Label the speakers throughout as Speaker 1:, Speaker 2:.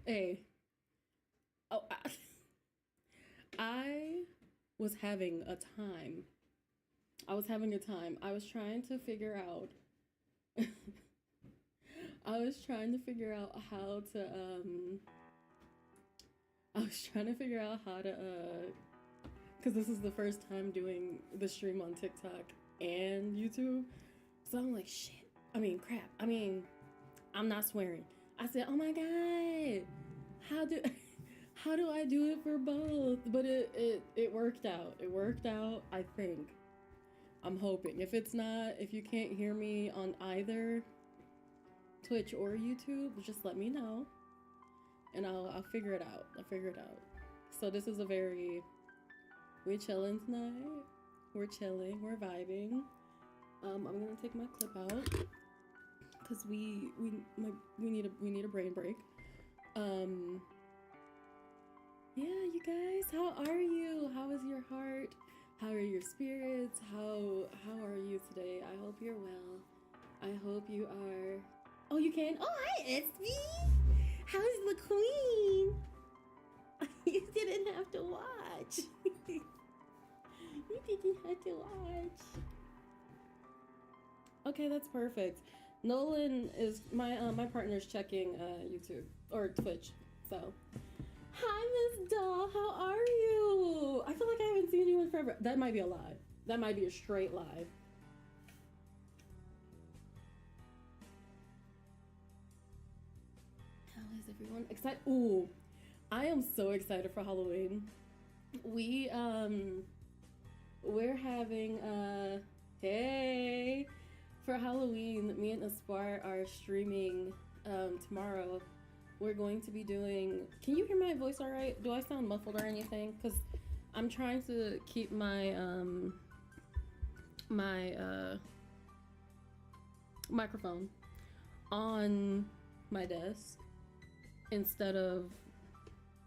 Speaker 1: Hey, oh, I was having a time. I was having a time. I was trying to figure out. I was trying to figure out how to. I was trying to figure out how to. Because this is the first time doing the stream on TikTok and YouTube. So I'm like, shit. I mean, crap. I mean, I'm not swearing. I said, oh my God. How do. How do I do it for both? But it worked out. It worked out, I think. I'm hoping. If it's not, if you can't hear me on either Twitch or YouTube, just let me know. And I'll figure it out. I'll figure it out. So this is a very we chilling tonight. We're chilling, we're vibing. I'm gonna take my clip out because we need a brain break. Yeah, you guys, how are you? How is your heart? How are your spirits? How are you today? I hope you're well. I hope you are. Oh, you can? Oh, hi, Esme. How's the queen? You didn't have to watch. You didn't have to watch. Okay, that's perfect. Nolan is my partner's checking YouTube or Twitch, so. Hi, Miss Doll. How are you? I feel like I haven't seen you in forever. That might be a lie. That might be a straight lie. How is everyone excited? Ooh, I am so excited for Halloween. We're having hey, for Halloween, me and Aspar are streaming tomorrow. We're going to be doing. Can you hear my voice all right? Do I sound muffled or anything? Because I'm trying to keep my microphone on my desk instead of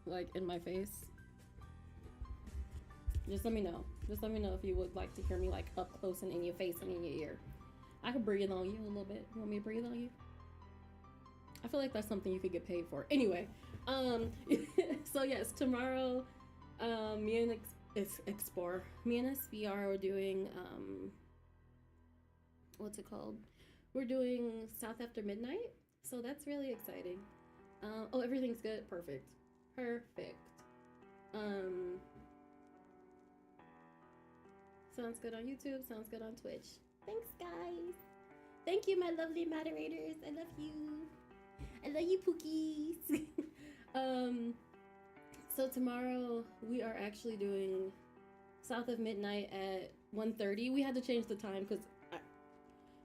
Speaker 1: like in my face. Just let me know. Just let me know if you would like to hear me like up close and in your face and in your ear. I could breathe on you a little bit. You want me to breathe on you? I feel like that's something you could get paid for. Anyway, so yes, tomorrow, me and SVR are doing, what's it called? We're doing South After Midnight, so that's really exciting. Oh, everything's good. Perfect. Sounds good on YouTube. Sounds good on Twitch. Thanks, guys. Thank you, my lovely moderators. I love you. I love you, Pookies. So tomorrow we are actually doing South of Midnight at 1:30. We had to change the time because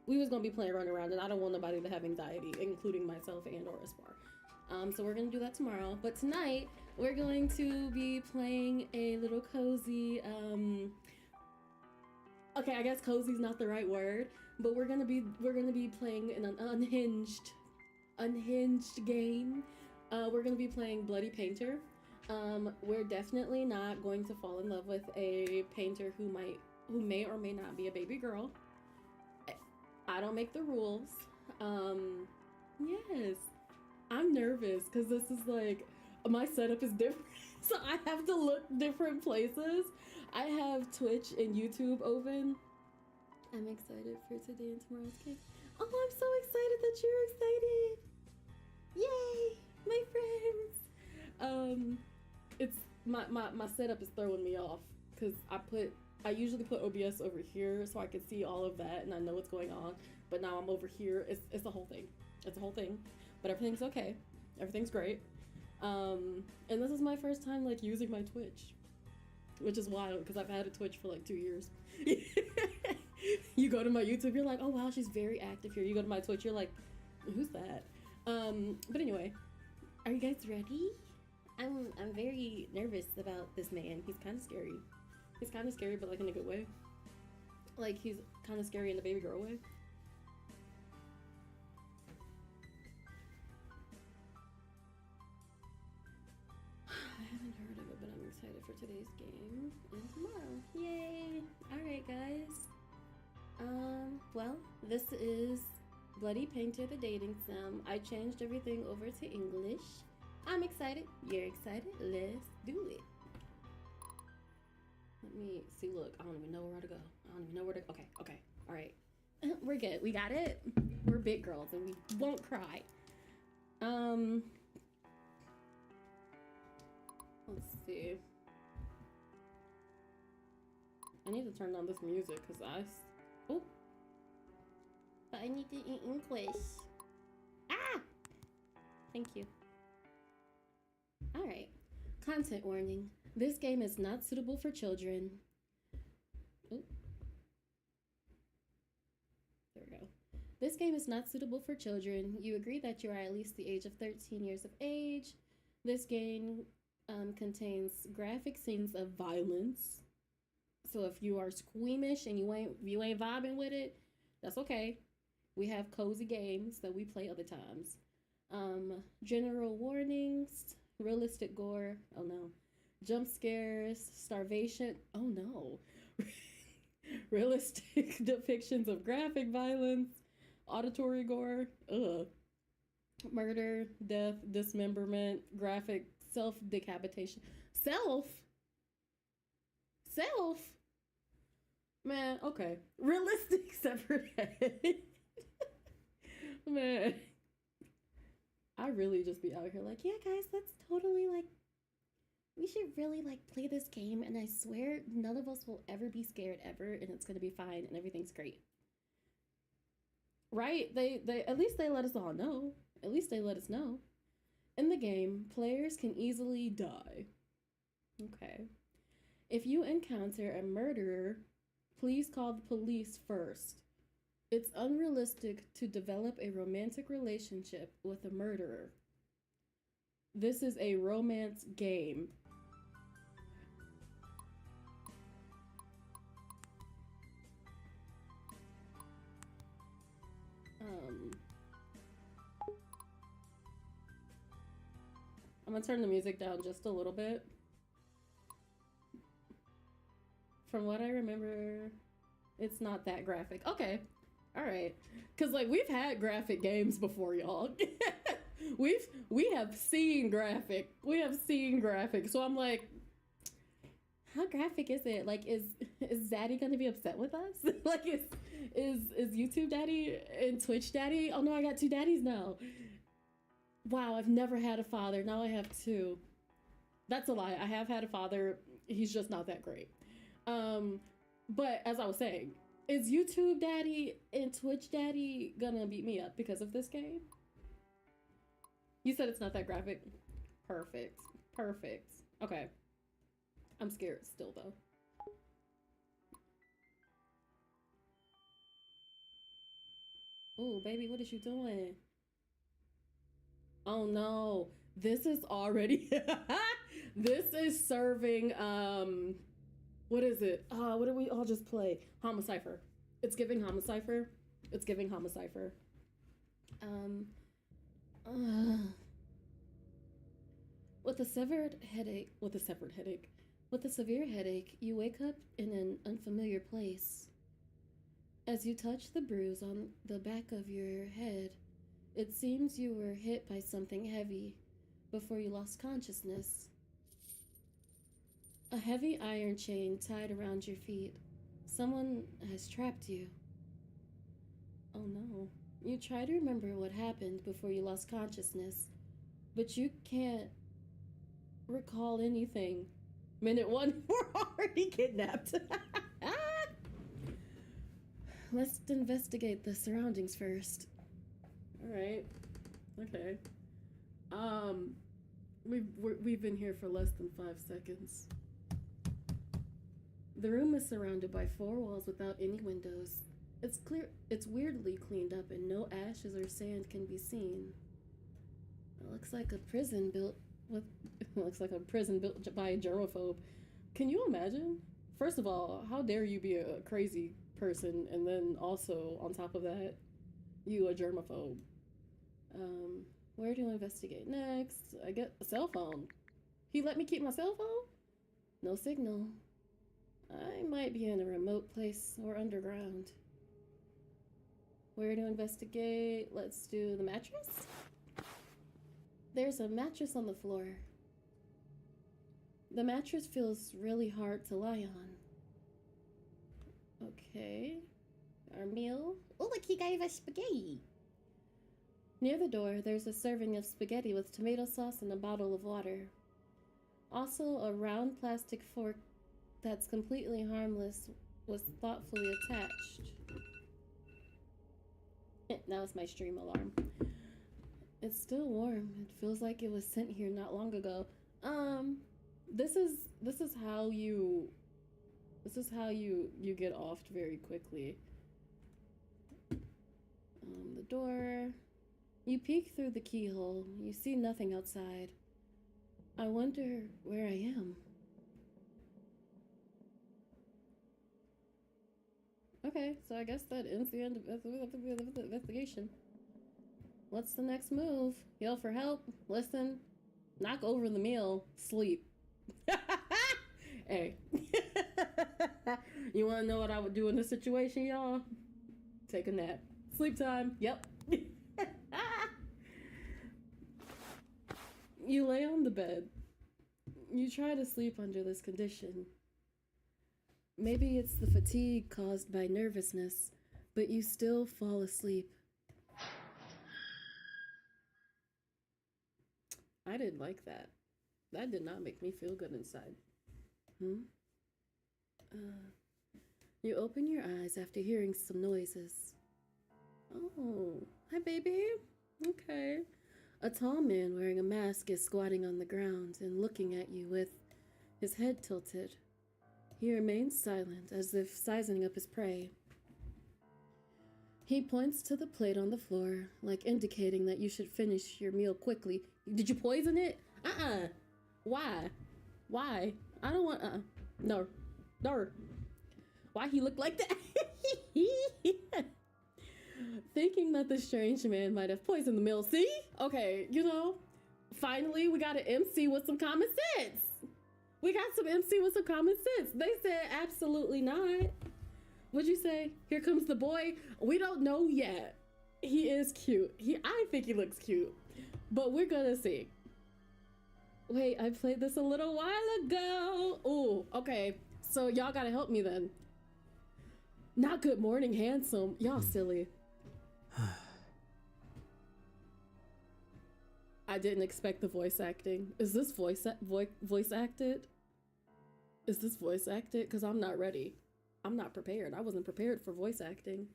Speaker 1: we was gonna be playing Run Around, and I don't want nobody to have anxiety, including myself and or Aspar. So we're gonna do that tomorrow. But tonight we're going to be playing a little cozy. Okay, I guess cozy's not the right word, but we're gonna be playing an unhinged game. We're gonna be playing Bloody Painter. We're definitely not going to fall in love with a painter who may or may not be a baby girl. I don't make the rules. Yes, I'm nervous because this is like my setup is different, so I have to look different places. I have Twitch and YouTube open. I'm excited for today and tomorrow's game. Oh, I'm so excited that you're excited. Yay, my friends. It's my setup is throwing me off because I usually put OBS over here so I can see all of that and I know what's going on. But now I'm over here. It's a whole thing. It's a whole thing. But everything's okay. Everything's great. And this is my first time like using my Twitch, which is wild because I've had a Twitch for like 2 years. You go to my YouTube, you're like, oh wow, she's very active here. You go to my Twitch, you're like, who's that? But anyway, are you guys ready? I'm very nervous about this man. He's kind of scary. He's kind of scary, but like in a good way. Like he's kind of scary in the baby girl way. I haven't heard of it, but I'm excited for today's game and tomorrow. Yay! Alright, guys. Well, this is Bloody Painter the dating sim. I changed everything over to English. I'm excited. You're excited. Let's do it. Let me see. Look, I don't even know where to go. I don't even know where to. Okay, okay, all right. We're good. We got it. We're big girls and we won't cry. Let's see. I need to turn down this music because oh. But I need to eat English. Ah! Thank you. Alright. Content warning. This game is not suitable for children. Oh. There we go. This game is not suitable for children. You agree that you are at least the age of 13 years of age. This game contains graphic scenes of violence. So if you are squeamish and you ain't vibing with it, that's okay. We have cozy games that we play other times. General warnings, realistic gore. Oh no. Jump scares, starvation. Oh no. Realistic depictions of graphic violence, auditory gore. Ugh. Murder, death, dismemberment, graphic self-decapitation. Self? Man, okay. Realistic severed head. Man. I really just be out here like, yeah, guys, let's totally, like, we should really, like, play this game, and I swear none of us will ever be scared ever, and it's gonna be fine, and everything's great. Right? They at least they let us all know. At least they let us know. In the game, players can easily die. Okay. If you encounter a murderer, please call the police first. It's unrealistic to develop a romantic relationship with a murderer. This is a romance game. I'm gonna turn the music down just a little bit. From what I remember, it's not that graphic. Okay. All right. Cause like we've had graphic games before, y'all. we have seen graphic. So I'm like, how graphic is it? Like, is Zaddy gonna be upset with us? Like, is YouTube Daddy and Twitch Daddy? Oh no, I got two daddies now. Wow, I've never had a father. Now I have two. That's a lie. I have had a father. He's just not that great. But as I was saying, is YouTube Daddy and Twitch Daddy gonna beat me up because of this game? You said it's not that graphic. Perfect. Okay. I'm scared still though. Oh, baby, what is you doing? Oh no. This is already this is serving what is it? What did we all just play? Homicipher. It's giving Homicipher. With a severe headache, you wake up in an unfamiliar place. As you touch the bruise on the back of your head, it seems you were hit by something heavy before you lost consciousness. A heavy iron chain tied around your feet. Someone has trapped you. Oh no. You try to remember what happened before you lost consciousness, but you can't recall anything. Minute 1, we're already kidnapped. Let's investigate the surroundings first. Alright. Okay. We've been here for less than 5 seconds. The room is surrounded by 4 walls without any windows. It's weirdly cleaned up and no ashes or sand can be seen. It looks like a prison built by a germaphobe. Can you imagine? First of all, how dare you be a crazy person, and then also on top of that, you a germaphobe. Where to investigate next? I get a cell phone. He let me keep my cell phone? No signal. I might be in a remote place or underground. Where to investigate? Let's do the mattress. There's a mattress on the floor. The mattress feels really hard to lie on. Okay. Our meal. Oh, look, he gave us spaghetti. Near the door, there's a serving of spaghetti with tomato sauce and a bottle of water. Also, a round plastic fork that's completely harmless was thoughtfully attached. That was my stream alarm. It's still warm. It feels like it was sent here not long ago. This is how you get offed very quickly. The door. You peek through the keyhole. You see nothing outside. I wonder where I am. Okay, so I guess that ends the end of the investigation. What's the next move? Yell for help? Listen? Knock over the meal? Sleep. Hey. You wanna know what I would do in this situation, y'all? Take a nap. Sleep time. Yep. You lay on the bed. You try to sleep under this condition. Maybe it's the fatigue caused by nervousness, but you still fall asleep. I didn't like that. That did not make me feel good inside. You open your eyes after hearing some noises. Oh, hi baby. Okay. A tall man wearing a mask is squatting on the ground and looking at you with his head tilted. He remains silent, as if sizing up his prey. He points to the plate on the floor, like indicating that you should finish your meal quickly. Did you poison it? Why? Why? I don't want, No. No. Why he look like that? Thinking that the strange man might have poisoned the meal. See? Okay, you know, finally we got an MC with some common sense. We got some MC with some common sense. They said absolutely not. What'd you say? Here comes the boy. We don't know yet. He is cute. I think he looks cute, but we're gonna see. Wait, I played this a little while ago. Oh, okay. So y'all gotta help me then. Not good morning, handsome. Y'all silly. I didn't expect the voice acting. Is this voice acted? Is this voice acted? Because I'm not ready. I'm not prepared. I wasn't prepared for voice acting.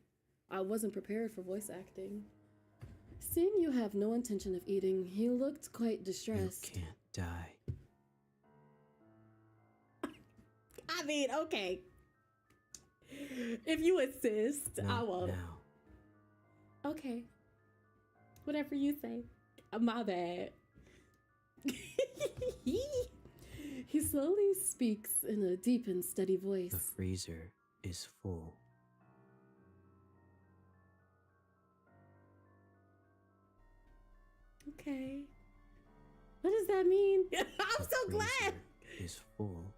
Speaker 1: Seeing you have no intention of eating, he looked quite distressed.
Speaker 2: You can't die.
Speaker 1: I mean, okay. If you insist, I won't.
Speaker 2: Now.
Speaker 1: Okay. Whatever you say. My bad. He slowly speaks in a deep and steady voice.
Speaker 2: The freezer is full.
Speaker 1: Okay. What does that mean? I'm so glad.
Speaker 2: The freezer is full,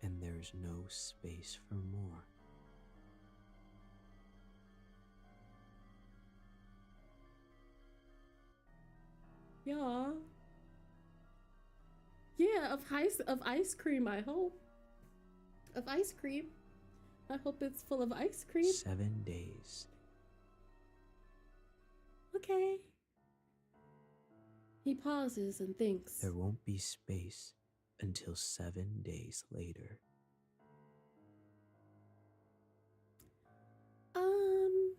Speaker 2: and there's no space for more.
Speaker 1: Yeah. Yeah, of ice cream, I hope. Of ice cream. I hope it's full of ice cream.
Speaker 2: 7 days.
Speaker 1: Okay. He pauses and thinks.
Speaker 2: There won't be space until 7 days later.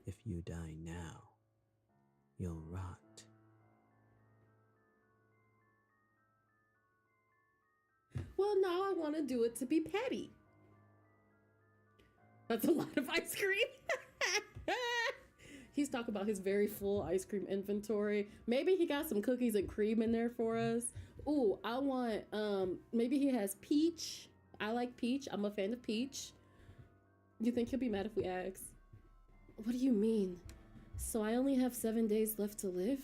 Speaker 2: If you die now, you'll rot.
Speaker 1: Well, now I want to do it to be petty. That's a lot of ice cream. He's talking about his very full ice cream inventory. Maybe he got some cookies and cream in there for us. Ooh, I want, maybe he has peach. I like peach. I'm a fan of peach. You think he'll be mad if we ask? What do you mean? So I only have 7 days left to live?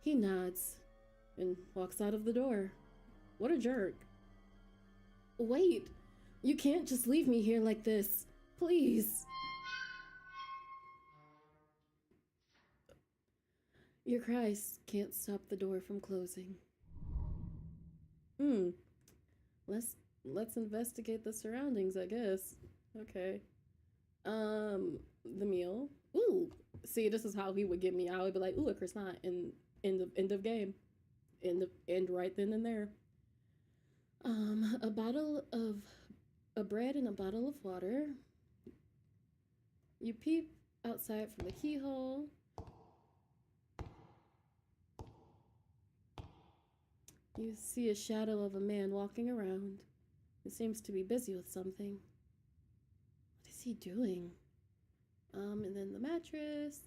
Speaker 1: He nods and walks out of the door. What a jerk. Wait, you can't just leave me here like this. Please. Your cries can't stop the door from closing. Hmm. Let's investigate the surroundings, I guess. Okay. The meal. Ooh. See, this is how he would get me. I would be like, ooh, a croissant and end of game. End right then and there. A bottle of a bread and a bottle of water. You peep outside from the keyhole. You see a shadow of a man walking around. He seems to be busy with something. What is he doing? And then the mattress.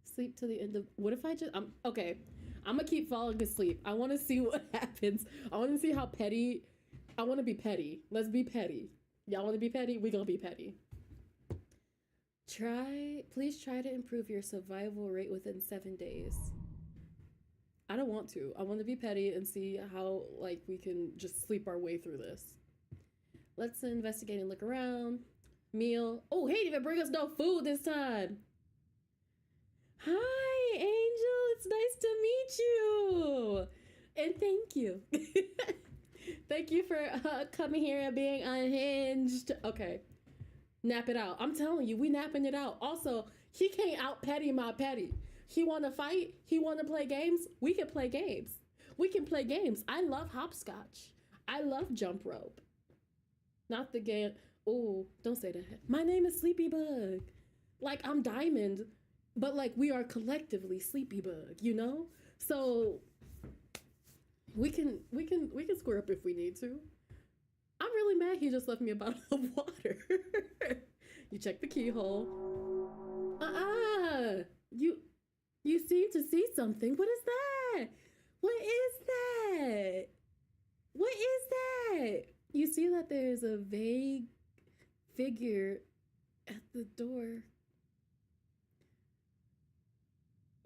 Speaker 1: Sleep to the end of. What if I just? Okay. I'm gonna keep falling asleep. I want to see what happens. I want to see how petty. I want to be petty. Let's be petty. Y'all want to be petty? We gonna be petty. Please try to improve your survival rate within 7 days. I don't want to. I want to be petty and see how, like, we can just sleep our way through this. Let's investigate and look around. Meal. Oh, he didn't even bring us no food this time. Hi, Angel. It's nice to meet you. And thank you. Thank you for coming here and being unhinged. Okay. Nap it out. I'm telling you, we napping it out. Also, he can't out petty my petty. He want to fight. He want to play games. We can play games. We can play games. I love hopscotch. I love jump rope. Not the game. Oh, don't say that. My name is Sleepy Bug. Like, I'm Diamond, but like we are collectively Sleepy Bug, you know? So we can square up if we need to. I'm really mad he just left me a bottle of water. You check the keyhole. You seem to see something. What is that? What is that? What is that? You see that there's a vague figure at the door.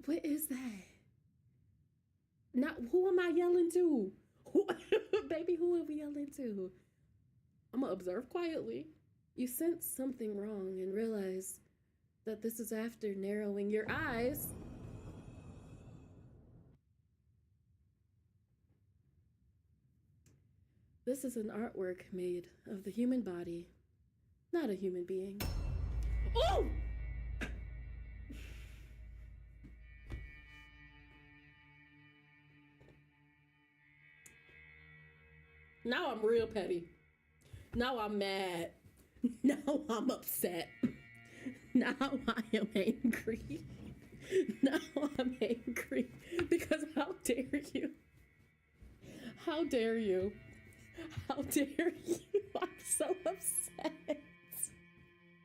Speaker 1: What is that? Not who am I yelling to? Baby, who are we yelling to? I'm gonna observe quietly. You sense something wrong and realize that this is after narrowing your eyes. This is an artwork made of the human body, not a human being. Oh! Now I'm real petty. Now I'm mad. Now I'm upset. Now I am angry. Now I'm angry because how dare you? How dare you? How dare you? I'm so upset.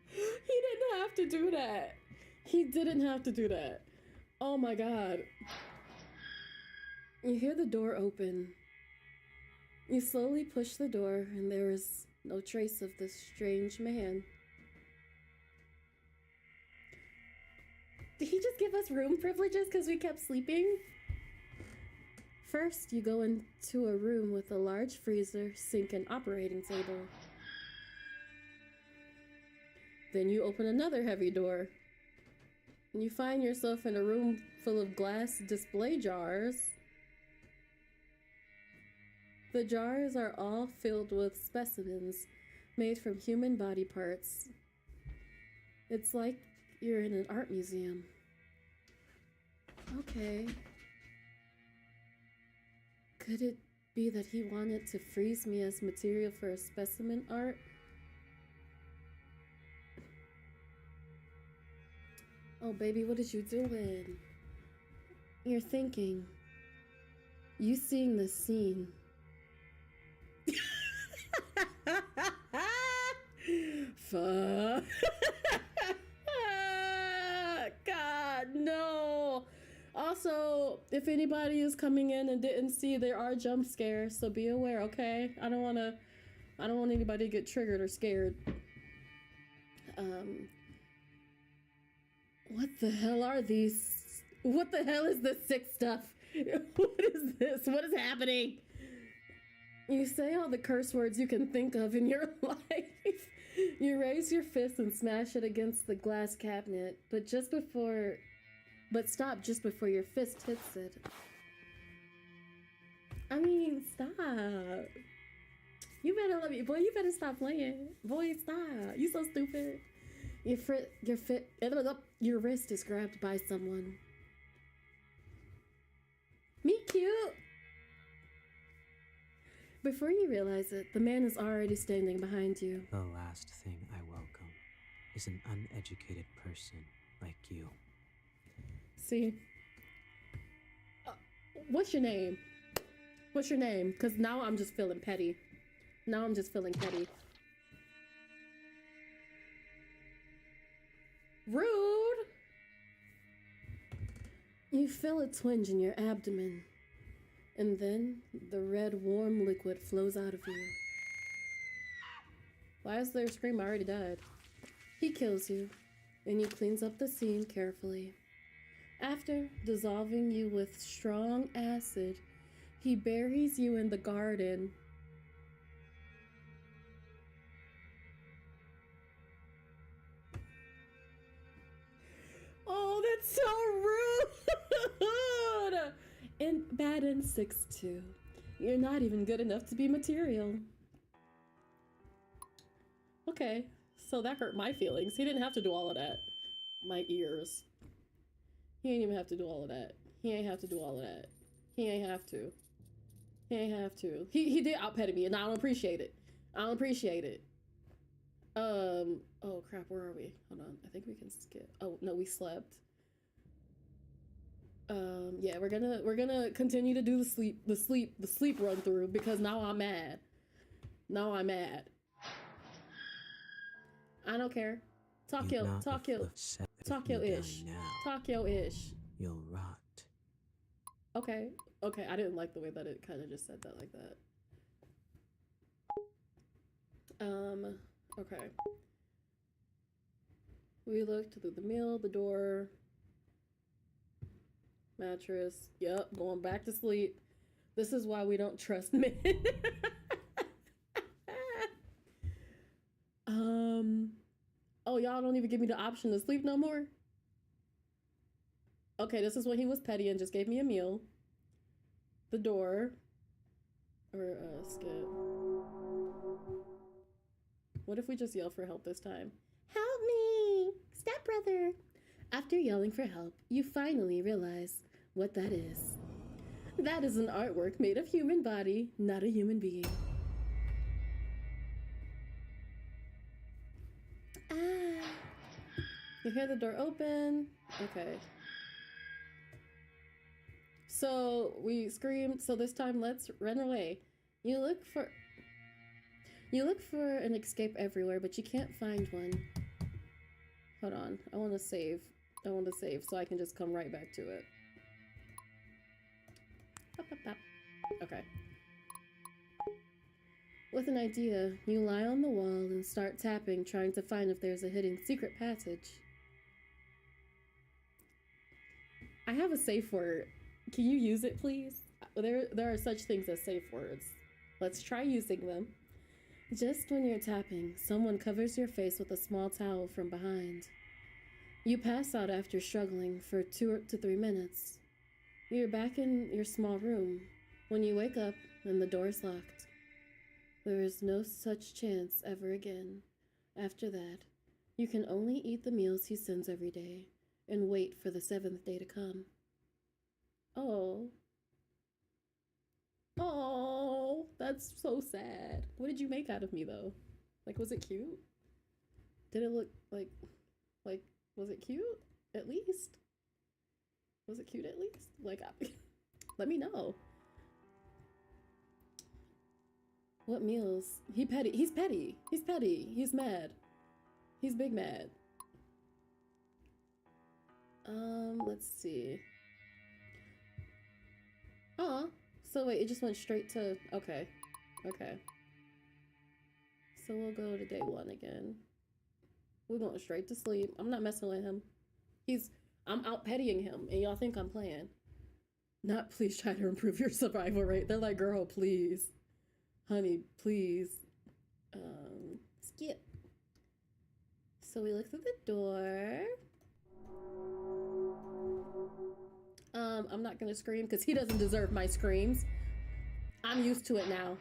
Speaker 1: He didn't have to do that. He didn't have to do that. Oh my God. You hear the door open. You slowly push the door, and there is no trace of this strange man. Did he just give us room privileges because we kept sleeping? First, you go into a room with a large freezer, sink, and operating table. Then you open another heavy door. And you find yourself in a room full of glass display jars. The jars are all filled with specimens made from human body parts. It's like you're in an art museum. Okay. Could it be that he wanted to freeze me as material for a specimen art? Oh, baby, what is you doing? You're thinking. You seeing this scene. Fuck. God, no. Also, if anybody is coming in and didn't see, there are jump scares, so be aware, okay? I don't want anybody to get triggered or scared. What the hell are these? What the hell is this sick stuff? What is this? What is happening? You say all the curse words you can think of in your life. You raise your fist and smash it against the glass cabinet, but just before but stop just before your fist hits it. I mean, stop. You better let me, boy. You better stop playing, boy. Stop. You so stupid. Your wrist is grabbed by someone. Meet cute. Before you realize it, the man is already standing behind you.
Speaker 2: The last thing I welcome is an uneducated person like you.
Speaker 1: See? What's your name? What's your name? Because now I'm just feeling petty. Now I'm just feeling petty. Rude! You feel a twinge in your abdomen. And then the red warm liquid flows out of you. Why is there a scream? I already died. He kills you, and he cleans up the scene carefully. After dissolving you with strong acid, he buries you in the garden. Oh, that's so rude! And bad in 6'2". You're not even good enough to be material. Okay, so that hurt my feelings. He didn't have to do all of that. My ears. He ain't even have to do all of that. He ain't have to do all of that. He ain't have to. He ain't have to. He did out-petty me, and I don't appreciate it. I don't appreciate it. Oh crap, where are we? Hold on, I think we can skip. Oh no, we slept. Yeah, we're gonna continue to do the sleep run through because now I'm mad. Now I'm mad. I don't care. Talk your ish. Talk your ish.
Speaker 2: You'll rot.
Speaker 1: Okay. Okay, I didn't like the way that it kind of just said that like that. Okay. We looked through the meal, the door, mattress. Yep, going back to sleep. This is why we don't trust men. Oh, y'all don't even give me the option to sleep no more? Okay, this is when he was petty and just gave me a meal. The door. Or, skip. What if we just yell for help this time? Help me! Stepbrother! After yelling for help, you finally realize what that is. That is an artwork made of human body, not a human being. Ah! You hear the door open? Okay. So we screamed, so this time let's run away. You look for an escape everywhere, but you can't find one. Hold on, I want to save. I want to save so I can just come right back to it. Okay. With an idea, you lie on the wall and start tapping, trying to find if there's a hidden secret passage. I have a safe word. Can you use it, please? There are such things as safe words. Let's try using them. Just when you're tapping, someone covers your face with a small towel from behind. You pass out after struggling for 2 to 3 minutes. You're back in your small room when you wake up and the door's locked. There is no such chance ever again. After that, you can only eat the meals he sends every day and wait for the 7th day to come. Oh. Oh, that's so sad. What did you make out of me, though? Like, was it cute? Did it look like, was it cute? At least? Was it cute at least? Like, let me know. What meals? He's petty. He's petty. He's petty. He's mad. He's big mad. Let's see. Oh, so wait, it just went straight to, okay. Okay. So we'll go to day 1 again. We're going straight to sleep. I'm not messing with him. I'm out pettying him, and y'all think I'm playing. Not please try to improve your survival rate. They're like, girl, please. Honey, please. Skip. So we look through the door. I'm not gonna scream because he doesn't deserve my screams. I'm used to it now.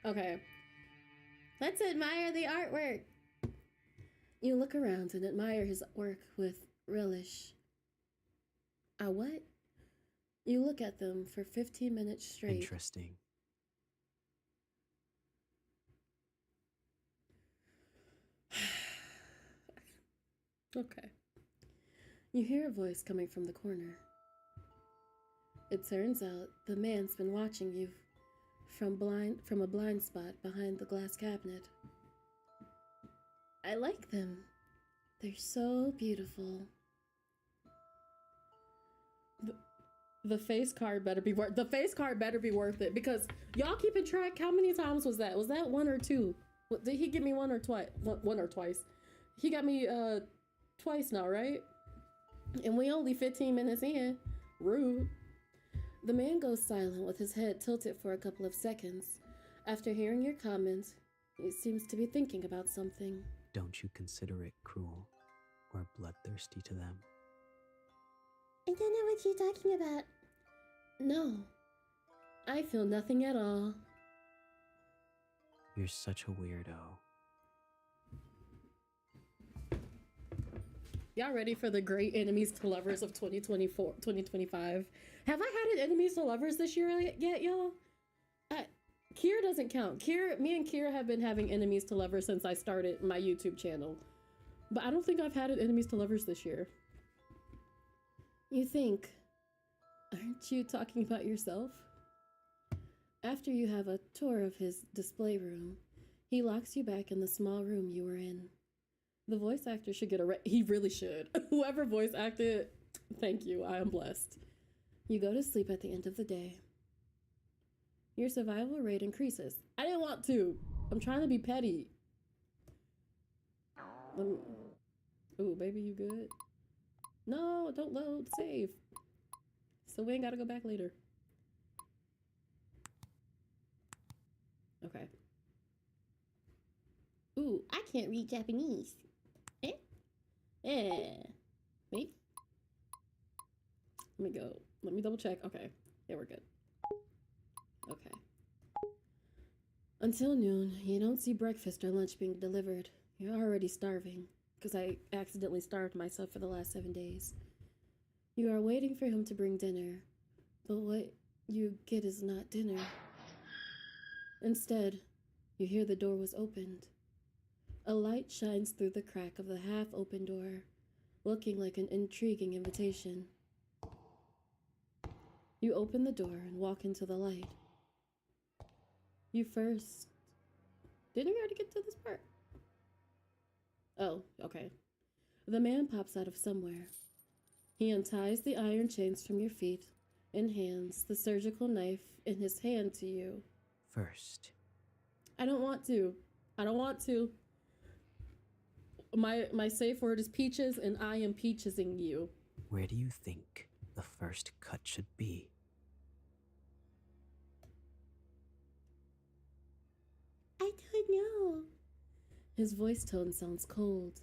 Speaker 1: Okay. Let's admire the artwork. You look around and admire his work with relish. What? You look at them for 15 minutes straight.
Speaker 2: Interesting.
Speaker 1: Okay. You hear a voice coming from the corner. It turns out the man's been watching you from a blind spot behind the glass cabinet. I like them. They're so beautiful. The face card better be worth it because y'all keeping track. How many times was that? Was that one or two? Did he give me one or twice? He got me twice now, right? And we only 15 minutes in. Rude. The man goes silent with his head tilted for a couple of seconds. After hearing your comments, he seems to be thinking about something.
Speaker 2: Don't you consider it cruel or bloodthirsty to them?
Speaker 1: I don't know what you're talking about. No. I feel nothing at all.
Speaker 2: You're such a weirdo.
Speaker 1: Y'all ready for the great enemies to lovers of 2025? Have I had an enemies to lovers this year yet, y'all? Kira doesn't count. Me and Kira have been having enemies to lovers since I started my YouTube channel. But I don't think I've had an enemies to lovers this year. You think, aren't you talking about yourself? After you have a tour of his display room, he locks you back in the small room you were in. The voice actor should get he really should. Whoever voice acted, thank you, I am blessed. You go to sleep at the end of the day. Your survival rate increases. I didn't want to. I'm trying to be petty. Ooh, baby, you good? No, don't load, save. So we ain't gotta go back later. Okay. Ooh, I can't read Japanese. Eh? Eh. Wait. Let me go. Let me double check. Okay. Yeah, we're good. Okay. Until noon, you don't see breakfast or lunch being delivered. You're already starving, because I accidentally starved myself for the last 7 days. You are waiting for him to bring dinner, but what you get is not dinner. Instead, you hear the door was opened. A light shines through the crack of the half-open door, looking like an intriguing invitation. You open the door and walk into the light. You first... Didn't we already get to this part? Oh, okay. The man pops out of somewhere. He unties the iron chains from your feet and hands the surgical knife in his hand to you.
Speaker 2: First.
Speaker 1: I don't want to. I don't want to. My safe word is peaches, and I am peachesing you.
Speaker 2: Where do you think the first cut should be?
Speaker 1: I don't know. His voice tone sounds cold,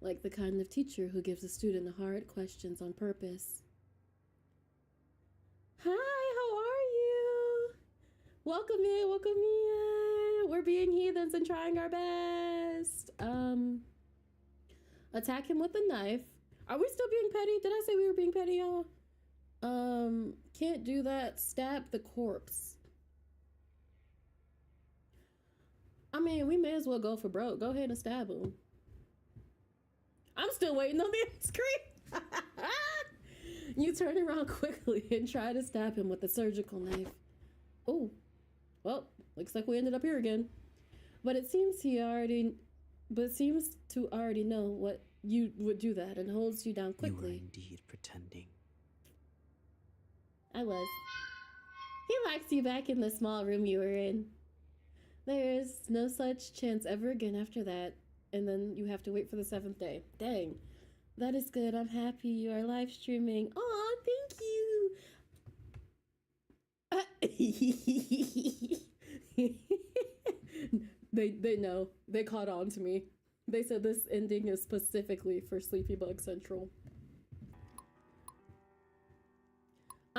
Speaker 1: like the kind of teacher who gives a student hard questions on purpose. Hi, how are you? Welcome in. We're being heathens and trying our best. Attack him with a knife. Are we still being petty? Did I say we were being petty, y'all? Can't do that. Stab the corpse. I mean, we may as well go for broke. Go ahead and stab him. I'm still waiting on the screen. You turn around quickly and try to stab him with the surgical knife. Oh, well, looks like we ended up here again. But it seems to already know what you would do that and holds you down quickly.
Speaker 2: You were indeed pretending.
Speaker 1: I was. He locks you back in the small room you were in. There is no such chance ever again after that, and then you have to wait for the 7th day. Dang. That is good. I'm happy you are live streaming. Aw, thank you. They know. They caught on to me. They said this ending is specifically for Sleepy Bug Central.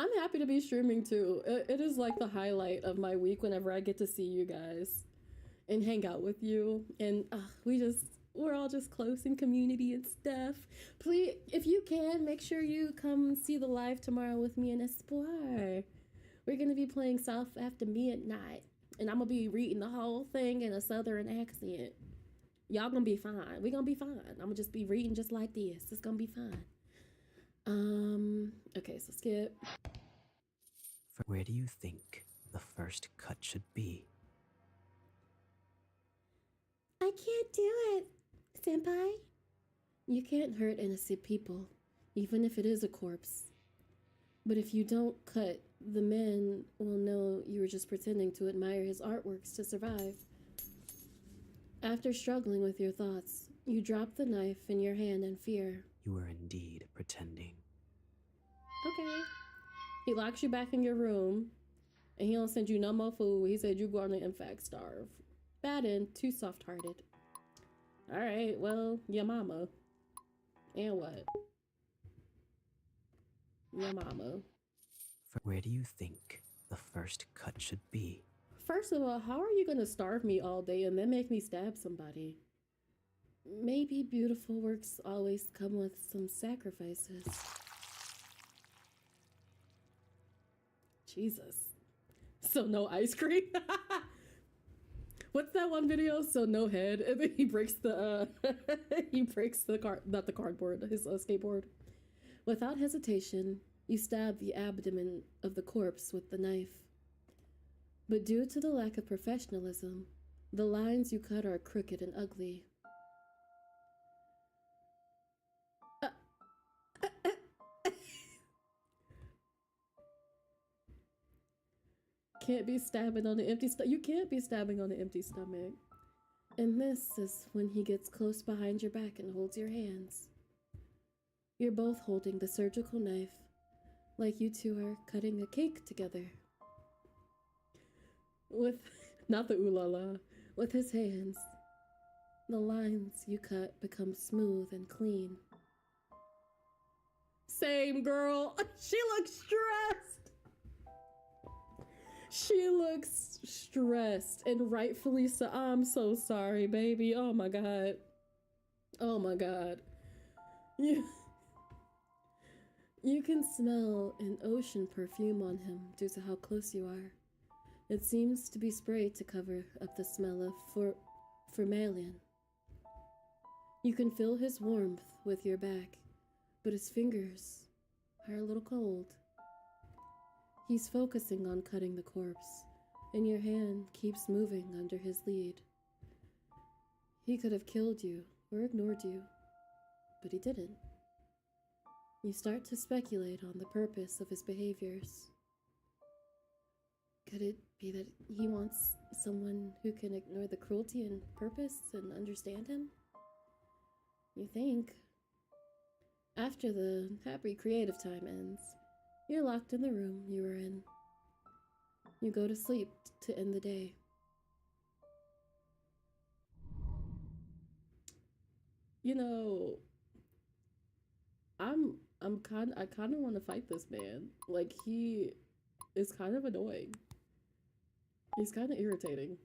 Speaker 1: I'm happy to be streaming too. It is like the highlight of my week whenever I get to see you guys and hang out with you. And we're all just close in community and stuff. Please, if you can, make sure you come see the live tomorrow with me and Espoir. We're gonna be playing South After Midnight, and I'm gonna be reading the whole thing in a southern accent. Y'all gonna be fine. We gonna be fine. I'm gonna just be reading just like this. It's gonna be fine. Okay, so skip.
Speaker 2: Where do you think the first cut should be?
Speaker 1: I can't do it, Senpai. You can't hurt innocent people, even if it is a corpse. But if you don't cut, the men will know you were just pretending to admire his artworks to survive. After struggling with your thoughts, you drop the knife in your hand in fear.
Speaker 2: You are indeed pretending.
Speaker 1: Okay. He locks you back in your room, and he don't send you no more food. He said you're going to, in fact, starve. Bad end, too soft-hearted. Alright, well, your mama. And what? Your mama.
Speaker 2: Where do you think the first cut should be?
Speaker 1: First of all, how are you gonna starve me all day and then make me stab somebody? Maybe beautiful works always come with some sacrifices. Jesus. So no ice cream? What's that one video? So no head, and then he breaks the not the cardboard, his skateboard. Without hesitation, you stab the abdomen of the corpse with the knife. But due to the lack of professionalism, the lines you cut are crooked and ugly. Can't be stabbing on an empty stomach. You can't be stabbing on an empty stomach. And this is when he gets close behind your back and holds your hands. You're both holding the surgical knife, like you two are cutting a cake together. With, not the ooh la la, with his hands, the lines you cut become smooth and clean. Same girl. She looks stressed. She looks stressed, and rightfully so. I'm so sorry, baby. Oh my god. Oh my god. You can smell an ocean perfume on him due to how close you are. It seems to be sprayed to cover up the smell of formalin. You can feel his warmth with your back, but his fingers are a little cold. He's focusing on cutting the corpse, and your hand keeps moving under his lead. He could have killed you or ignored you, but he didn't. You start to speculate on the purpose of his behaviors. Could it be that he wants someone who can ignore the cruelty and purpose and understand him? You think. After the happy creative time ends, you're locked in the room you were in. You go to sleep to end the day. You know, I kind of want to fight this man. Like, he is kind of annoying. He's kind of irritating.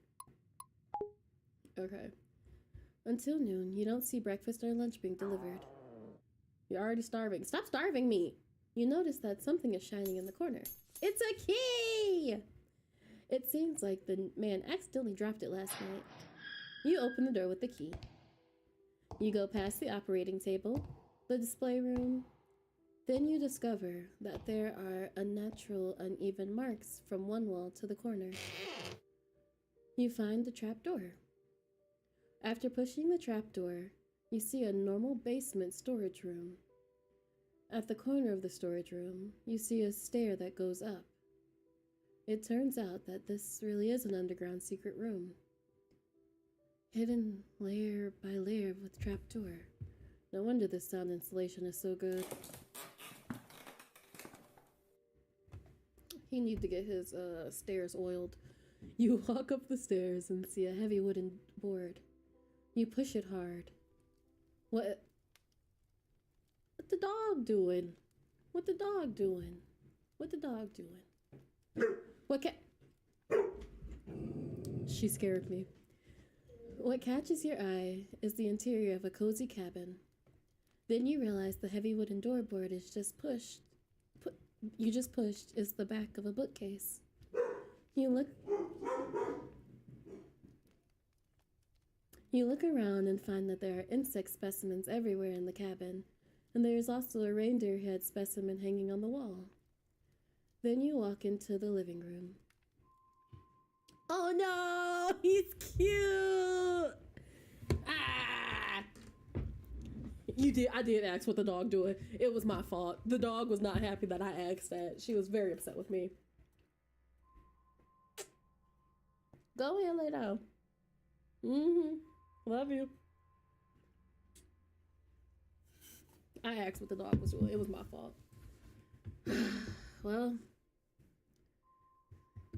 Speaker 1: Okay. Until noon, you don't see breakfast or lunch being delivered. You're already starving. Stop starving me! You notice that something is shining in the corner. It's a key! It seems like the man accidentally dropped it last night. You open the door with the key. You go past the operating table, the display room. Then you discover that there are unnatural, uneven marks from one wall to the corner. You find the trapdoor. After pushing the trapdoor, you see a normal basement storage room. At the corner of the storage room, you see a stair that goes up. It turns out that this really is an underground secret room, hidden layer by layer with trapdoor. No wonder this sound insulation is so good. He needs to get his stairs oiled. You walk up the stairs and see a heavy wooden board. You push it hard. What the dog doing? What the dog doing? What the dog doing? What She scared me. What catches your eye is the interior of a cozy cabin. Then you realize the heavy wooden doorboard is just pushed. You just pushed is the back of a bookcase. You look around and find that there are insect specimens everywhere in the cabin, and there is also a reindeer head specimen hanging on the wall. Then you walk into the living room. Oh no, he's cute. Ah! I did ask what the dog doing. It was my fault. The dog was not happy that I asked that. She was very upset with me. Go ahead, lay down. Love you. I asked what the dog was doing. It was my fault. Well,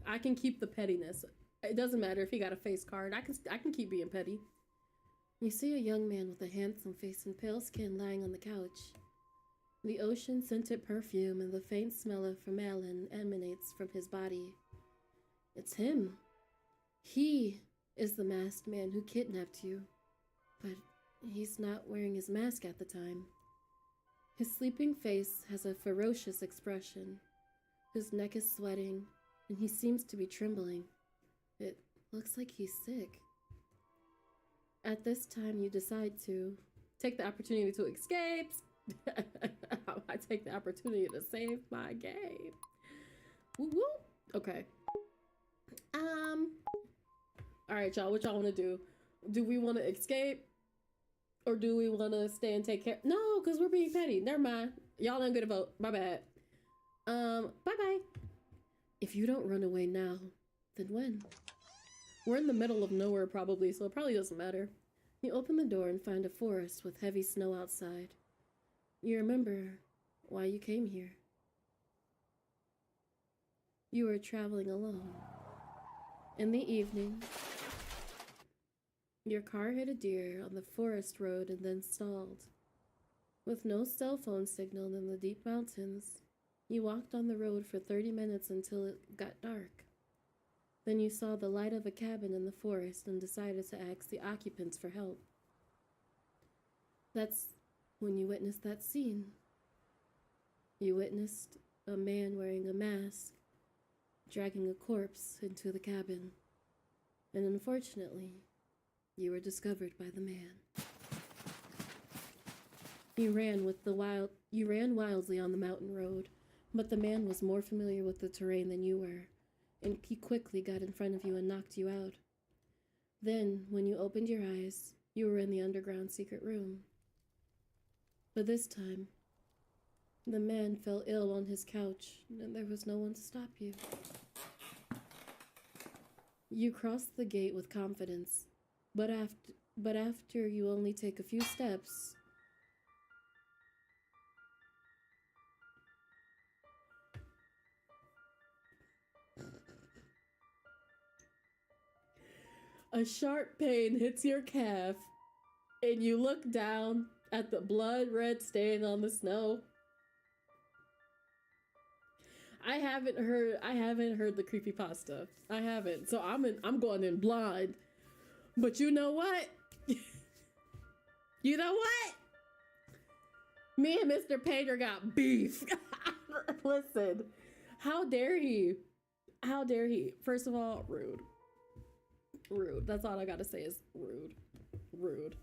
Speaker 1: I can keep the pettiness. It doesn't matter if he got a face card. I can keep being petty. You see a young man with a handsome face and pale skin lying on the couch. The ocean-scented perfume and the faint smell of formalin emanates from his body. It's him. He is the masked man who kidnapped you. But he's not wearing his mask at the time. His sleeping face has a ferocious expression. His neck is sweating, and he seems to be trembling. It looks like he's sick. At this time, you decide to take the opportunity to escape. I take the opportunity to save my game. Woo woo. Okay. All right, y'all. What y'all want to do? Do we want to escape, or do we want to stay and take care? No, because we're being petty. Never mind. Y'all don't get a vote. My bad. Bye bye. If you don't run away now, then when? We're in the middle of nowhere probably, so it probably doesn't matter. You open the door and find a forest with heavy snow outside. You remember why you came here. You were traveling alone. In the evening, your car hit a deer on the forest road and then stalled. With no cell phone signal in the deep mountains, you walked on the road for 30 minutes until it got dark. Then you saw the light of a cabin in the forest and decided to ask the occupants for help. That's when you witnessed that scene. You witnessed a man wearing a mask, dragging a corpse into the cabin. And unfortunately, you were discovered by the man. You ran wildly on the mountain road, but the man was more familiar with the terrain than you were, and he quickly got in front of you and knocked you out. Then, when you opened your eyes, you were in the underground secret room. But this time, the man fell ill on his couch, and there was no one to stop you. You crossed the gate with confidence, but after you only take a few steps, a sharp pain hits your calf, and you look down at the blood-red stain on the snow. I haven't heard the creepypasta. I haven't. So I'm going in blind. But you know what? You know what? Me and Mr. Painter got beef. Listen, how dare he? How dare he? First of all, rude. Rude. That's all I gotta say is rude. Rude.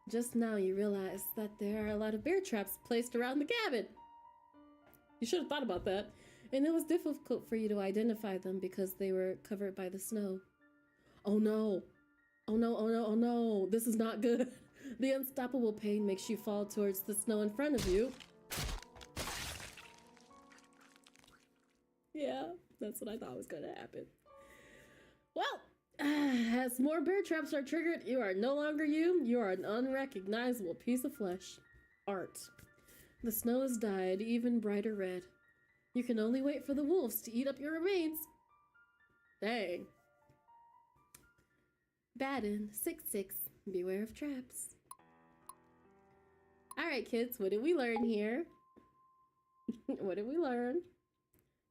Speaker 1: Just now you realize that there are a lot of bear traps placed around the cabin. You should have thought about that. And it was difficult for you to identify them because they were covered by the snow. Oh no. Oh no, oh no, oh no. This is not good. The unstoppable pain makes you fall towards the snow in front of you. Yeah, that's what I thought was gonna happen. Well, as more bear traps are triggered, you are no longer you. You are an unrecognizable piece of flesh. Art. The snow has dyed even brighter red. You can only wait for the wolves to eat up your remains. Dang. Baden 6-6. Beware of traps. Alright, kids, what did we learn here? What did we learn?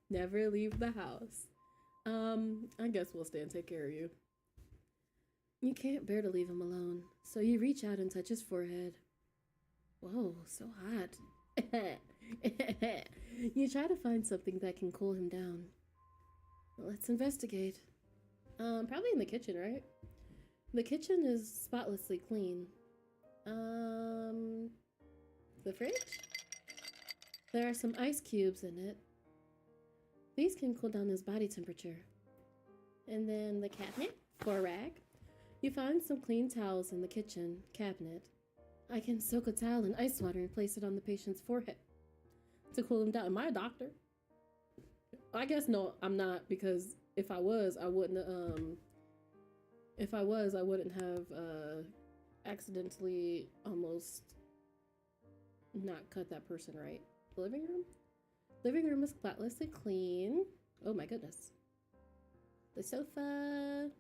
Speaker 1: Never leave the house. I guess we'll stay and take care of you. You can't bear to leave him alone, so you reach out and touch his forehead. Whoa, so hot. You try to find something that can cool him down. Let's investigate. Probably in the kitchen, right? The kitchen is spotlessly clean. The fridge? There are some ice cubes in it. These can cool down his body temperature. And then the cabinet for a rag. You find some clean towels in the kitchen cabinet. I can soak a towel in ice water and place it on the patient's forehead to cool him down. Am I a doctor? I guess no, I'm not, because if I was, I wouldn't have accidentally almost not cut that person right. Living room? Living room is spotlessly clean. Oh my goodness. The sofa.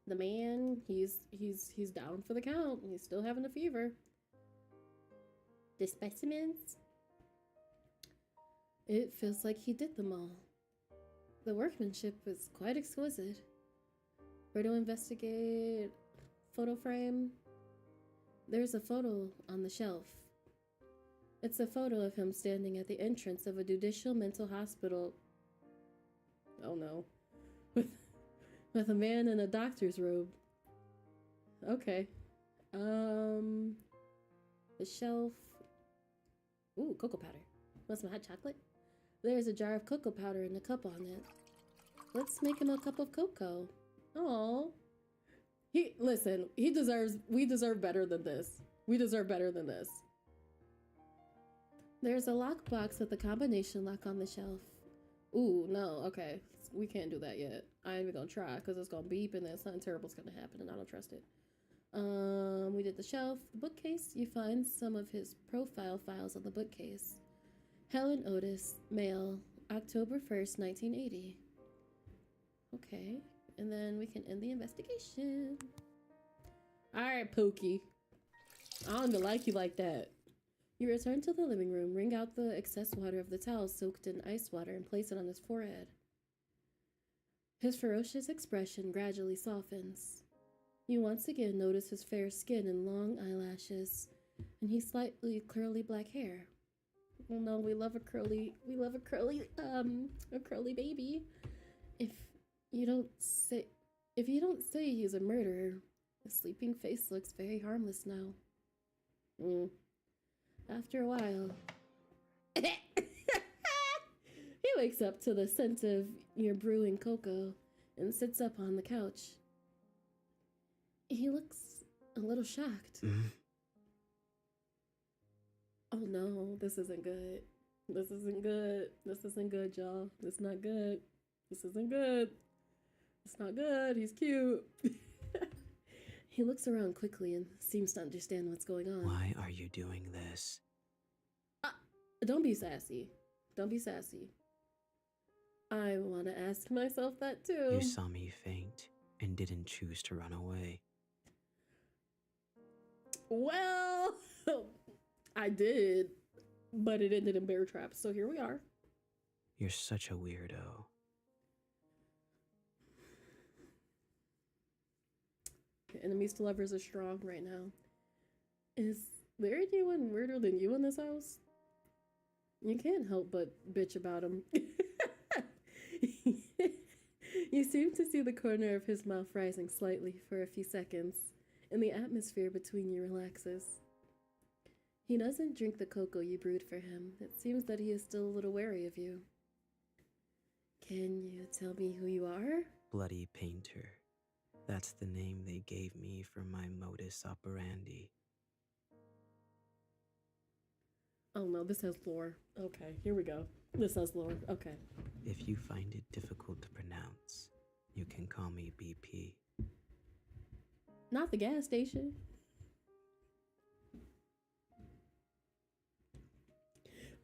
Speaker 1: The man, he's down for the count. He's still having a fever. The specimens. It feels like he did them all. The workmanship is quite exquisite. Where to investigate? Photo frame. There's a photo on the shelf. It's a photo of him standing at the entrance of a judicial mental hospital. Oh no. With a man in a doctor's robe. Okay. The shelf. Ooh, cocoa powder. Want some hot chocolate? There's a jar of cocoa powder and a cup on it. Let's make him a cup of cocoa. Oh. We deserve better than this. We deserve better than this. There's a lockbox with a combination lock on the shelf. Ooh, no, okay. We can't do that yet. I ain't even gonna try because it's gonna beep and then something terrible's gonna happen and I don't trust it. We did the shelf, the bookcase. You find some of his profile files on the bookcase. Helen Otis, male, October 1st, 1980. Okay, and then we can end the investigation. All right, Pookie. I don't even like you like that. You return to the living room, wring out the excess water of the towel soaked in ice water and place it on his forehead. His ferocious expression gradually softens. You once again notice his fair skin and long eyelashes, and his slightly curly black hair. Oh no, we love a curly baby. If you don't say he's a murderer, his sleeping face looks very harmless now. After a while, he wakes up to the scent of your brewing cocoa and sits up on the couch. He looks a little shocked. Oh no, this isn't good. This isn't good. This isn't good, y'all. It's not good. This isn't good. It's not good. He's cute. He looks around quickly and seems to understand what's going on.
Speaker 2: Why are you doing this?
Speaker 1: Don't be sassy. Don't be sassy. I want to ask myself that too.
Speaker 2: You saw me faint and didn't choose to run away.
Speaker 1: Well, I did, but it ended in bear traps, so here we are.
Speaker 2: You're such a weirdo.
Speaker 1: Enemies to lovers are strong right now. Is there anyone weirder than you in this house? You can't help but bitch about him. You seem to see the corner of his mouth rising slightly for a few seconds, and the atmosphere between you relaxes. He doesn't drink the cocoa you brewed for him. It seems that he is still a little wary of you. Can you tell me who you are?
Speaker 2: Bloody Painter. That's the name they gave me for my modus operandi.
Speaker 1: Oh no, this has lore. Okay, here we go. This has lore. Okay.
Speaker 2: If you find it difficult to pronounce, you can call me BP.
Speaker 1: Not the gas station.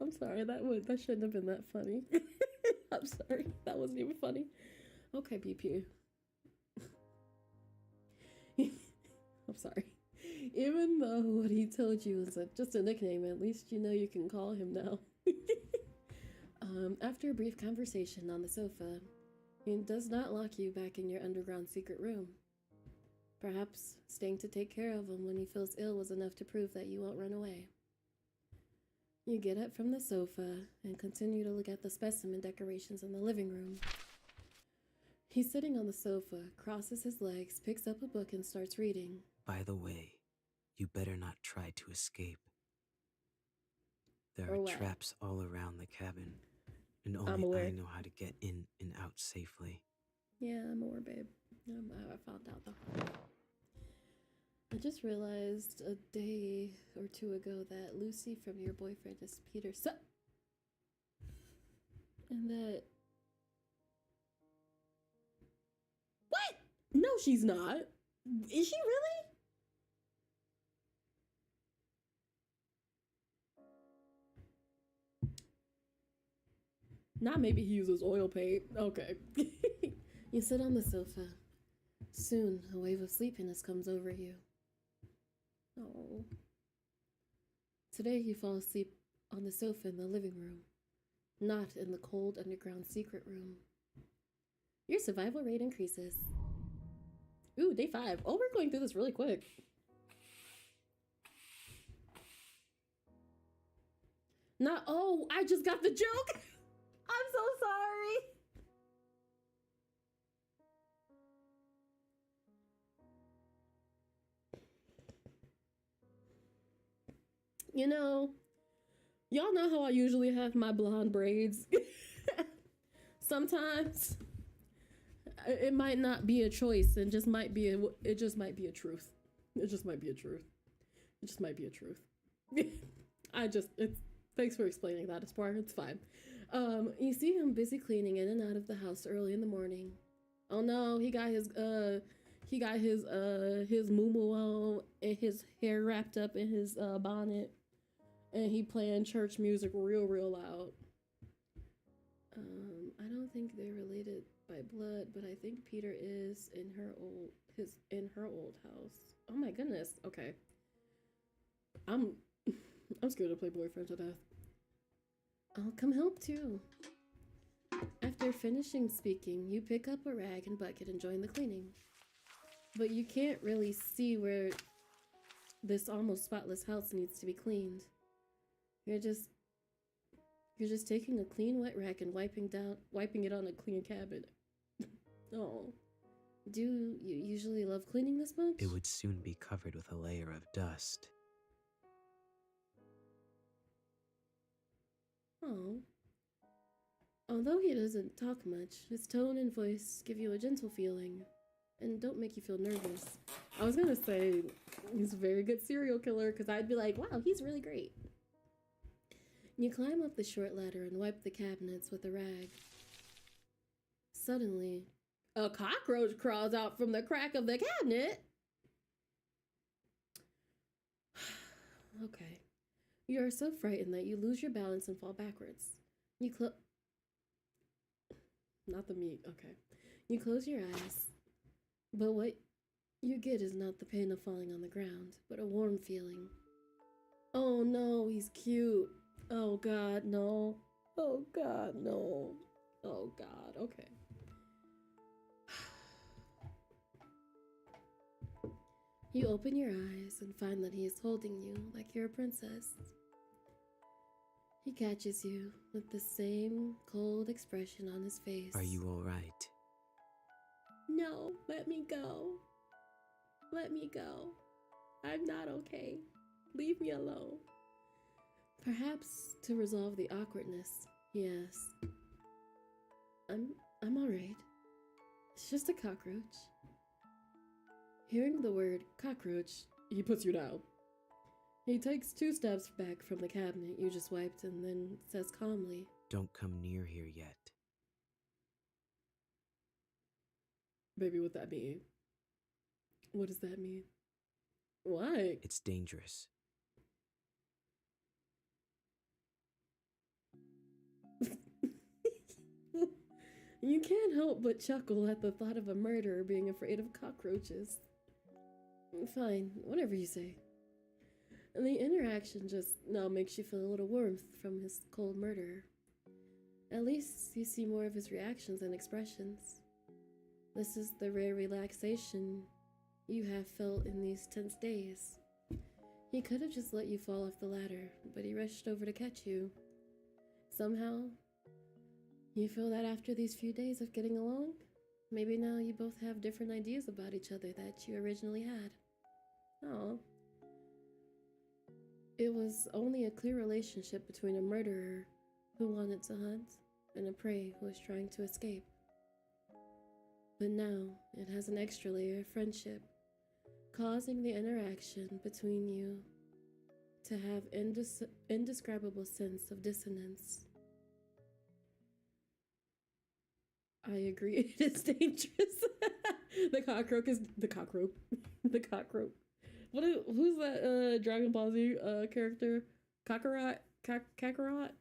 Speaker 1: I'm sorry, that shouldn't have been that funny. I'm sorry, that wasn't even funny. Okay, BP. I'm sorry. Even though what he told you was just a nickname, at least you know you can call him now. After a brief conversation on the sofa, he does not lock you back in your underground secret room. Perhaps staying to take care of him when he feels ill was enough to prove that you won't run away. You get up from the sofa and continue to look at the specimen decorations in the living room. He's sitting on the sofa, crosses his legs, picks up a book, and starts reading.
Speaker 2: By the way, you better not try to escape. There
Speaker 1: Or
Speaker 2: are
Speaker 1: what?
Speaker 2: traps all around the cabin, and
Speaker 1: I'm
Speaker 2: only
Speaker 1: aware.
Speaker 2: I know how to get in and out safely.
Speaker 1: Yeah, I'm aware, babe. I found out the hard way. I just realized a day or two ago that Lucy from your boyfriend is Peter's son. And that... What? No, she's not. Is she really? Not maybe he uses oil paint. Okay. You sit on the sofa. Soon, a wave of sleepiness comes over you. Oh. Today, you fall asleep on the sofa in the living room, not in the cold underground secret room. Your survival rate increases. Ooh, day 5. Oh, we're going through this really quick. Not, oh, I just got the joke. I'm so sorry. You know, y'all know how I usually have my blonde braids. Sometimes it might not be a choice and just might be it just might be a truth. It just might be a truth. It just might be a truth. Thanks for explaining that, Aspar. It's fine. You see him busy cleaning in and out of the house early in the morning. Oh no, he got his muumuu on and his hair wrapped up in his bonnet, and he playing church music real loud. I don't think they're related by blood, but I think Peter is in her old house. Oh my goodness. Okay. I'm scared to play boyfriend to death. I'll come help too. After finishing speaking, you pick up a rag and bucket and join the cleaning. But you can't really see where this almost spotless house needs to be cleaned. You're just taking a clean wet rag and wiping it on a clean cabin. Oh. Do you usually love cleaning this much?
Speaker 2: It would soon be covered with a layer of dust.
Speaker 1: Oh. Although he doesn't talk much, his tone and voice give you a gentle feeling and don't make you feel nervous. I was gonna say he's a very good serial killer because I'd be like, wow, he's really great. You climb up the short ladder and wipe the cabinets with a rag. Suddenly, a cockroach crawls out from the crack of the cabinet. Okay. You are so frightened that you lose your balance and fall backwards. Not the meat, okay. You close your eyes, but what you get is not the pain of falling on the ground, but a warm feeling. Oh no, he's cute. Oh God, no. Oh God, no. Oh God, okay. You open your eyes and find that he is holding you like you're a princess. He catches you with the same cold expression on his face.
Speaker 2: Are you all right?
Speaker 1: No, let me go. Let me go. I'm not okay. Leave me alone. Perhaps to resolve the awkwardness, he asks, I'm all right. It's just a cockroach. Hearing the word cockroach, he puts you down. He takes 2 steps back from the cabinet you just wiped and then says calmly,
Speaker 2: Don't come near here yet.
Speaker 1: Baby, what that mean? What does that mean? Why?
Speaker 2: It's dangerous.
Speaker 1: You can't help but chuckle at the thought of a murderer being afraid of cockroaches. Fine, whatever you say. The interaction just now makes you feel a little warmth from his cold murder. At least you see more of his reactions and expressions. This is the rare relaxation you have felt in these tense days. He could have just let you fall off the ladder, but he rushed over to catch you. Somehow, you feel that after these few days of getting along, maybe now you both have different ideas about each other that you originally had. Oh. It was only a clear relationship between a murderer who wanted to hunt and a prey who was trying to escape. But now it has an extra layer of friendship, causing the interaction between you to have indescribable sense of dissonance. I agree, it is dangerous. The cockroach is the cockroach. The cockroach. Who's that Dragon Ball Z character? Kakarot? Kakarot?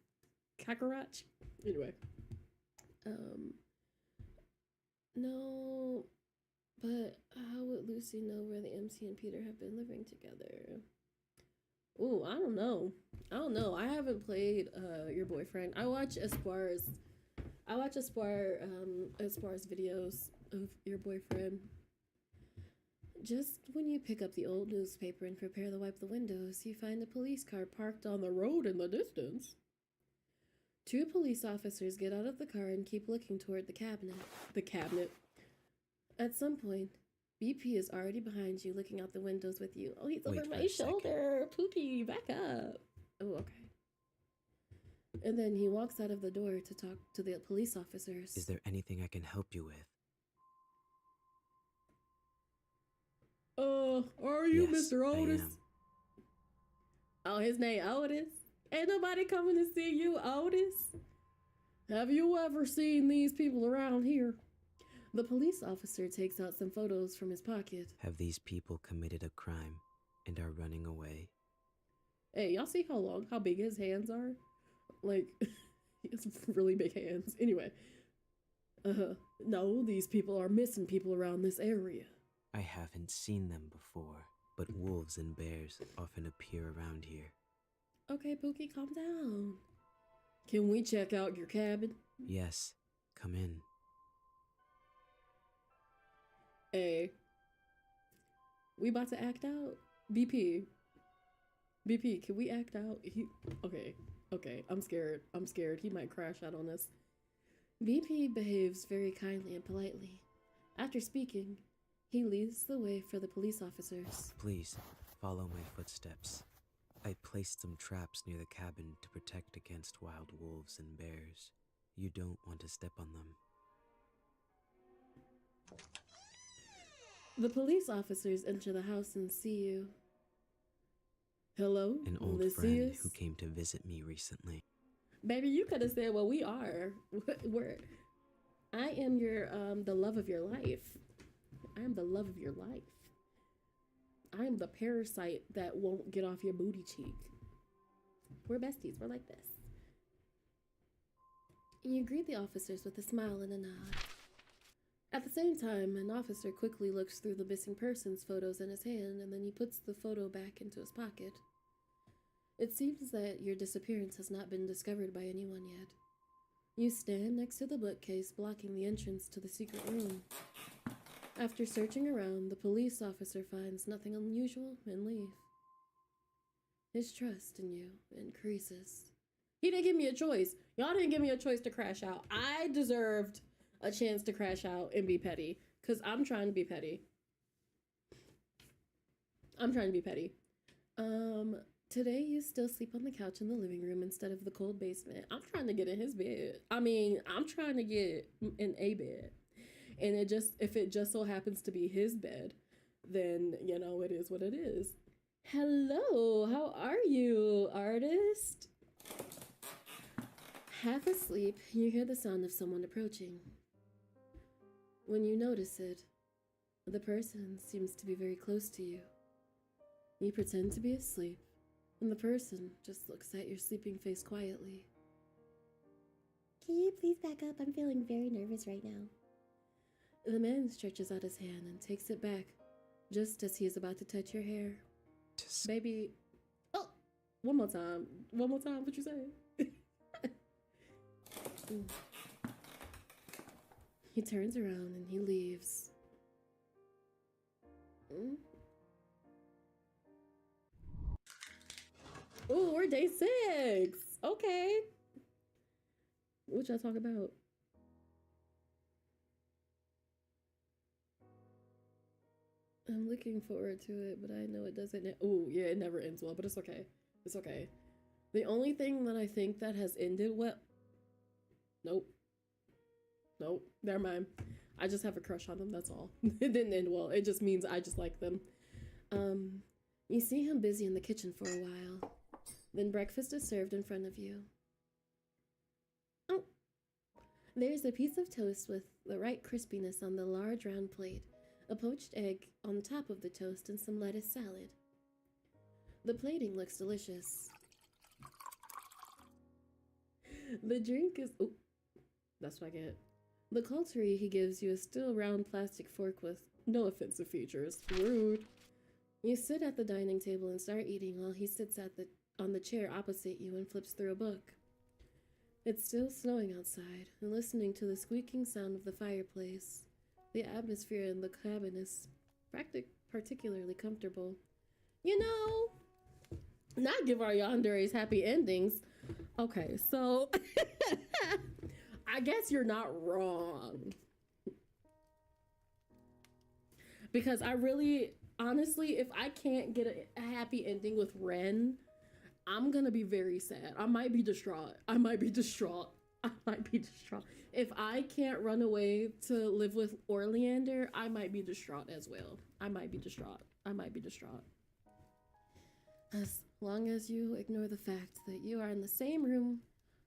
Speaker 1: Anyway. No, but how would Lucy know where the MC and Peter have been living together? Ooh, I don't know. I haven't played Your Boyfriend. I watch Espoir's videos of Your Boyfriend. Just when you pick up the old newspaper and prepare to wipe the windows, you find a police car parked on the road in the distance. 2 police officers get out of the car and keep looking toward the cabinet. At some point, BP is already behind you, looking out the windows with you. Oh, he's over my shoulder. Pookie, back up. Oh, okay. And then he walks out of the door to talk to the police officers.
Speaker 2: Is there anything I can help you with?
Speaker 1: Are you
Speaker 2: Yes,
Speaker 1: Mr. Otis?
Speaker 2: I am.
Speaker 1: Oh, his name Otis? Ain't nobody coming to see you, Otis? Have you ever seen these people around here? The police officer takes out some photos from his pocket.
Speaker 2: Have these people committed a crime and are running away?
Speaker 1: Hey, y'all see how big his hands are? Like, he has really big hands. Anyway. No, these people are missing people around this area.
Speaker 2: I haven't seen them before, but wolves and bears often appear around here.
Speaker 1: Okay, Pookie, calm down. Can we check out your cabin?
Speaker 2: Yes, come in.
Speaker 1: Hey, we about to act out? BP, can we act out? Okay, I'm scared. He might crash out on us. BP behaves very kindly and politely. After speaking, he leads the way for the police officers.
Speaker 2: Please, follow my footsteps. I placed some traps near the cabin to protect against wild wolves and bears. You don't want to step on them.
Speaker 1: The police officers enter the house and see you. Hello,
Speaker 2: An old friend who came to visit me recently.
Speaker 1: Baby, you could have said, well, we are. I am the love of your life. I am the love of your life. I am the parasite that won't get off your booty cheek. We're besties. We're like this. You greet the officers with a smile and a nod. At the same time, an officer quickly looks through the missing persons photos in his hand, and then he puts the photo back into his pocket. It seems that your disappearance has not been discovered by anyone yet. You stand next to the bookcase blocking the entrance to the secret room. After searching around, the police officer finds nothing unusual and leaves. His trust in you increases. He didn't give me a choice. Y'all didn't give me a choice to crash out. I deserved a chance to crash out and be petty, because I'm trying to be petty. Today you still sleep on the couch in the living room instead of the cold basement. I'm trying to get in his bed. I'm trying to get in a bed. And if it just so happens to be his bed, then, it is what it is. Hello, how are you, artist? Half asleep, you hear the sound of someone approaching. When you notice it, the person seems to be very close to you. You pretend to be asleep, and the person just looks at your sleeping face quietly.
Speaker 3: Can you please back up? I'm feeling very nervous right now.
Speaker 1: The man stretches out his hand and takes it back, just as he is about to touch your hair. Baby. One more time. One more time. What you say? He turns around and he leaves. Oh, we're day 6. Okay. What y'all talk about? I'm looking forward to it, but I know it doesn't. Oh, yeah, it never ends well, but it's okay. It's okay. The only thing that I think that has ended well. Nope. Nope. Never mind. I just have a crush on them, that's all. It didn't end well. It just means I just like them. You see him busy in the kitchen for a while. Then breakfast is served in front of you. Oh. There's a piece of toast with the right crispiness on the large round plate, a poached egg on the top of the toast, and some lettuce salad. The plating looks delicious. The drink is... Oh, that's what I get. The cautery he gives you is still a round plastic fork with no offensive features. Rude. You sit at the dining table and start eating while he sits on the chair opposite you and flips through a book. It's still snowing outside, and listening to the squeaking sound of the fireplace, the atmosphere in the cabin is particularly comfortable. You know, not give our yanderes happy endings. Okay, so I guess you're not wrong. Because I really, honestly, if I can't get a happy ending with Ren, I'm gonna be very sad. I might be distraught. If I can't run away to live with Orleander, I might be distraught as well. I might be distraught. As long as you ignore the fact that you are in the same room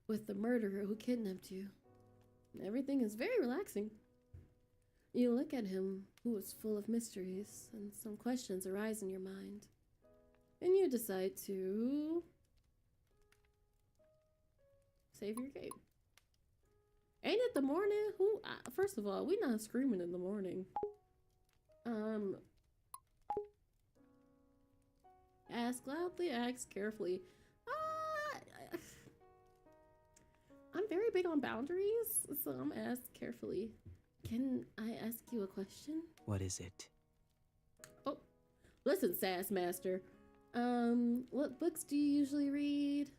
Speaker 1: with the murderer who kidnapped you, everything is very relaxing. You look at him, who is full of mysteries, and some questions arise in your mind. And you decide to save your game. Ain't it the morning? First of all, we not screaming in the morning. Ask loudly, ask carefully. I'm very big on boundaries, so I'm asked carefully. Can I ask you a question?
Speaker 2: What is it?
Speaker 1: Oh, listen, Sass Master. What books do you usually read?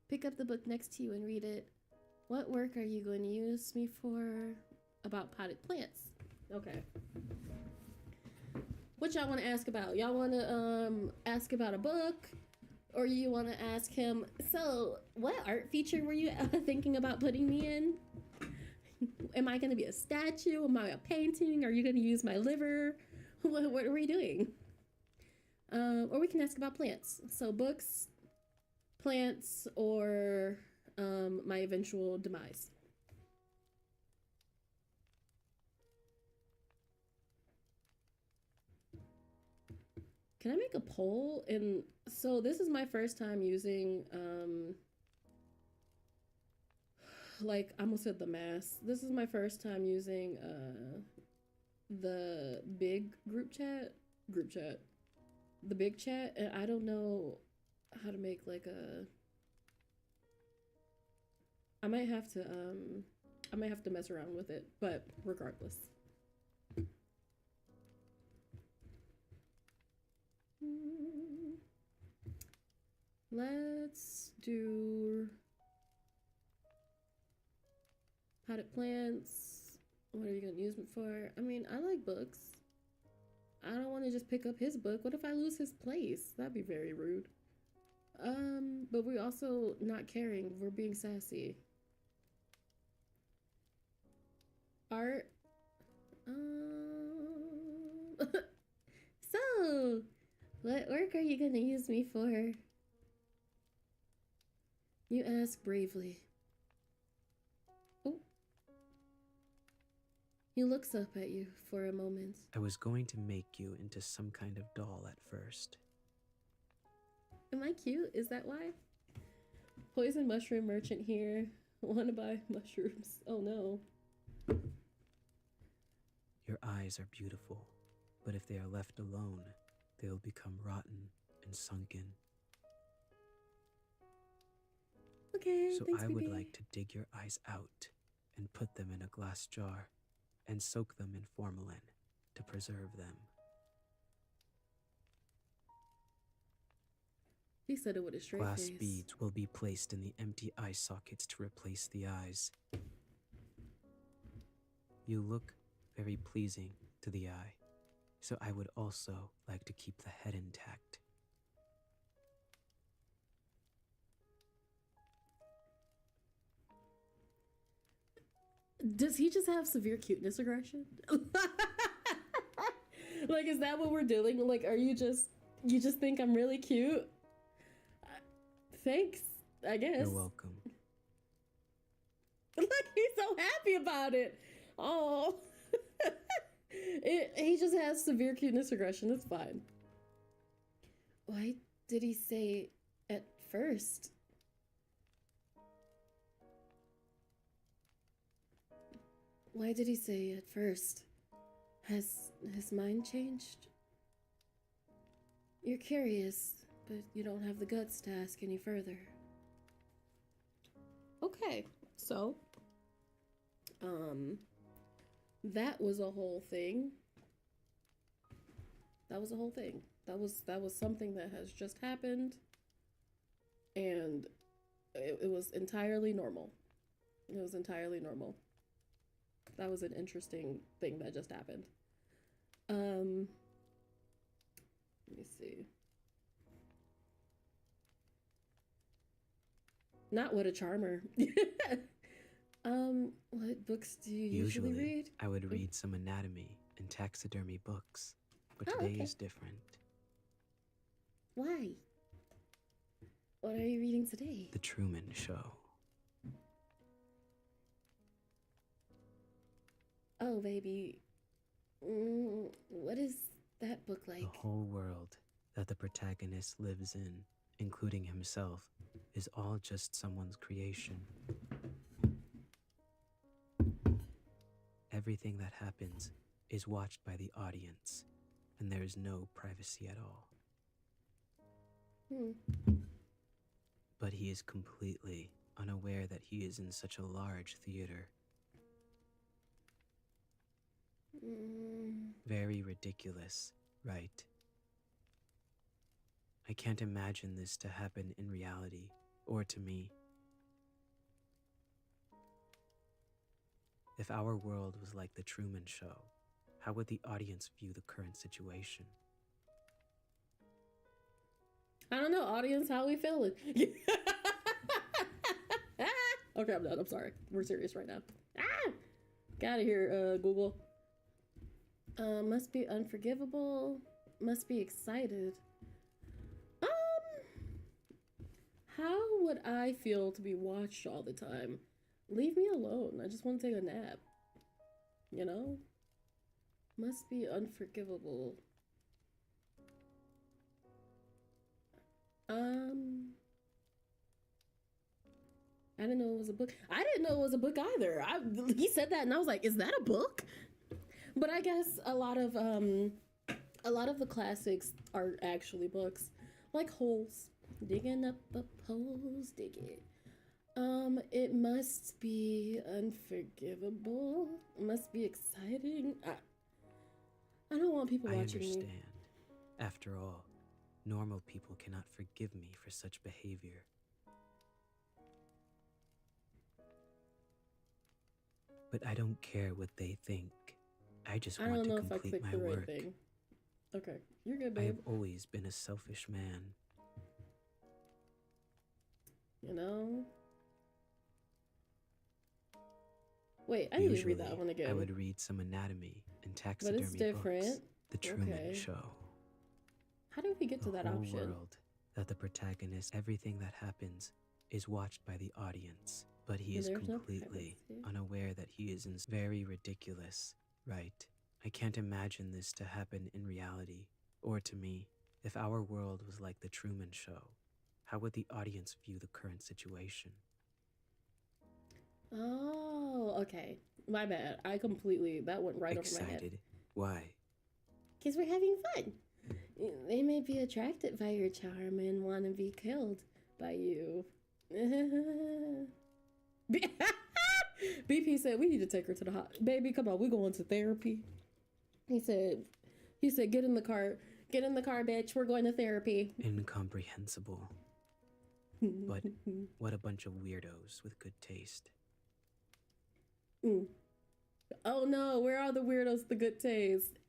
Speaker 1: Pick up the book next to you and read it. What work are you going to use me for? About potted plants. Okay. What y'all want to ask about? Y'all want to ask about a book? Or you want to ask him, so what art feature were you thinking about putting me in? Am I going to be a statue? Am I a painting? Are you going to use my liver? What are we doing? Or we can ask about plants. So books, plants, or my eventual demise. Can I make a poll? And so this is my first time using like I almost said the mass. This is my first time using the big group chat. The big chat, and I don't know how to make like a I might have to mess around with it, but regardless. Let's do potted plants. What are you gonna use me for? I mean, I like books. I don't want to just pick up his book. What if I lose his place? That'd be very rude. But we're also not caring. We're being sassy. Art. So, what work are you gonna use me for? You ask bravely. Oh. He looks up at you for a moment.
Speaker 2: I was going to make you into some kind of doll at first.
Speaker 1: Am I cute? Is that why? Poison mushroom merchant here. Want to buy mushrooms? Oh no.
Speaker 2: Your eyes are beautiful, but if they are left alone, they'll become rotten and sunken.
Speaker 1: Okay,
Speaker 2: So
Speaker 1: thanks,
Speaker 2: I would
Speaker 1: BB.
Speaker 2: like to dig your eyes out and put them in a glass jar and soak them in formalin to preserve them.
Speaker 1: He said it with a straight
Speaker 2: Glass
Speaker 1: face.
Speaker 2: beads will be placed in the empty eye sockets to replace the eyes. You look very pleasing to the eye, so I would also like to keep the head intact.
Speaker 1: Does he just have severe cuteness aggression? Like, is that what we're dealing with? Like, you just think I'm really cute? Thanks, I guess.
Speaker 2: You're welcome.
Speaker 1: Look, he's so happy about it. Oh. He just has severe cuteness aggression. It's fine. Why did he say at first? Why did he say at first? Has his mind changed? You're curious, but you don't have the guts to ask any further. Okay, so, that was a whole thing. That was a whole thing. That was something that has just happened, and it was entirely normal. It was entirely normal. That was an interesting thing that just happened. Let me see. Not what a charmer. What books do you usually read?
Speaker 2: I would read some anatomy and taxidermy books, but
Speaker 1: Oh,
Speaker 2: today
Speaker 1: okay.
Speaker 2: is different.
Speaker 3: Why?
Speaker 1: What are you reading today?
Speaker 2: The Truman Show.
Speaker 1: Oh, baby. What is that book like?
Speaker 2: The whole world that the protagonist lives in, including himself, is all just someone's creation. Everything that happens is watched by the audience, and there is no privacy at all. But he is completely unaware that he is in such a large theater. Very ridiculous, right? I can't imagine this to happen in reality, or to me. If our world was like the Truman Show, how would the audience view the current situation?
Speaker 1: I don't know, audience, how we feeling? Okay, I'm done. I'm sorry. We're serious right now. Get out of here, Google. Must be unforgivable. Must be excited. How would I feel to be watched all the time? Leave me alone. I just want to take a nap. You know? Must be unforgivable. I didn't know it was a book. I didn't know it was a book either. He said that and I was like, is that a book? But I guess a lot of the classics are actually books. Like Holes. Digging up a holes, dig it. It must be unforgivable. It must be exciting. I don't want people watching me.
Speaker 2: I understand. After all, normal people cannot forgive me for such behavior. But I don't care what they think. I just want to complete my work.
Speaker 1: Thing. Okay, you're good,
Speaker 2: I
Speaker 1: babe.
Speaker 2: have always been a selfish man.
Speaker 1: You know? Wait, I need to read that one again.
Speaker 2: I would read some anatomy and taxidermy
Speaker 1: But it's different.
Speaker 2: books. The Truman Show.
Speaker 1: How do we get to that option?
Speaker 2: The whole world that the protagonist, everything that happens, is watched by the audience. But he is completely unaware that he is very ridiculous, right? I can't imagine this to happen in reality, or to me. If our world was like the Truman Show, how would the audience view the current situation?
Speaker 1: Oh, okay. My bad. That went right over my head.
Speaker 2: Excited? Why?
Speaker 3: Because we're having fun.
Speaker 1: They may be attracted by your charm and want to be killed by you. BP said we need to take her to the baby. Come on, we going to therapy. He said, get in the car, bitch. We're going to therapy.
Speaker 2: Incomprehensible. But what a bunch of weirdos with good taste.
Speaker 1: Oh no, where are the weirdos with the good taste?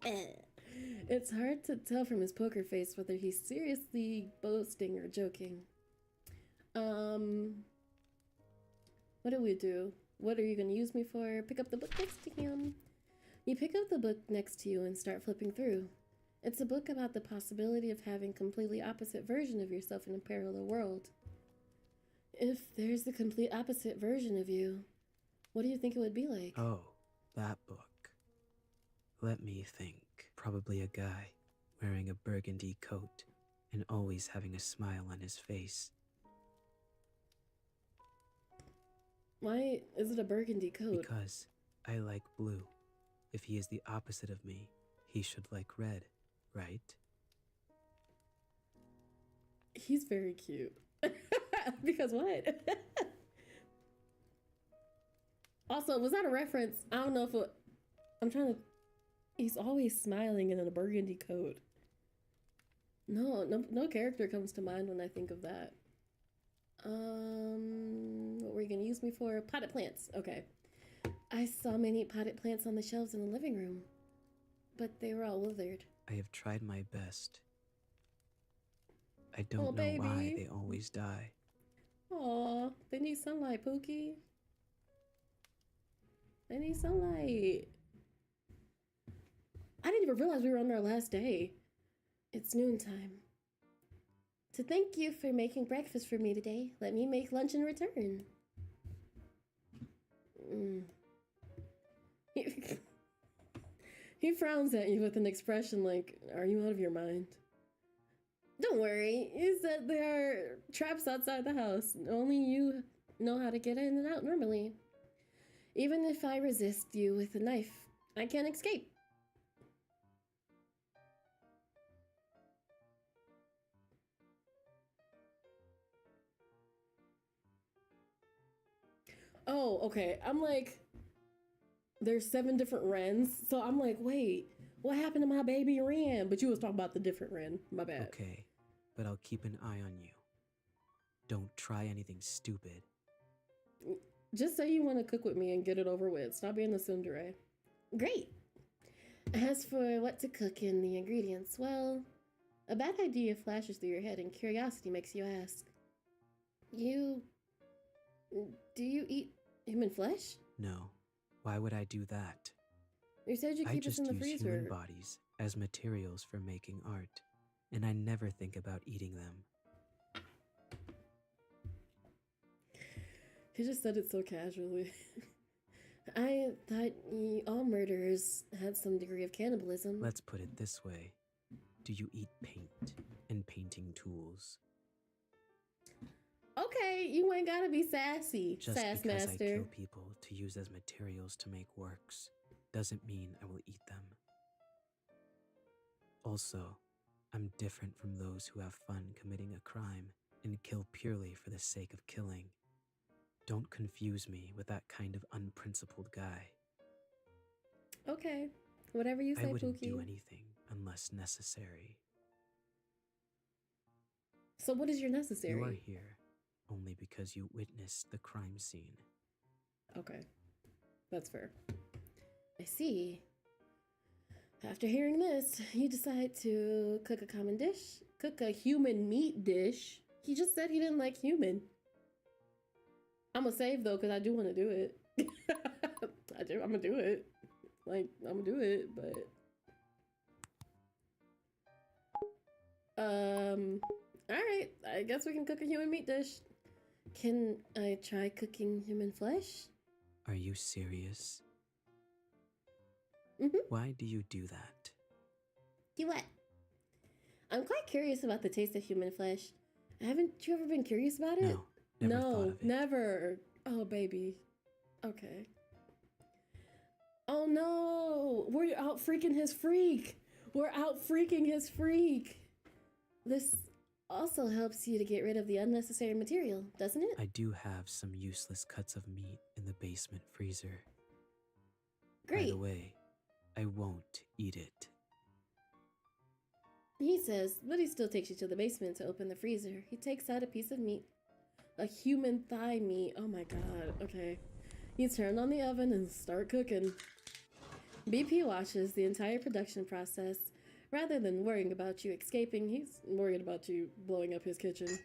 Speaker 1: It's hard to tell from his poker face whether he's seriously boasting or joking. What do we do? What are you going to use me for? Pick up the book next to him. You pick up the book next to you and start flipping through. It's a book about the possibility of having completely opposite version of yourself in a parallel world. If there's the complete opposite version of you, what do you think it would be like?
Speaker 2: Oh, that book. Let me think. Probably a guy wearing a burgundy coat and always having a smile on his face.
Speaker 1: Why is it a burgundy coat?
Speaker 2: Because I like blue. If he is the opposite of me, he should like red, right?
Speaker 1: He's very cute. Because what? Also, was that a reference? I don't know if it... I'm trying to... He's always smiling and in a burgundy coat. No character comes to mind when I think of that. What were you gonna use me for? Potted plants. Okay. I saw many potted plants on the shelves in the living room, but they were all withered.
Speaker 2: I have tried my best. I don't know why they always die.
Speaker 1: Aw, they need sunlight, Pookie. They need sunlight. I didn't even realize we were on our last day. It's noontime. To thank you for making breakfast for me today, let me make lunch in return. He frowns at you with an expression like, are you out of your mind? Don't worry, he said there are traps outside the house. Only you know how to get in and out normally. Even if I resist you with a knife, I can't escape. Oh, okay. I'm like, there's 7 different Wrens. So I'm like, wait, what happened to my baby Wren? But you was talking about the different Wren. My bad.
Speaker 2: Okay, but I'll keep an eye on you. Don't try anything stupid.
Speaker 1: Just say you want to cook with me and get it over with. Stop being a tsundere. Great. As for what to cook and the ingredients, well, a bad idea flashes through your head and curiosity makes you ask. Do you eat human flesh?
Speaker 2: No. Why would I do that?
Speaker 1: You said you keep us in the freezer.
Speaker 2: I just use human bodies as materials for making art, and I never think about eating them.
Speaker 1: He just said it so casually. I thought all murderers had some degree of cannibalism.
Speaker 2: Let's put it this way. Do you eat paint and painting tools?
Speaker 1: Okay, you ain't gotta be sassy,
Speaker 2: Just
Speaker 1: sass
Speaker 2: because
Speaker 1: master.
Speaker 2: I kill people to use as materials to make works doesn't mean I will eat them. Also, I'm different from those who have fun committing a crime and kill purely for the sake of killing. Don't confuse me with that kind of unprincipled guy.
Speaker 1: Okay, whatever you say,
Speaker 2: I wouldn't
Speaker 1: Pookie.
Speaker 2: do anything unless necessary.
Speaker 1: So what is your necessary?
Speaker 2: You are here only because you witnessed the crime scene.
Speaker 1: Okay, that's fair. I see. After hearing this, you decide to cook a common dish? Cook a human meat dish? He just said he didn't like human. I'm gonna save though, because I do want to do it. I'm gonna do it. Like, I'm gonna do it, but... Alright, I guess we can cook a human meat dish. Can I try cooking human flesh?
Speaker 2: Are you serious?
Speaker 1: Mm-hmm.
Speaker 2: Why do you do that?
Speaker 1: Do what? I'm quite curious about the taste of human flesh. Haven't you ever been curious about it?
Speaker 2: No, never thought of it.
Speaker 1: Never. Oh, baby. Okay. Oh no, we're out freaking his freak. We're out freaking his freak. This
Speaker 3: also helps you to get rid of the unnecessary material, doesn't it?
Speaker 2: I do have some useless cuts of meat in the basement freezer.
Speaker 3: Great.
Speaker 2: By the way, I won't eat it.
Speaker 3: He says, but he still takes you to the basement to open the freezer. He takes out a piece of meat. A human thigh meat. Oh my god. Okay. You turn on the oven and start cooking. BP watches the entire production process. Rather than worrying about you escaping, he's worried about you blowing up his kitchen.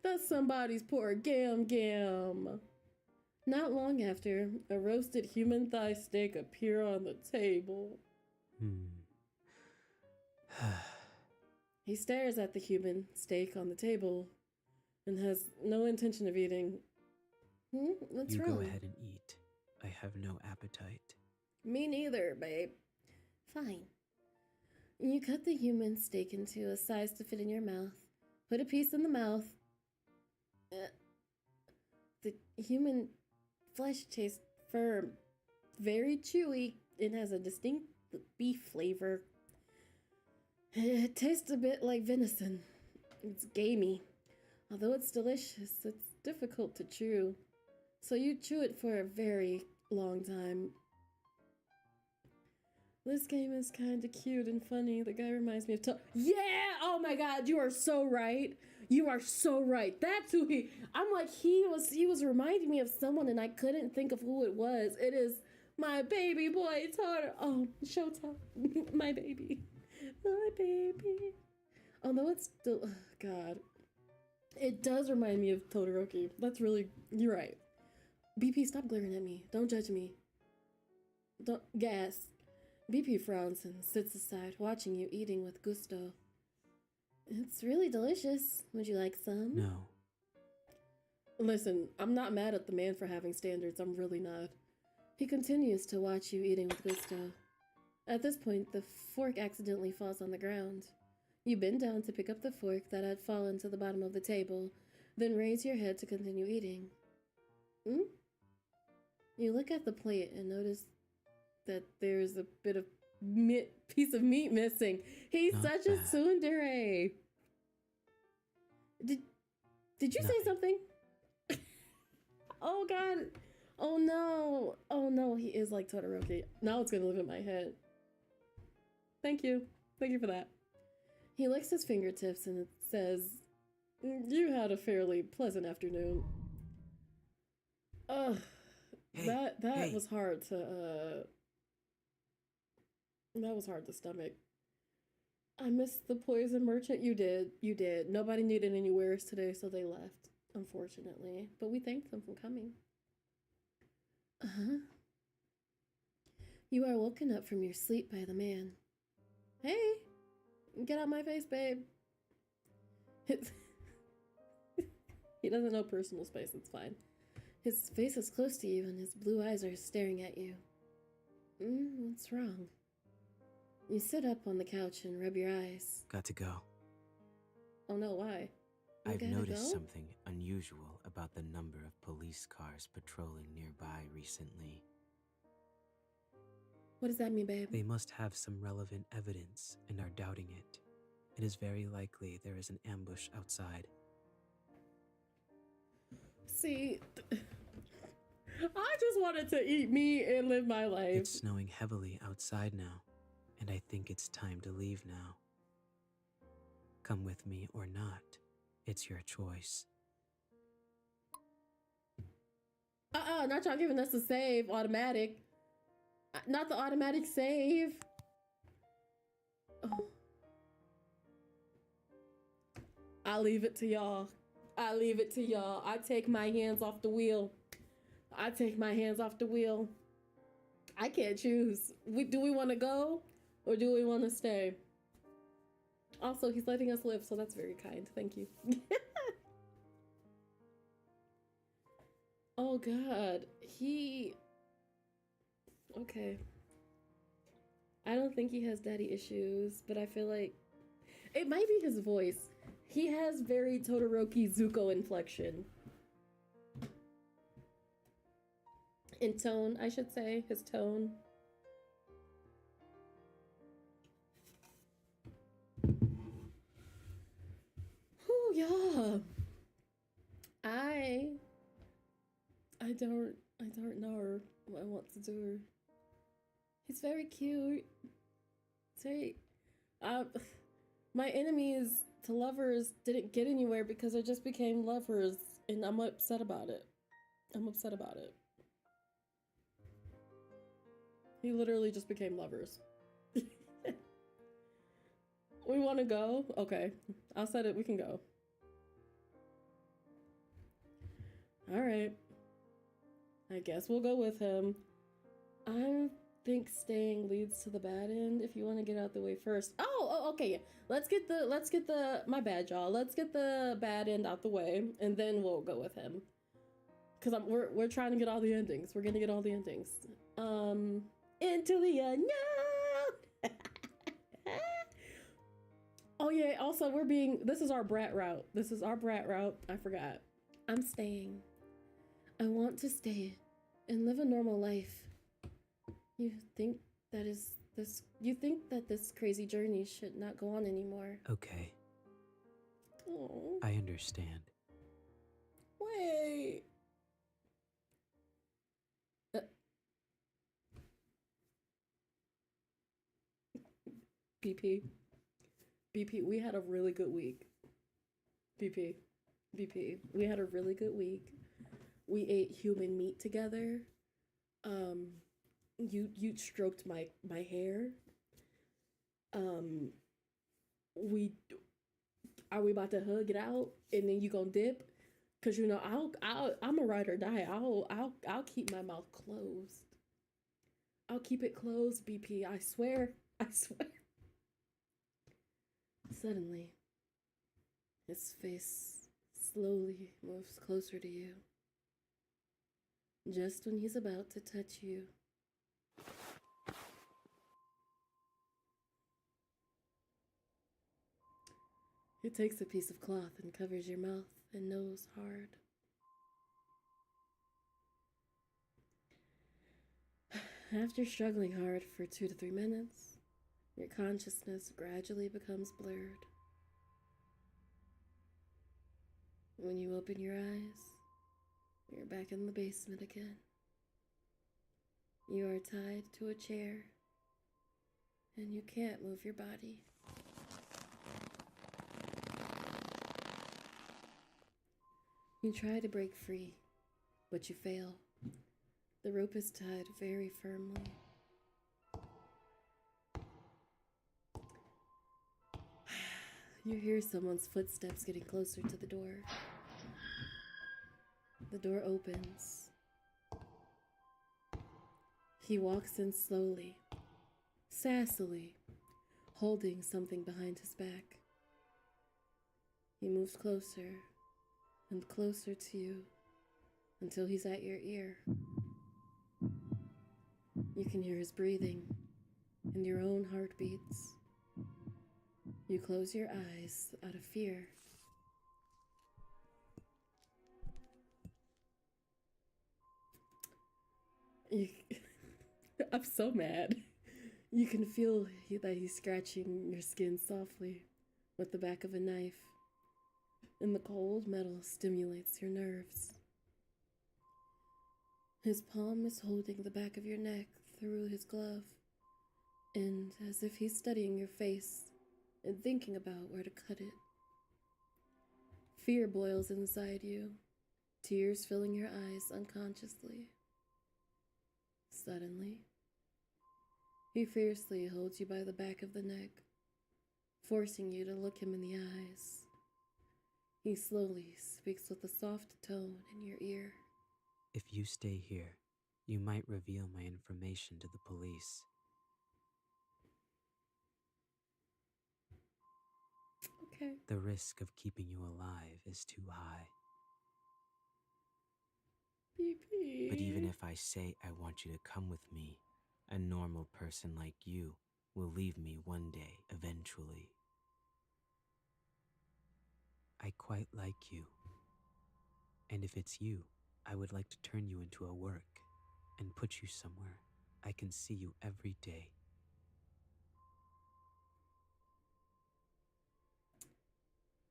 Speaker 3: That's somebody's poor gam. Not long after, a roasted human thigh steak appear on the table. He stares at the human steak on the table and has no intention of eating. What's wrong?
Speaker 2: You go ahead and eat. I have no appetite.
Speaker 3: Me neither, babe. Fine. You cut the human steak into a size to fit in your mouth. Put a piece in the mouth. The human flesh tastes firm, very chewy. It has a distinct beef flavor. It tastes a bit like venison. It's gamey. Although it's delicious, it's difficult to chew. So you chew it for a very long time. This game is kind of cute and funny. The guy reminds me of Yeah! Oh my god, you are so right. You are so right. That's who he... I'm like, he was reminding me of someone and I couldn't think of who it was. It is my baby boy, Tara. Oh, Showtime. My baby. My baby. Although it's still... Oh, god. It does remind me of Todoroki. That's really... You're right. BP, stop glaring at me. Don't judge me. Don't... Gas. BP frowns and sits aside, watching you eating with gusto. It's really delicious. Would you like some?
Speaker 2: No.
Speaker 1: Listen, I'm not mad at the man for having standards. I'm really not.
Speaker 3: He continues to watch you eating with gusto. At this point, the fork accidentally falls on the ground. You bend down to pick up the fork that had fallen to the bottom of the table, then raise your head to continue eating. You look at the plate and notice that there's a bit of piece of meat missing. He's
Speaker 2: Not
Speaker 3: such
Speaker 2: bad.
Speaker 3: a tsundere. Did you say something? Oh god. Oh no. Oh no, he is like Todoroki. Now it's gonna live in my head. Thank you. Thank you for that. He licks his fingertips and it says, "You had a fairly pleasant afternoon." Ugh.
Speaker 2: Hey,
Speaker 3: That was hard to that was hard to stomach. I missed the poison merchant. You did. Nobody needed any wares today, so they left, unfortunately. But we thanked them for coming. You are woken up from your sleep by the man. Hey, get out my face, babe. He doesn't know personal space, it's fine. His face is close to you and his blue eyes are staring at you. What's wrong? You sit up on the couch and rub your eyes.
Speaker 2: Got to go.
Speaker 3: Oh no, why? You
Speaker 2: I've
Speaker 3: gotta
Speaker 2: noticed
Speaker 3: go?
Speaker 2: something unusual about the number of police cars patrolling nearby recently.
Speaker 3: What does that mean, babe?
Speaker 2: They must have some relevant evidence and are doubting it. It is very likely there is an ambush outside.
Speaker 1: See, I just wanted to eat meat and live my life.
Speaker 2: It's snowing heavily outside now, and I think it's time to leave now. Come with me or not, it's your choice.
Speaker 1: Not y'all giving us a save, automatic. Not the automatic save. Oh. I'll leave it to y'all. I take my hands off the wheel. I can't choose. Do we want to go or do we want to stay? Also, he's letting us live, so that's very kind. Thank you. Oh god, okay. I don't think he has daddy issues, but I feel like it might be his voice. He has very Todoroki Zuko inflection. In tone, I should say, his tone.
Speaker 3: Oh yeah. I don't know what I want to do. He's very cute. It's very my enemies to lovers didn't get anywhere because I just became lovers, and I'm upset about it. I'm upset about it. He literally just became lovers. We want to go? Okay. I'll set it. We can go. All right. I guess we'll go with him. I think staying leads to the bad end if you want to get out the way first. Oh, okay. Yeah. Let's get the my bad, y'all. Let's get the bad end out the way, and then we'll go with him. Cause we're trying to get all the endings. We're gonna get all the endings. Into the unknown. Oh yeah. Also, this is our brat route. This is our brat route. I forgot. I'm staying. I want to stay and live a normal life. You think that this crazy journey should not go on anymore.
Speaker 2: Okay.
Speaker 3: Oh.
Speaker 2: I understand.
Speaker 3: Wait. BP, we had a really good week. BP, we had a really good week. We ate human meat together. You stroked my hair. Are we about to hug it out and then you gonna dip? Cause you know I'm a ride or die. I'll keep my mouth closed. I'll keep it closed, BP. I swear. Suddenly, his face slowly moves closer to you. Just when he's about to touch you. He takes a piece of cloth and covers your mouth and nose hard. After struggling hard for 2 to 3 minutes, your consciousness gradually becomes blurred. When you open your eyes, you're back in the basement again. You are tied to a chair, and you can't move your body. You try to break free, but you fail. The rope is tied very firmly. You hear someone's footsteps getting closer to the door. The door opens. He walks in slowly, sassily, holding something behind his back. He moves closer and closer to you until he's at your ear. You can hear his breathing and your own heartbeats. You close your eyes out of fear. I'm so mad. You can feel that he's scratching your skin softly with the back of a knife, and the cold metal stimulates your nerves. His palm is holding the back of your neck through his glove, and as if he's studying your face and thinking about where to cut it. Fear boils inside you, tears filling your eyes unconsciously. Suddenly, he fiercely holds you by the back of the neck, forcing you to look him in the eyes. He slowly speaks with a soft tone in your ear.
Speaker 2: If you stay here, you might reveal my information to the police.
Speaker 3: Okay.
Speaker 2: The risk of keeping you alive is too high.
Speaker 3: BP.
Speaker 2: But even if I say I want you to come with me, a normal person like you will leave me one day, eventually. I quite like you. And if it's you, I would like to turn you into a work and put you somewhere I can see you every day.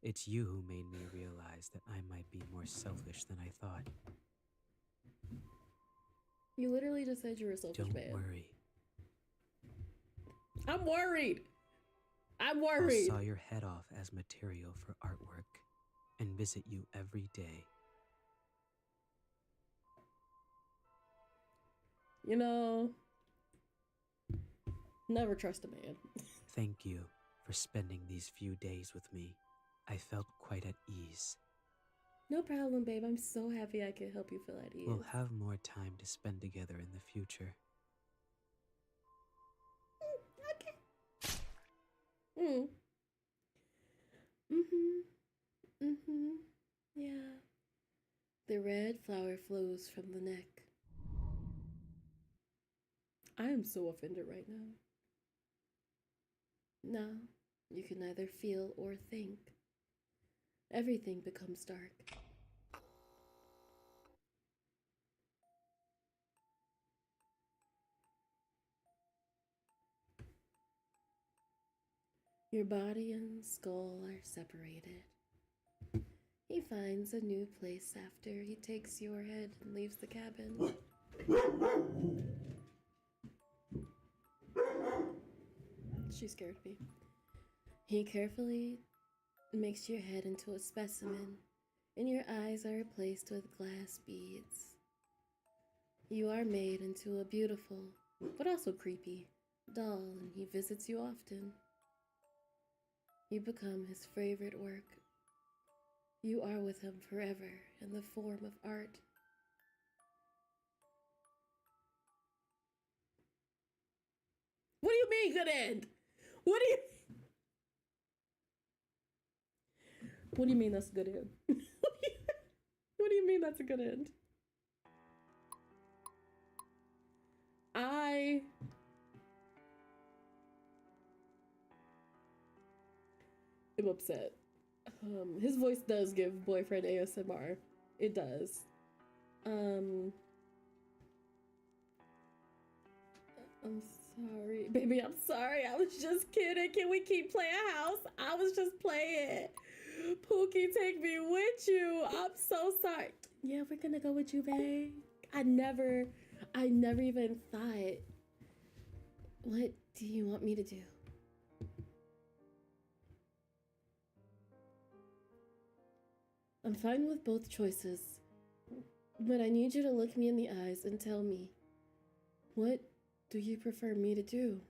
Speaker 2: It's you who made me realize that I might be more selfish than I thought.
Speaker 3: You literally just said you were a selfish man.
Speaker 2: Don't worry.
Speaker 3: I'm worried. I'm worried.
Speaker 2: I'll saw your head off as material for artwork and visit you every day.
Speaker 3: You know, never trust a man.
Speaker 2: Thank you for spending these few days with me. I felt quite at ease.
Speaker 3: No problem, babe. I'm so happy I could help you feel at ease.
Speaker 2: We'll have more time to spend together in the future.
Speaker 3: Okay. Yeah. The red flower flows from the neck. I am so offended right now. Now, you can neither feel or think. Everything becomes dark. Your body and skull are separated. He finds a new place after he takes your head and leaves the cabin. She scared me. He carefully makes your head into a specimen, and your eyes are replaced with glass beads. You are made into a beautiful, but also creepy, doll, and he visits you often. You become his favorite work. You are with him forever in the form of art. What do you mean, good end? What do you mean that's a good end? What do you mean that's a good end? I am upset. His voice does give boyfriend ASMR. It does. I'm sorry. Baby, I'm sorry. I was just kidding. Can we keep playing house? I was just playing. Pookie, take me with you. I'm so sorry. Yeah, we're gonna go with you, babe. I never even thought. What do you want me to do? I'm fine with both choices, but I need you to look me in the eyes and tell me, what do you prefer me to do?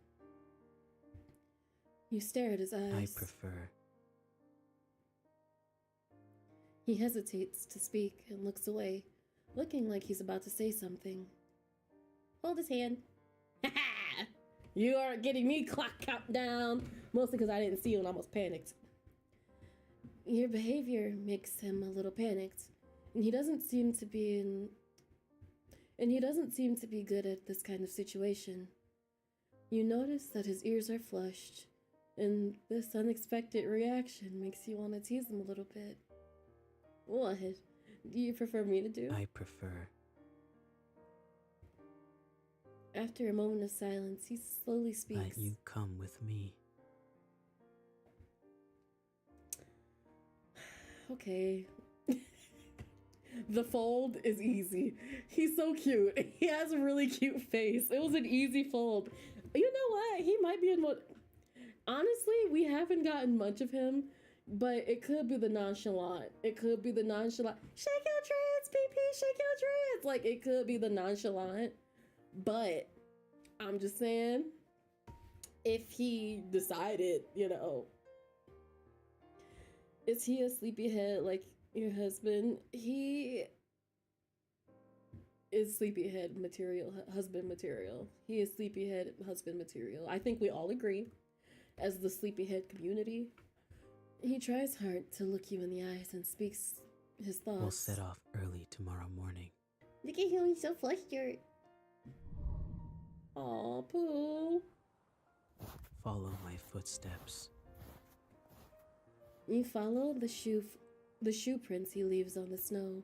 Speaker 3: You stare at his eyes.
Speaker 2: I prefer.
Speaker 3: He hesitates to speak and looks away, looking like he's about to say something. Hold his hand. You are getting me clock countdown, mostly because I didn't see you and almost panicked. Your behavior makes him a little panicked, and he doesn't seem to be good at this kind of situation. You notice that his ears are flushed, and this unexpected reaction makes you want to tease him a little bit. What do you prefer me to do?
Speaker 2: I prefer.
Speaker 3: After a moment of silence, he slowly speaks.
Speaker 2: Let you come with me.
Speaker 3: Okay. The fold is easy. He's so cute. He has a really cute face. It was an easy fold. You know what? He might be in what... Honestly, we haven't gotten much of him, but it could be the nonchalant. It could be the nonchalant. Shake your dreads, PP, shake your dreads. Like, it could be the nonchalant. But I'm just saying, if he decided, you know, is he a sleepyhead like your husband? He is sleepyhead material, husband material. He is sleepyhead husband material. I think we all agree as the sleepyhead community. He tries hard to look you in the eyes and speaks his thoughts.
Speaker 2: We'll set off early tomorrow morning.
Speaker 3: Look at him, he's so flustered. Aw, Pooh.
Speaker 2: Follow my footsteps.
Speaker 3: You follow the shoe prints he leaves on the snow,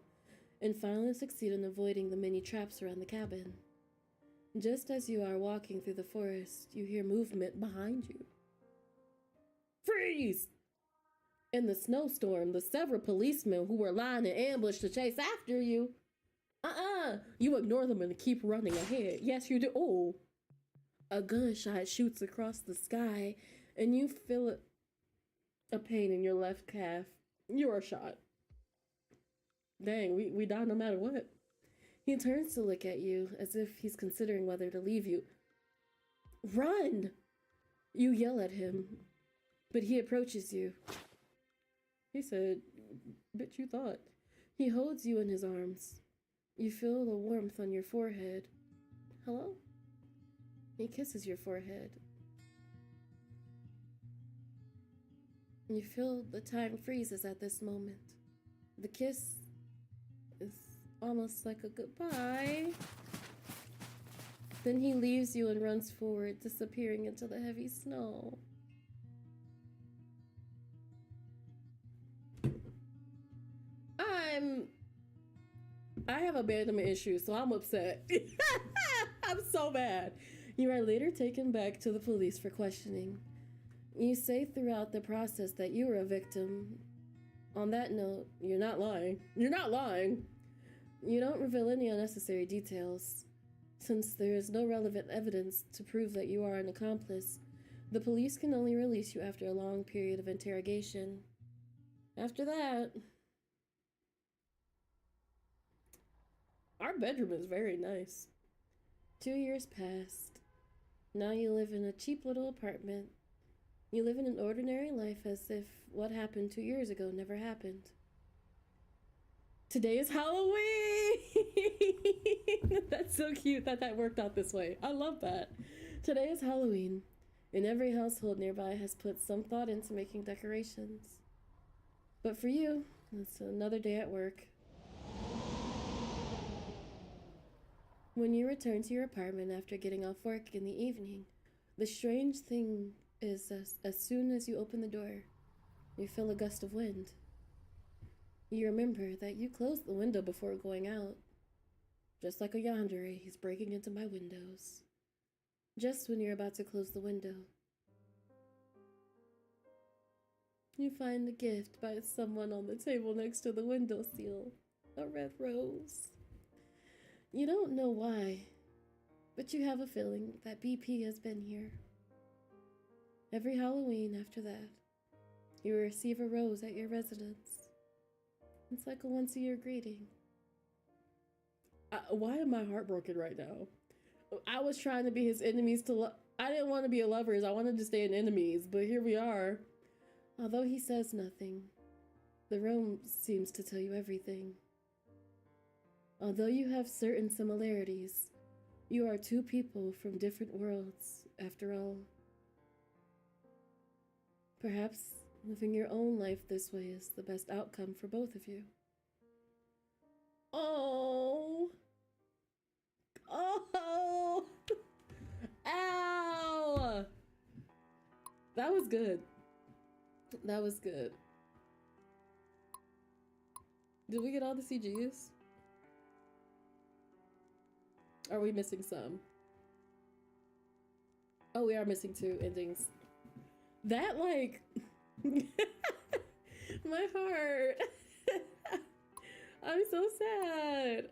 Speaker 3: and finally succeed in avoiding the many traps around the cabin. Just as you are walking through the forest, you hear movement behind you. Freeze! In the snowstorm, the several policemen who were lying in ambush to chase after you. You ignore them and keep running ahead. Yes, you do. Oh. A gunshot shoots across the sky, and you feel a pain in your left calf. You are shot. Dang, we die no matter what. He turns to look at you as if he's considering whether to leave you. Run! You yell at him, but he approaches you. He said, "Bitch, you thought." He holds you in his arms. You feel the warmth on your forehead. Hello? He kisses your forehead. You feel the time freezes at this moment. The kiss is almost like a goodbye. Then he leaves you and runs forward, disappearing into the heavy snow. I have abandonment issues, so I'm upset. I'm so mad. You are later taken back to the police for questioning. You say throughout the process that you were a victim. On that note, you're not lying. You're not lying. You don't reveal any unnecessary details. Since there is no relevant evidence to prove that you are an accomplice, the police can only release you after a long period of interrogation. After that, our bedroom is very nice. 2 years passed. Now you live in a cheap little apartment. You live in an ordinary life as if what happened 2 years ago never happened. Today is Halloween! That's so cute that worked out this way. I love that. Today is Halloween, and every household nearby has put some thought into making decorations. But for you, it's another day at work. When you return to your apartment after getting off work in the evening, the strange thing is as soon as you open the door, you feel a gust of wind. You remember that you closed the window before going out. Just like a yandere, he's breaking into my windows. Just when you're about to close the window, you find a gift by someone on the table next to the windowsill, a red rose. You don't know why, but you have a feeling that BP has been here. Every Halloween after that, you receive a rose at your residence. It's like a once-a-year greeting. Why am I heartbroken right now? I was trying to be his enemies to I didn't want to be a lovers. I wanted to stay in enemies, but here we are. Although he says nothing, the room seems to tell you everything. Although you have certain similarities, you are two people from different worlds, after all. Perhaps living your own life this way is the best outcome for both of you. Oh! Oh! Ow! That was good. That was good. Did we get all the CGs? Are we missing some? Oh, we are missing 2 endings. That, like... my heart. I'm so sad.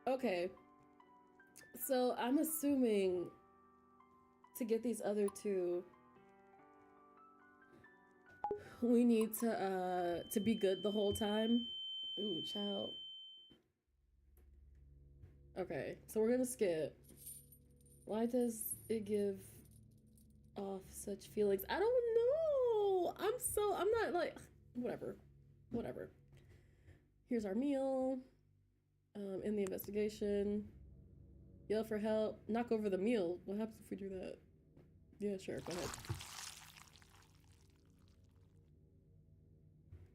Speaker 3: Okay. So, I'm assuming to get these other 2... we need to be good the whole time. Ooh, child. Okay, so we're gonna skip. Why does it give off such feelings? I don't know. I'm not like, whatever. Here's our meal. In the investigation. Yell for help. Knock over the meal. What happens if we do that? Yeah, sure, go ahead.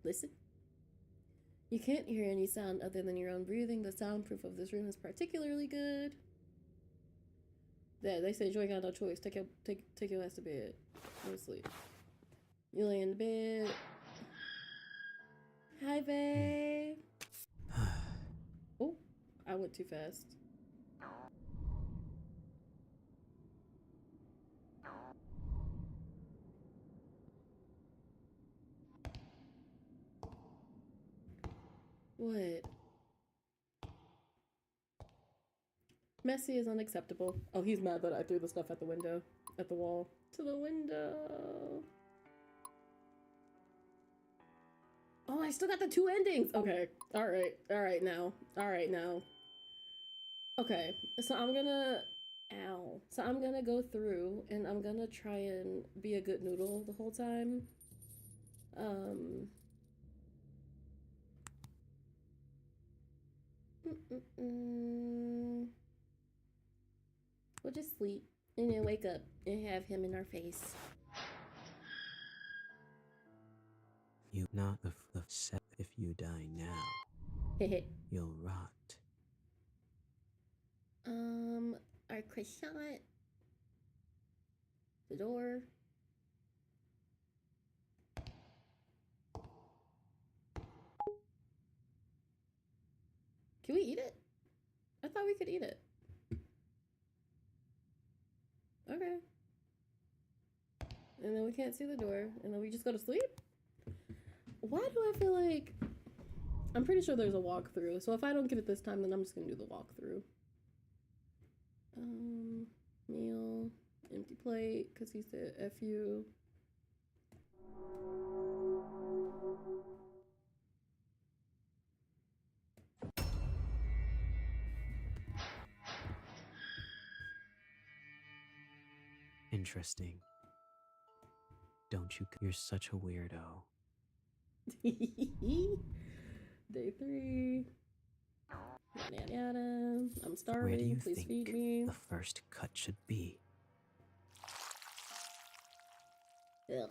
Speaker 3: Listen. You can't hear any sound other than your own breathing. The soundproof of this room is particularly good. Yeah, they said you ain't got no choice. Take your ass to bed. Go to sleep. You lay in the bed. Hi, babe. Oh, I went too fast. What? Messy is unacceptable. Oh, he's mad that I threw the stuff at the window. At the wall. To the window. Oh, I still got the 2 endings. Okay. Alright. Alright now. Alright now. Okay. So I'm gonna... Ow. So I'm gonna go through and I'm gonna try and be a good noodle the whole time. We'll just sleep and then wake up and have him in our face.
Speaker 2: You not the set. If you die now, you'll rot.
Speaker 3: Our croissant. The door. Can we eat it? I thought we could eat it. Okay. And then we can't see the door. And then we just go to sleep? Why do I feel like... I'm pretty sure there's a walkthrough. So if I don't get it this time, then I'm just going to do the walkthrough. Meal. Empty plate. Because he said F you.
Speaker 2: Interesting. Don't you? You're such a weirdo.
Speaker 3: Day 3. Yada yada. I'm starving.
Speaker 2: Where do you
Speaker 3: Please
Speaker 2: think
Speaker 3: feed me.
Speaker 2: the first cut should be?
Speaker 3: Ugh.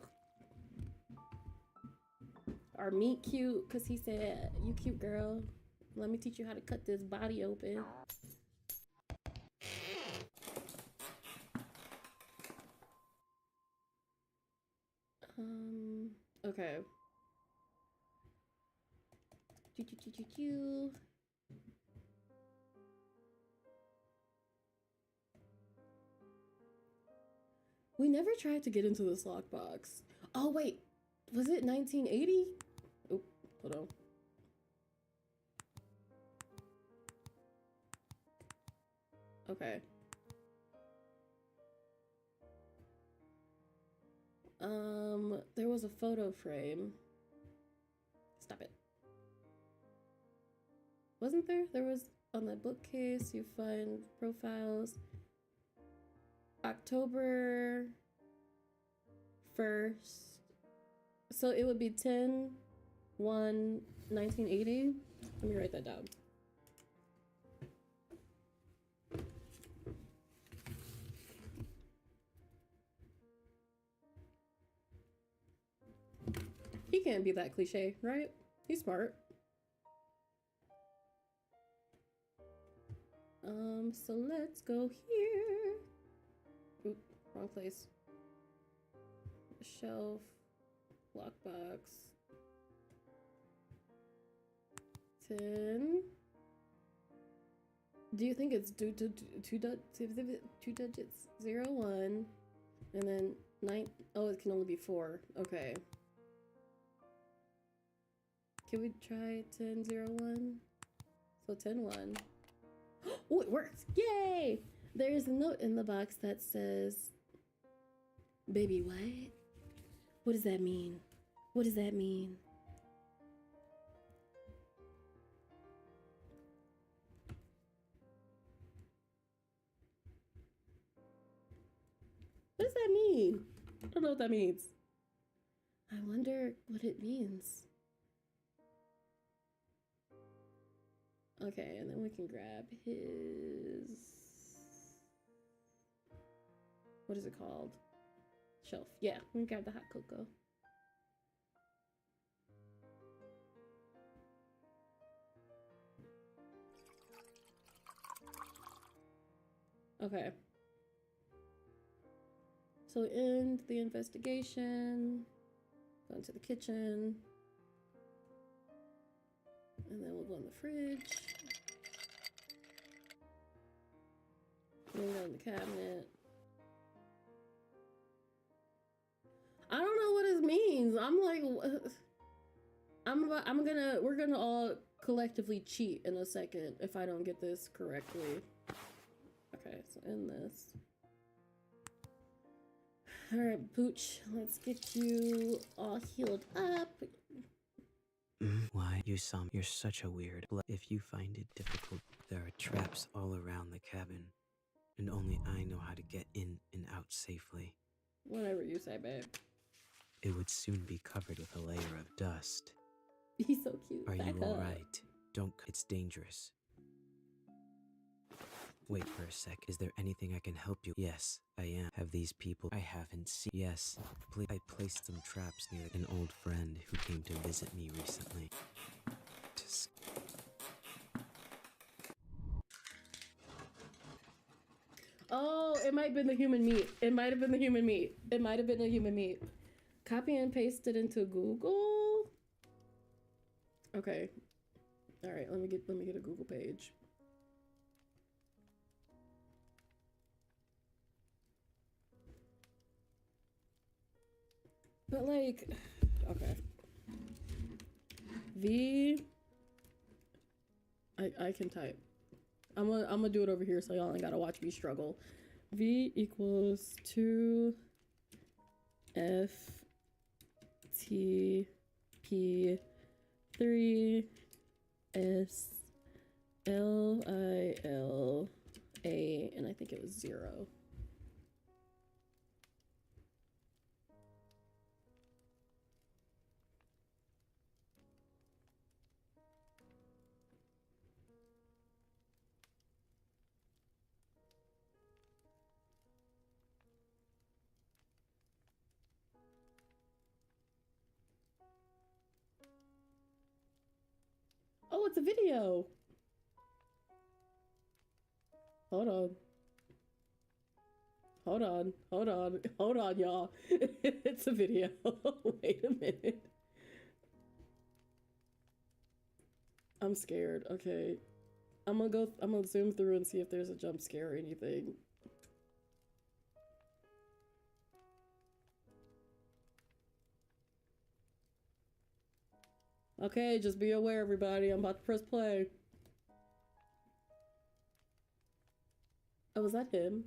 Speaker 3: Our meat cute, because he said, you cute girl. Let me teach you how to cut this body open. Okay. We never tried to get into this lockbox. Oh, wait. Was it 1980? Oh, hold on. Okay. There was a photo frame. Stop it. Wasn't there? There was on the bookcase, you find profiles. October 1st. So it would be 10/1/1980. Let me write that down. He can't be that cliche, right? He's smart. So let's go here. Oop, wrong place. Shelf, lockbox. 10. Do you think it's two digits? 0, 1, and then 9. Oh, it can only be 4. Okay. Can we try 10/01? So 10/1. Oh, it works! Yay! There's a note in the box that says, "Baby, what? What does that mean? What does that mean?" What does that mean? I don't know what that means. I wonder what it means. Okay, and then we can grab his... What is it called? Shelf. Yeah, we can grab the hot cocoa. Okay. So end the investigation. Go into the kitchen. And then we'll go in the fridge. And then go in the cabinet. I don't know what it means. I'm like, we're gonna all collectively cheat in a second if I don't get this correctly. Okay, so in this. Alright, Pooch, let's get you all healed up.
Speaker 2: Why? You're such a weird. If you find it difficult, there are traps all around the cabin, and only I know how to get in and out safely.
Speaker 3: Whatever you say, babe.
Speaker 2: It would soon be covered with a layer of dust.
Speaker 3: He's so cute.
Speaker 2: Are
Speaker 3: Back
Speaker 2: you
Speaker 3: up.
Speaker 2: alright? It's dangerous. Wait for a sec. Is there anything I can help you? Yes, I am. Have these people I haven't seen? Yes, I placed some traps near an old friend who came to visit me recently.
Speaker 3: Oh, it might have been the human meat. It might have been the human meat. It might have been the human meat. Copy and paste it into Google. Okay. All right, let me get a Google page. But like, okay. I can type. I'm gonna do it over here so y'all ain't gotta watch me struggle. V equals 2 F T P 3 S L I L A, and I think it was 0. Oh, it's a video. Hold on, y'all. It's a video. Wait a minute. I'm scared. Okay. I'm gonna zoom through and see if there's a jump scare or anything. Okay, just be aware, everybody. I'm about to press play. Oh, was that him?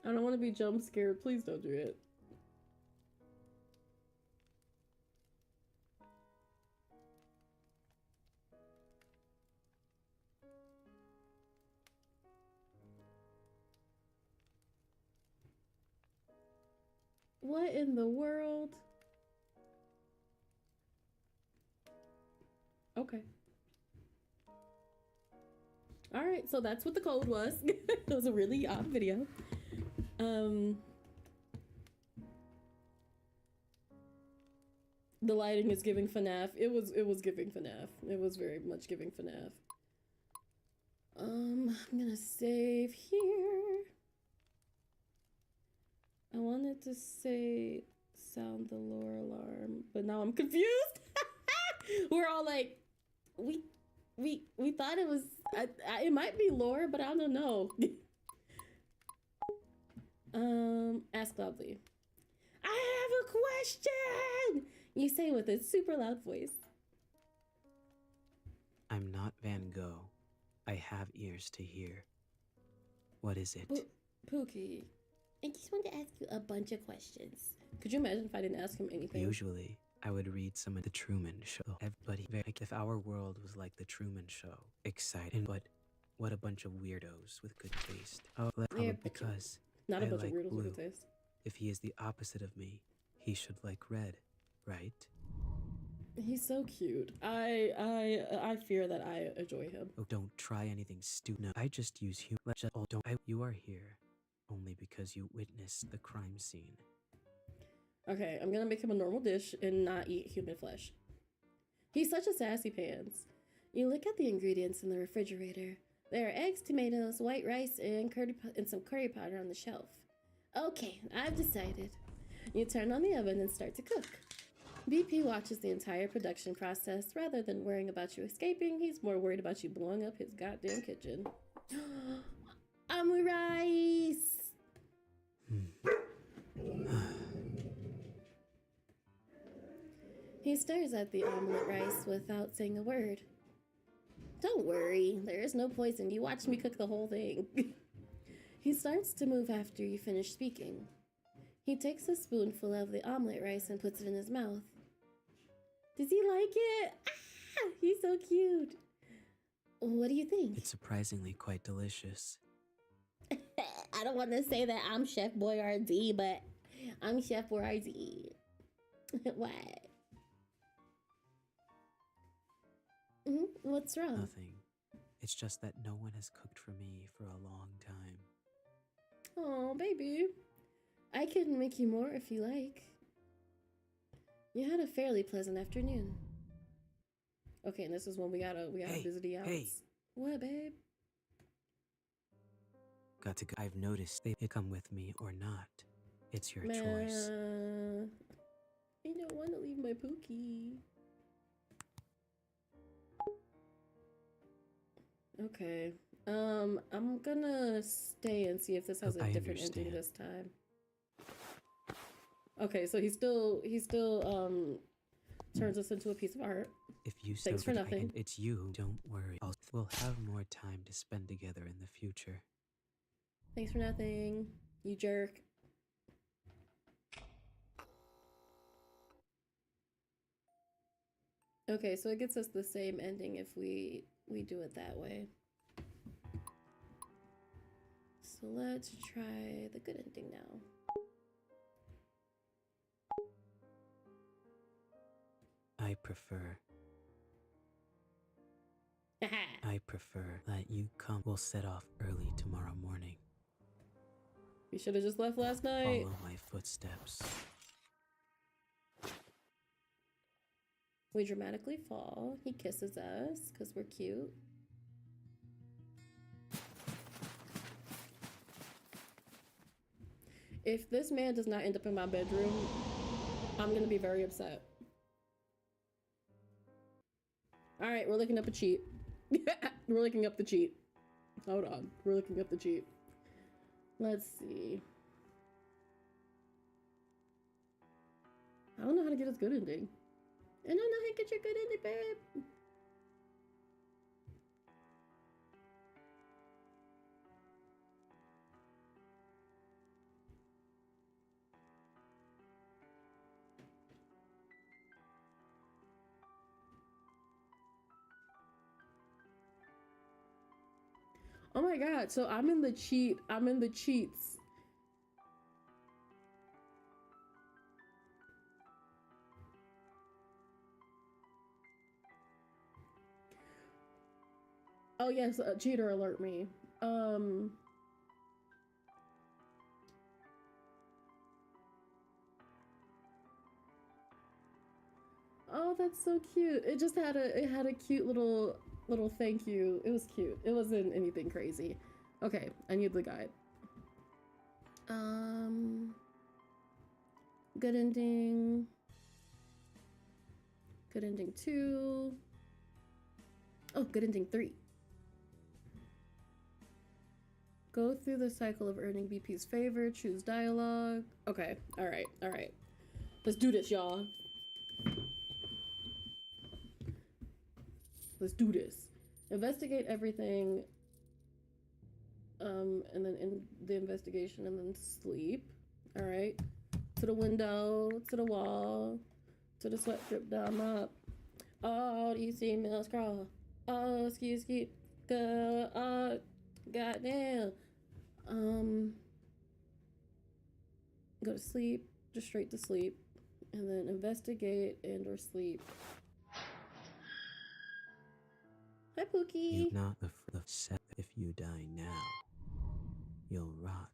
Speaker 3: I don't want to be jump scared. Please don't do it. What in the world? Okay. All right, so that's what the code was. It was a really odd video. The lighting is giving FNAF. It was giving FNAF. It was very much giving FNAF. I'm gonna save here. I wanted to say sound the lore alarm, but now I'm confused. We're all like, we thought it was, it might be lore, but I don't know. Ask loudly. I have a question! You say with a super loud voice.
Speaker 2: I'm not Van Gogh. I have ears to hear. What is it?
Speaker 3: Pookie, I just wanted to ask you a bunch of questions. Could you imagine if I didn't ask him anything?
Speaker 2: Usually, I would read some of the Truman Show. Everybody, like if our world was like the Truman Show, exciting, but what a bunch of weirdos with good taste. Oh,
Speaker 3: yeah,
Speaker 2: because
Speaker 3: not a
Speaker 2: I
Speaker 3: bunch
Speaker 2: like
Speaker 3: of weirdos
Speaker 2: blue.
Speaker 3: with taste.
Speaker 2: If he is the opposite of me, he should like red, right?
Speaker 3: He's so cute. I fear that I enjoy him.
Speaker 2: Oh, don't try anything stupid. No, I just use humor. You are here only because you witnessed the crime scene.
Speaker 3: Okay, I'm gonna make him a normal dish and not eat human flesh. He's such a sassy pants. You look at the ingredients in the refrigerator. There are eggs, tomatoes, white rice, and some curry powder on the shelf. Okay, I've decided. You turn on the oven and start to cook. BP watches the entire production process. Rather than worrying about you escaping, he's more worried about you blowing up his goddamn kitchen. Rice! He stares at the omelet rice without saying a word. Don't worry, there is no poison. You watched me cook the whole thing. He starts to move after you finish speaking. He takes a spoonful of the omelet rice and puts it in his mouth. Does he like it? Ah, he's so cute. What do you think?
Speaker 2: It's surprisingly quite delicious.
Speaker 3: I don't want to say that I'm Chef Boyardee, but I'm Chef Boyardee. What? What's wrong?
Speaker 2: Nothing. It's just that no one has cooked for me for a long time.
Speaker 3: Oh, baby. I can make you more if you like. You had a fairly pleasant afternoon. Okay, and this is when we gotta visit the outs.
Speaker 2: Hey.
Speaker 3: What, babe?
Speaker 2: Got to go. I've noticed they come with me or not. It's your choice.
Speaker 3: I don't want to leave my Pookie. Okay. I'm gonna stay and see if this has a different ending this time. Okay, so he still turns us into a piece of art.
Speaker 2: If you
Speaker 3: Thanks for nothing.
Speaker 2: It's you. Don't worry. We'll have more time to spend together in the future.
Speaker 3: Thanks for nothing, you jerk. Okay, so it gets us the same ending if we do it that way. So let's try the good ending now.
Speaker 2: I prefer that you come. We'll set off early tomorrow morning.
Speaker 3: You should have just left last night.
Speaker 2: Follow my footsteps.
Speaker 3: We dramatically fall. He kisses us because we're cute. If this man does not end up in my bedroom, I'm gonna be very upset. All right, we're looking up a cheat. We're looking up the cheat. Hold on, we're looking up the cheat. Let's see. I don't know how to get his good ending. I don't know how to get your good ending, babe. Oh my god, so I'm in the cheat. I'm in the cheats. Oh yes, cheater alert me. Oh, that's so cute. It just had a cute little thank you. It was cute. It wasn't anything crazy. Okay, I need the guide. Good ending. Good ending 2. Oh, good ending 3. Go through the cycle of earning BP's favor. Choose dialogue. Okay, all right. Let's do this, y'all. Let's do this. Investigate everything. And then in the investigation and then sleep. All right. To the window, to the wall, to the sweat drip down up. Oh, these females crawl. Oh, excuse me. Goddamn. Go to sleep, just straight to sleep, and then investigate and or sleep. Hi, Pookie.
Speaker 2: You're not the set. If you die now, you'll rot.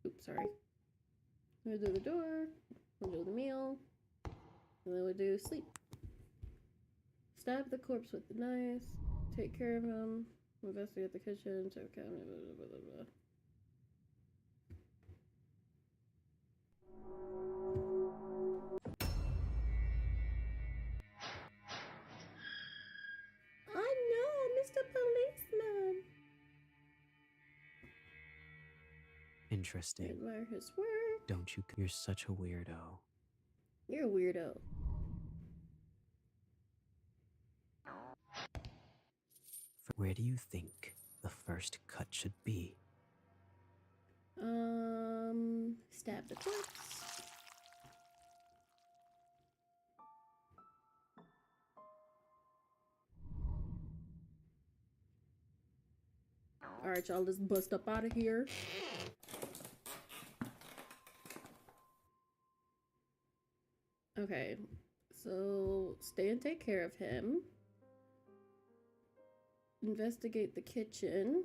Speaker 3: Oops, sorry. I'm gonna do the door. We'll do the meal. And then we do sleep. Stab the corpse with the knife. Take care of him. Investigate the kitchen. Check cabinet. Blah, blah, blah, blah. I know, Mr. Policeman.
Speaker 2: Interesting.
Speaker 3: I admire his work.
Speaker 2: Don't you? You're such a weirdo.
Speaker 3: You're a weirdo.
Speaker 2: Where do you think the first cut should be?
Speaker 3: Stab the corpse. Alright, y'all, let's bust up out of here. Okay, so stay and take care of him. Investigate the kitchen.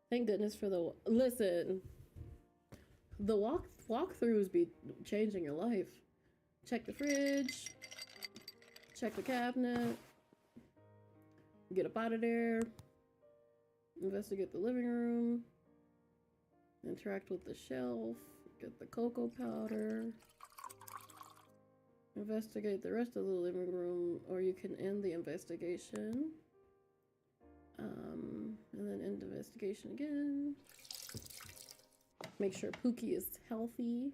Speaker 3: Thank goodness for the listen. The walkthroughs be changing your life. Check the fridge. Check the cabinet. Get up out of there. Investigate the living room. Interact with the shelf. Get the cocoa powder. Investigate the rest of the living room, or you can end the investigation. And then end the investigation again. Make sure Pookie is healthy.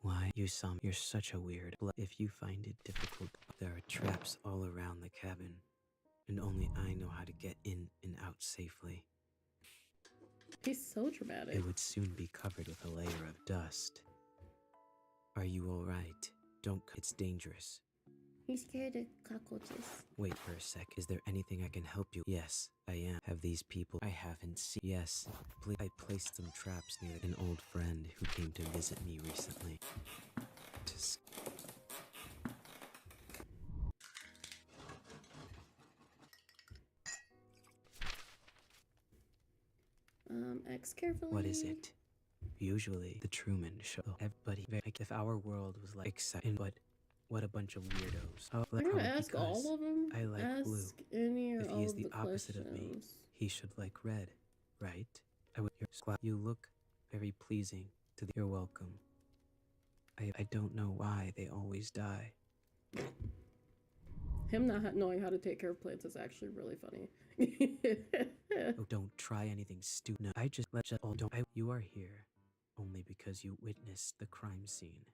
Speaker 2: Why? You're such a weird. If you find it difficult, there are traps all around the cabin, and only I know how to get in and out safely.
Speaker 3: He's so dramatic.
Speaker 2: It would soon be covered with a layer of dust. Are you all right? Don't. It's dangerous.
Speaker 3: He's scared of cockroaches.
Speaker 2: Wait for a sec. Is there anything I can help you? Yes, I am. Have these people I haven't seen? Yes. I placed some traps near an old friend who came to visit me recently.
Speaker 3: X carefully.
Speaker 2: What is it? Usually, the Truman Show. Everybody, like if our world was like exciting, but what a bunch of weirdos. Oh,
Speaker 3: I'm gonna ask all of them.
Speaker 2: I like
Speaker 3: ask
Speaker 2: blue.
Speaker 3: Any or
Speaker 2: If
Speaker 3: all
Speaker 2: he is
Speaker 3: of
Speaker 2: the opposite
Speaker 3: questions.
Speaker 2: of me, he should like red, right? You look very pleasing to the. You're welcome. I don't know why they always die.
Speaker 3: Him not knowing how to take care of plants is actually really funny.
Speaker 2: Oh, don't try anything stupid. No, I just let you. Oh, don't. You are here only because you witnessed the crime scene.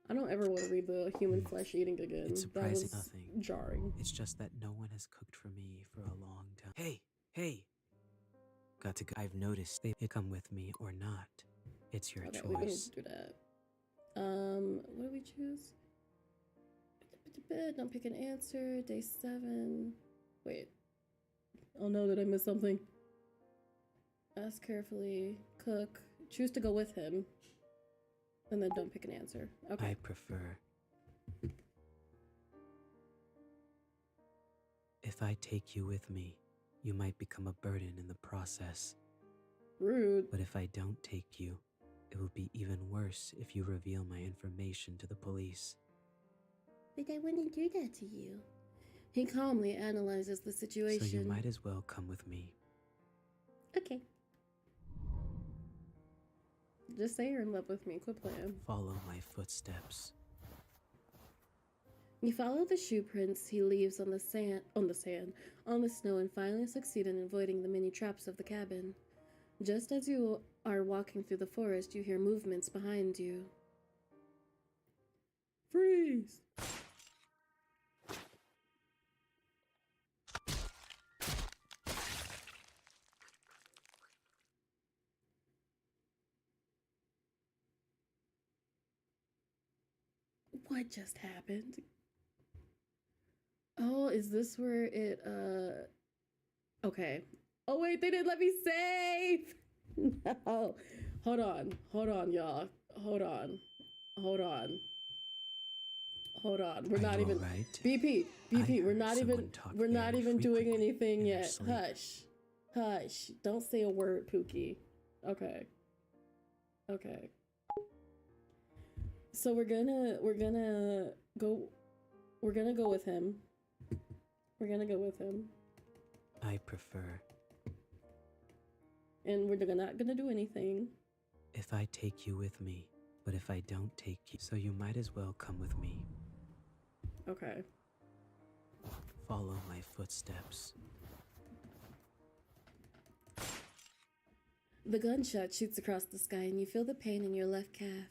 Speaker 3: I don't ever want to read the human flesh eating again.
Speaker 2: It's surprising.
Speaker 3: That was
Speaker 2: Nothing.
Speaker 3: jarring.
Speaker 2: It's just that no one has cooked for me for a long time. Hey! Got to go. I've noticed they come with me or not. It's your
Speaker 3: Okay, we don't need
Speaker 2: choice.
Speaker 3: to do that. What do we choose? Don't pick an answer. Day 7. Wait. Oh no, did I miss something? Ask carefully. Cook. Choose to go with him. And then don't pick an answer. Okay.
Speaker 2: I prefer. If I take you with me, you might become a burden in the process.
Speaker 3: Rude.
Speaker 2: But if I don't take you, it will be even worse if you reveal my information to the police.
Speaker 3: But I wouldn't do that to you. He calmly analyzes the situation.
Speaker 2: So you might as well come with me.
Speaker 3: Okay. Just say you're in love with me. Quit playing.
Speaker 2: Follow my footsteps.
Speaker 3: You follow the shoe prints he leaves on the snow, and finally succeed in avoiding the many traps of the cabin. Just as you are walking through the forest, you hear movements behind you. Freeze! What just happened? Oh, is this where it, okay. Oh, wait, they didn't let me save! No. Hold on, y'all. Hold on. We're not even,
Speaker 2: right?
Speaker 3: BP, we're not even doing anything yet. Hush. Don't say a word, Pookie. Okay. So we're gonna go with him. We're gonna go with him.
Speaker 2: I prefer.
Speaker 3: And we're not gonna do anything.
Speaker 2: If I take you with me, but if I don't take you, so you might as well come with me.
Speaker 3: Okay.
Speaker 2: Follow my footsteps.
Speaker 3: The gunshot shoots across the sky and you feel the pain in your left calf.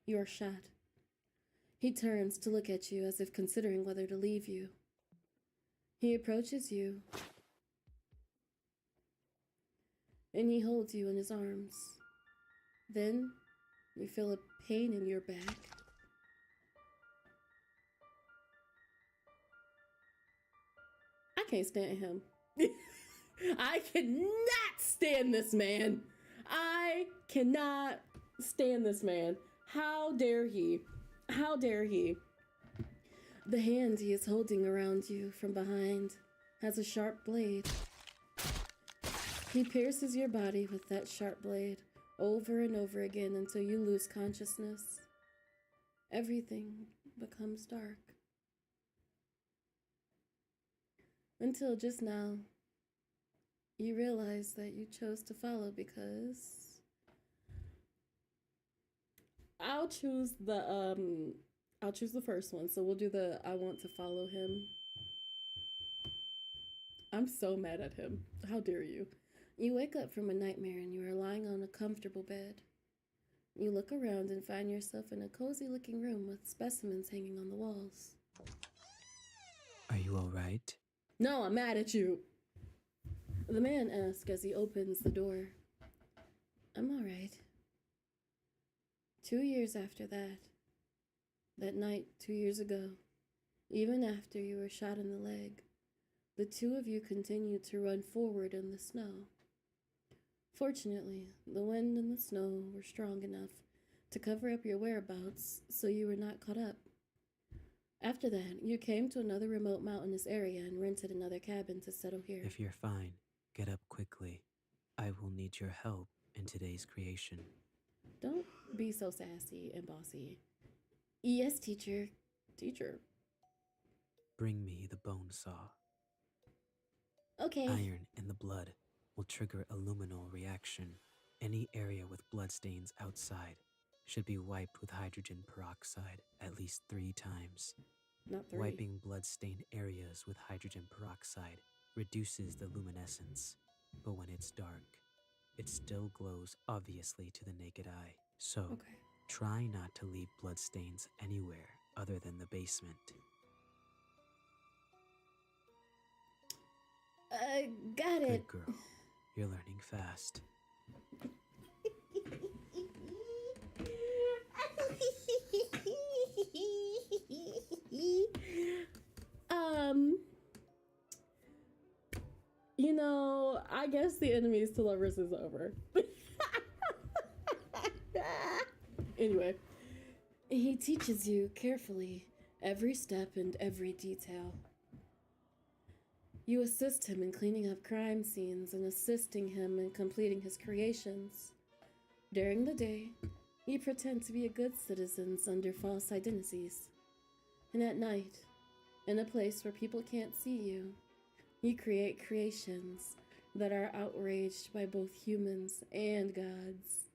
Speaker 3: You are shot. He turns to look at you as if considering whether to leave you. He approaches you and he holds you in his arms. Then you feel a pain in your back. I can't stand him. I cannot stand this man. I cannot stand this man. How dare he? How dare he? The hand he is holding around you from behind has a sharp blade. He pierces your body with that sharp blade over and over again until you lose consciousness. Everything becomes dark. Until just now, you realize that you chose to follow because I'll choose the first one. So we'll do the I want to follow him. I'm so mad at him. How dare you? You wake up from a nightmare and you are lying on a comfortable bed. You look around and find yourself in a cozy looking room with specimens hanging on the walls.
Speaker 2: Are you all right?
Speaker 3: No, I'm mad at you. The man asks as he opens the door. I'm all right. 2 years after that night 2 years ago, even after you were shot in the leg, the two of you continued to run forward in the snow. Fortunately, the wind and the snow were strong enough to cover up your whereabouts, so you were not caught up. After that, you came to another remote mountainous area and rented another cabin to settle here.
Speaker 2: If you're fine, get up quickly. I will need your help in today's creation.
Speaker 3: Don't be so sassy and bossy. Yes, teacher. Teacher.
Speaker 2: Bring me the bone saw.
Speaker 3: Okay.
Speaker 2: Iron in the blood will trigger a luminol reaction. Any area with bloodstains outside should be wiped with hydrogen peroxide at least 3 times.
Speaker 3: Not 3.
Speaker 2: Wiping blood-stained areas with hydrogen peroxide reduces the luminescence, but when it's dark, it still glows obviously to the naked eye. So,
Speaker 3: Okay.
Speaker 2: try not to leave bloodstains anywhere other than the basement.
Speaker 3: Got it.
Speaker 2: Good girl. You're learning fast.
Speaker 3: You know, I guess the enemies to lovers is over. Anyway, he teaches you carefully every step and every detail. You assist him in cleaning up crime scenes and assisting him in completing his creations. During the day, you pretend to be a good citizen under false identities. And at night, in a place where people can't see you, you create creations that are outraged by both humans and gods.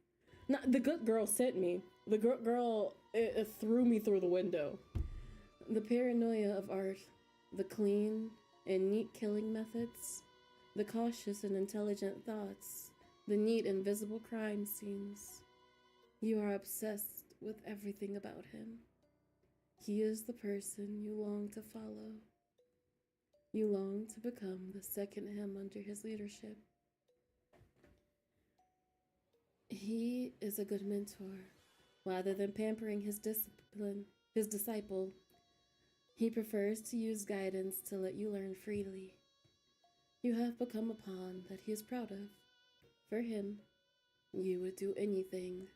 Speaker 3: Now, the good girl sent me. The good girl it threw me through the window. The paranoia of art, the clean and neat killing methods, the cautious and intelligent thoughts, the neat and visible crime scenes. You are obsessed with everything about him. He is the person you long to follow. You long to become the second him under his leadership. He is a good mentor. Rather than pampering his disciple, he prefers to use guidance to let you learn freely. You have become a pawn that he is proud of. For him, you would do anything.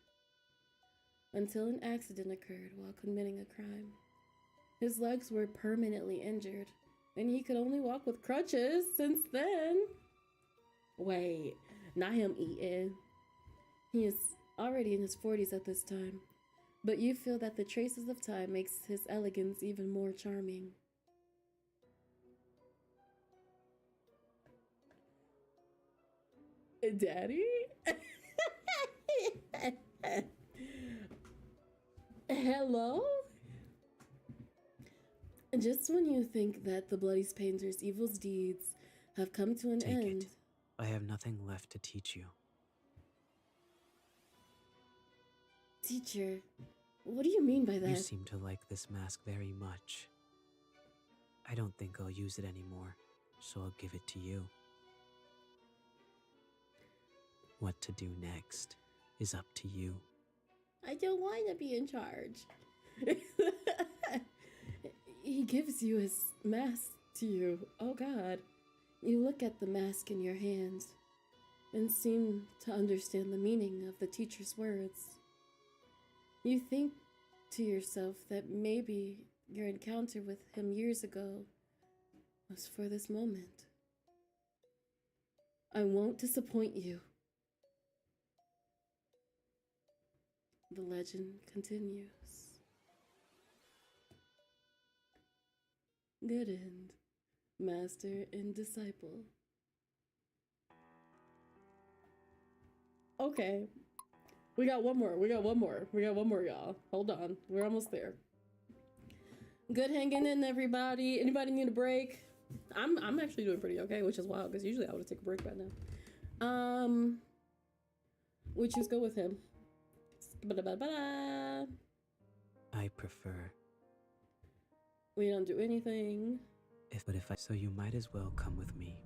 Speaker 3: Until an accident occurred while committing a crime. His legs were permanently injured, and he could only walk with crutches since then. Wait, not him eating. He is already in his 40s at this time, but you feel that the traces of time makes his elegance even more charming. Daddy? Hello? Just when you think that the Bloody Painter's evil deeds have come to an
Speaker 2: Take
Speaker 3: end.
Speaker 2: it. I have nothing left to teach you.
Speaker 3: Teacher, what do you mean by that?
Speaker 2: You seem to like this mask very much. I don't think I'll use it anymore, so I'll give it to you. What to do next is up to you.
Speaker 3: I don't want to be in charge. He gives you his mask to you. Oh God. You look at the mask in your hand and seem to understand the meaning of the teacher's words. You think to yourself that maybe your encounter with him years ago was for this moment. I won't disappoint you. The legend continues. Good end, master and disciple. Okay. We got one more, y'all. Hold on. We're almost there. Good hanging in, everybody. Anybody need a break? I'm actually doing pretty okay, which is wild, because usually I would take a break by now. We just go with him. Ba-da-ba-ba-da.
Speaker 2: I prefer.
Speaker 3: We don't do anything.
Speaker 2: So you might as well come with me.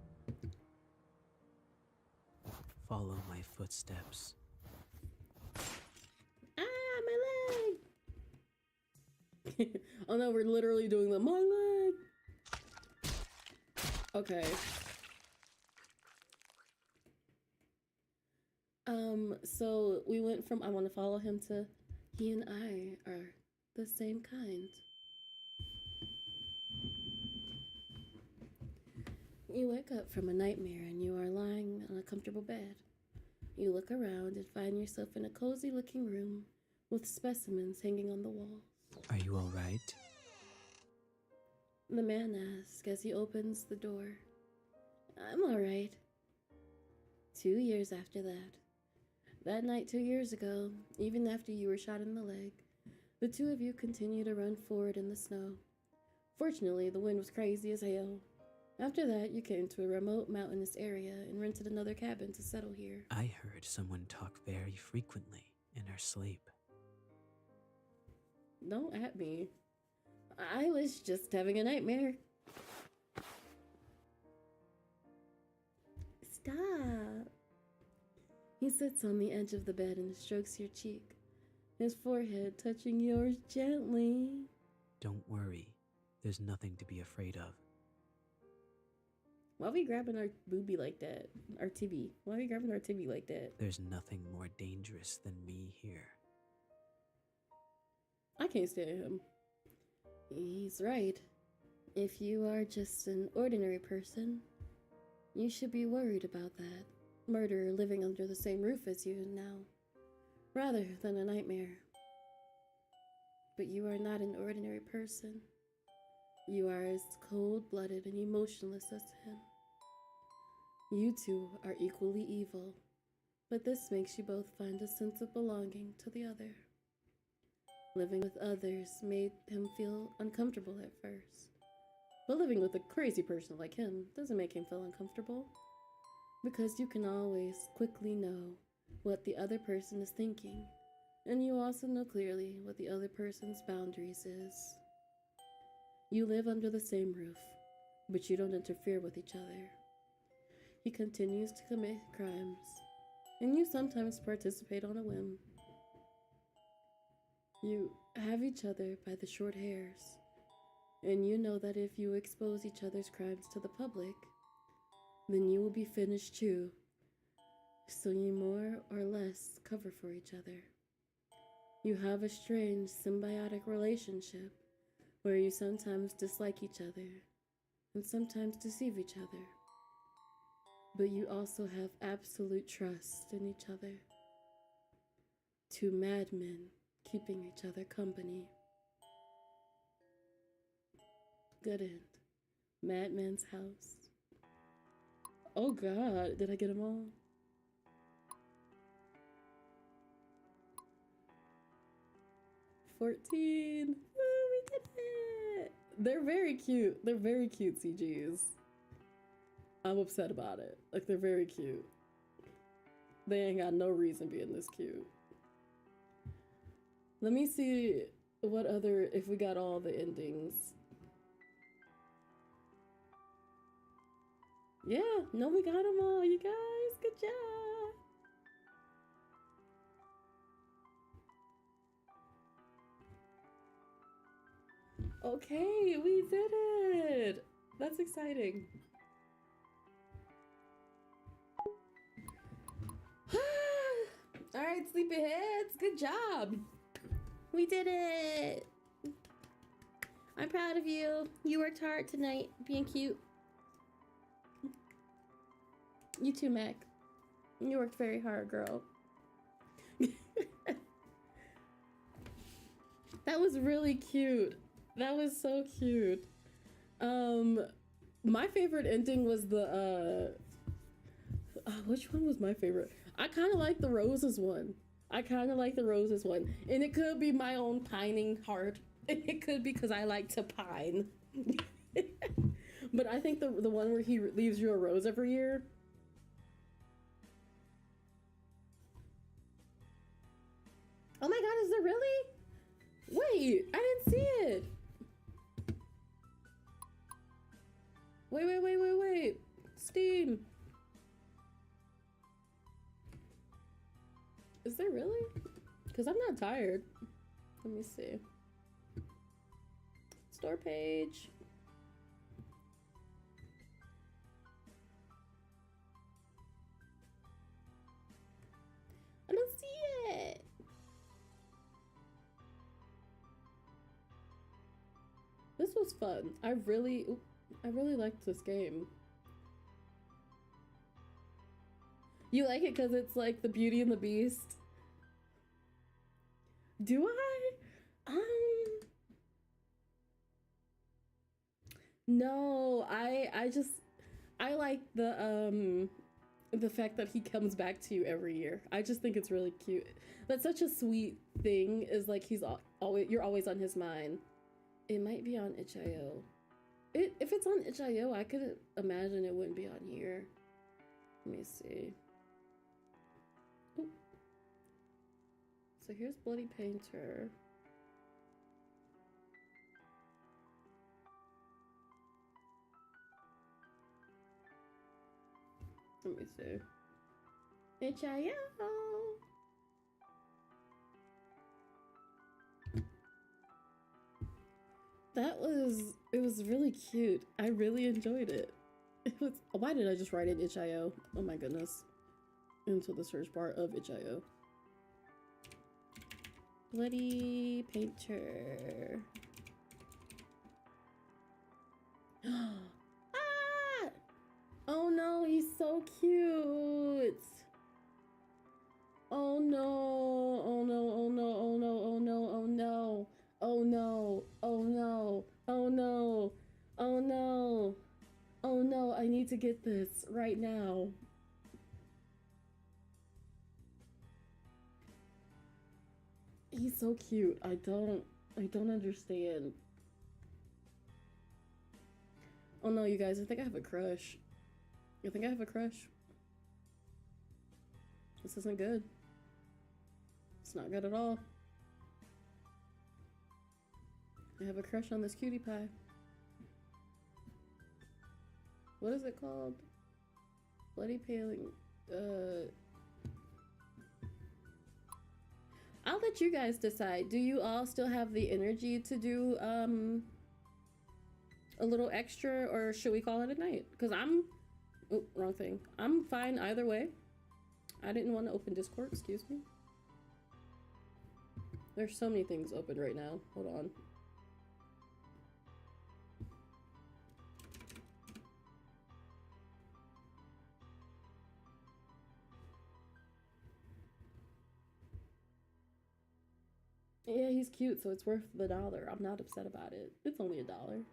Speaker 2: Follow my footsteps.
Speaker 3: Ah, my leg! Oh no, we're literally doing my leg! Okay. So we went from I want to follow him to he and I are the same kind. You wake up from a nightmare and you are lying on a comfortable bed. You look around and find yourself in a cozy looking room with specimens hanging on the walls.
Speaker 2: Are you all right?
Speaker 3: The man asks as he opens the door. I'm all right. 2 years after that. That night 2 years ago, even after you were shot in the leg, the two of you continue to run forward in the snow. Fortunately, the wind was crazy as hell. After that, you came to a remote mountainous area and rented another cabin to settle here.
Speaker 2: I heard someone talk very frequently in her sleep.
Speaker 3: Don't at me. I was just having a nightmare. Stop. He sits on the edge of the bed and strokes your cheek, his forehead touching yours gently.
Speaker 2: Don't worry. There's nothing to be afraid of.
Speaker 3: Why are we grabbing our boobie like that? Our tibby. Why are we grabbing our tibby like that?
Speaker 2: There's nothing more dangerous than me here.
Speaker 3: I can't stand him. He's right. If you are just an ordinary person, you should be worried about that murderer living under the same roof as you now, rather than a nightmare. But you are not an ordinary person. You are as cold-blooded and emotionless as him. You two are equally evil, but this makes you both find a sense of belonging to the other. Living with others made him feel uncomfortable at first, but living with a crazy person like him doesn't make him feel uncomfortable, because you can always quickly know what the other person is thinking, and you also know clearly what the other person's boundaries is. You live under the same roof, but you don't interfere with each other. He continues to commit crimes, and you sometimes participate on a whim. You have each other by the short hairs, and you know that if you expose each other's crimes to the public, then you will be finished too, so you more or less cover for each other. You have a strange symbiotic relationship where you sometimes dislike each other and sometimes deceive each other, but you also have absolute trust in each other. Two madmen keeping each other company. Good end. Madman's house. Oh god, did I get them all? $14. Woo, we did it! They're very cute. They're very cute CGs. I'm upset about it. Like, they're very cute. They ain't got no reason being this cute. Let me see what other, if we got all the endings. Yeah, no, we got them all, you guys. Good job. Okay, we did it. That's exciting. All right, sleepyheads, good job. We did it. I'm proud of you. You worked hard tonight, being cute. You too, Mac. You worked very hard, girl. That was really cute. That was so cute. My favorite ending was the which one was my favorite? I kind of like the roses one. And it could be my own pining heart. It could be because I like to pine. But I think the one where he leaves you a rose every year. Oh my god, is there really? Wait, I didn't see it. Wait. Steam. Is there really? Because I'm not tired. Let me see. Store page. I don't see it. This was fun. I really liked this game. You like it because it's like the Beauty and the Beast? Do I? No, I like the fact that he comes back to you every year. I just think it's really cute. That's such a sweet thing, is like you're always on his mind. It might be on itch.io. If it's on itch.io, I could imagine it wouldn't be on here. Let me see. Ooh. So here's Bloody Painter. Let me see. itch.io. It was really cute. I really enjoyed it. Why did I just write in itch.io? Oh my goodness. Into the search bar of itch.io. Bloody Painter. Ah! Oh no, he's so cute. Oh no, oh no, oh no, oh no, oh no, oh no. Oh no, oh no, oh no, oh no, oh no, I need to get this right now. He's so cute. I don't understand. Oh no, you guys, I think I have a crush. I think I have a crush. This isn't good. It's not good at all. I have a crush on this cutie pie. What is it called? Bloody Paling. I'll let you guys decide. Do you all still have the energy to do a little extra, or should we call it a night? Because oh, wrong thing. I'm fine either way. I didn't want to open Discord, excuse me. There's so many things open right now. Hold on. Yeah, he's cute, so it's worth the $1. I'm not upset about it. It's only $1.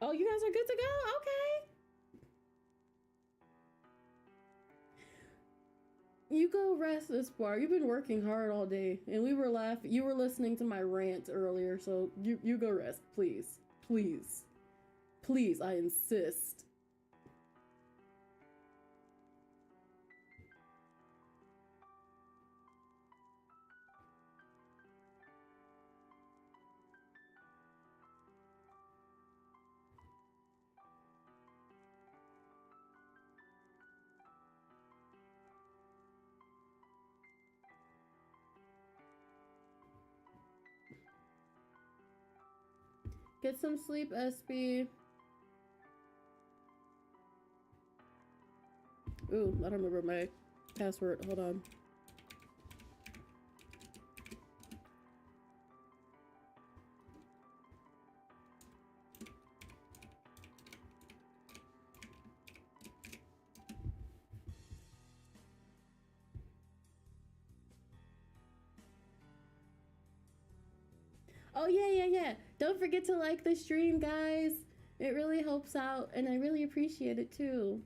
Speaker 3: Oh, you guys are good to go? Okay. You go rest this part. You've been working hard all day, and we were laughing. You were listening to my rant earlier, so you go rest, please. Please. Please, I insist. Get some sleep, SB. Ooh, I don't remember my password. Hold on. Oh, yeah. Don't forget to like the stream, guys. It really helps out, and I really appreciate it, too.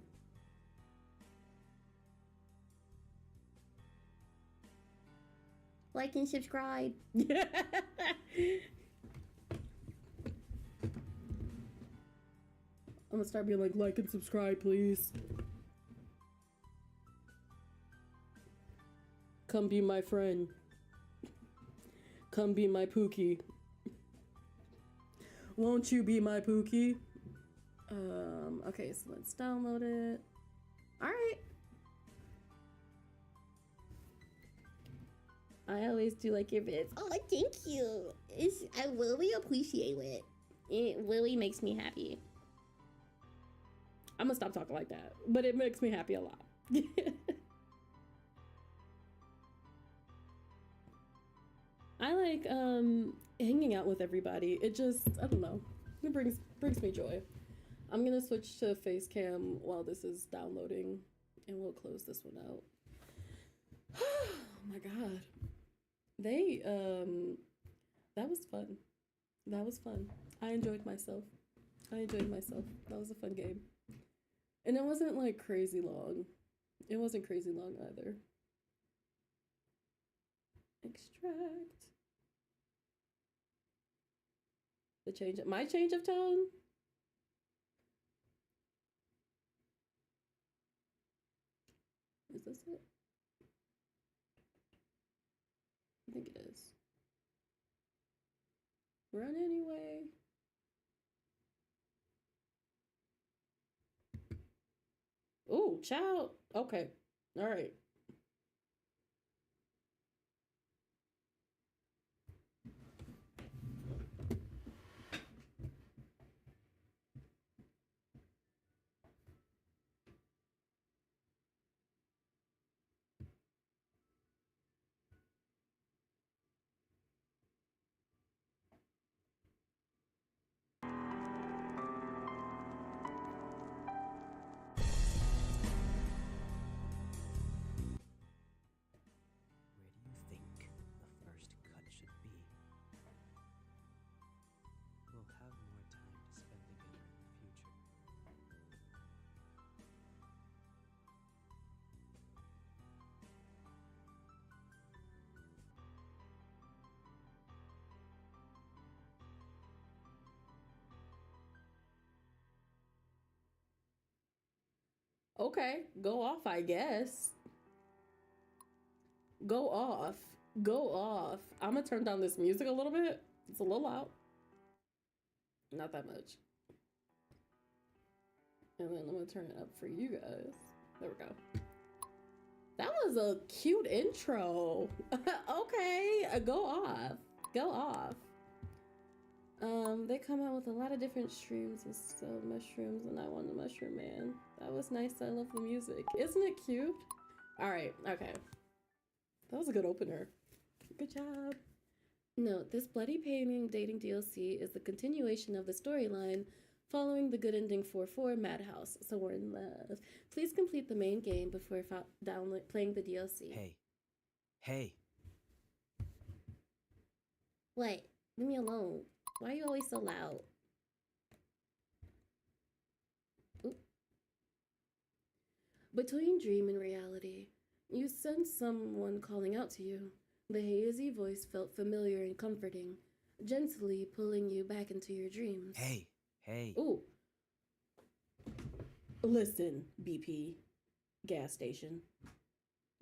Speaker 3: Like and subscribe. I'm gonna start being like and subscribe, please. Come be my friend. Come be my Pookie. Won't you be my Pookie? Okay, so let's download it. Alright. I always do like your vids. Oh, thank you. I really appreciate it. It really makes me happy. I'm gonna stop talking like that, but it makes me happy a lot. I like hanging out with everybody. It just, I don't know, it brings me joy. I'm gonna switch to face cam while this is downloading, and we'll close this one out. Oh my god. They that was fun. That was fun. I enjoyed myself. That was a fun game. And it wasn't like crazy long. It wasn't crazy long either. Extract. My change of tone? Is this it? I think it is. Run anyway. Ooh, child. Okay. All right. Okay, go off, I guess. Go off. Go off. I'm gonna turn down this music a little bit. It's a little loud. Not that much. And then I'm gonna turn it up for you guys. There we go. That was a cute intro. Okay, go off. Go off. They come out with a lot of different streams and stuff, mushrooms, and I want the mushroom man. That was nice. I love the music. Isn't it cute? All right. Okay. That was a good opener. Good job. No, this Bloody Painting dating DLC is the continuation of the storyline following the good ending 4-4 Madhouse, so we're in love. Please complete the main game before playing the DLC.
Speaker 2: Hey. Hey.
Speaker 3: What? Leave me alone. Why are you always so loud? Oop. Between dream and reality, you sense someone calling out to you. The hazy voice felt familiar and comforting, gently pulling you back into your dreams.
Speaker 2: Hey. Hey.
Speaker 3: Ooh. Listen, BP. Gas station.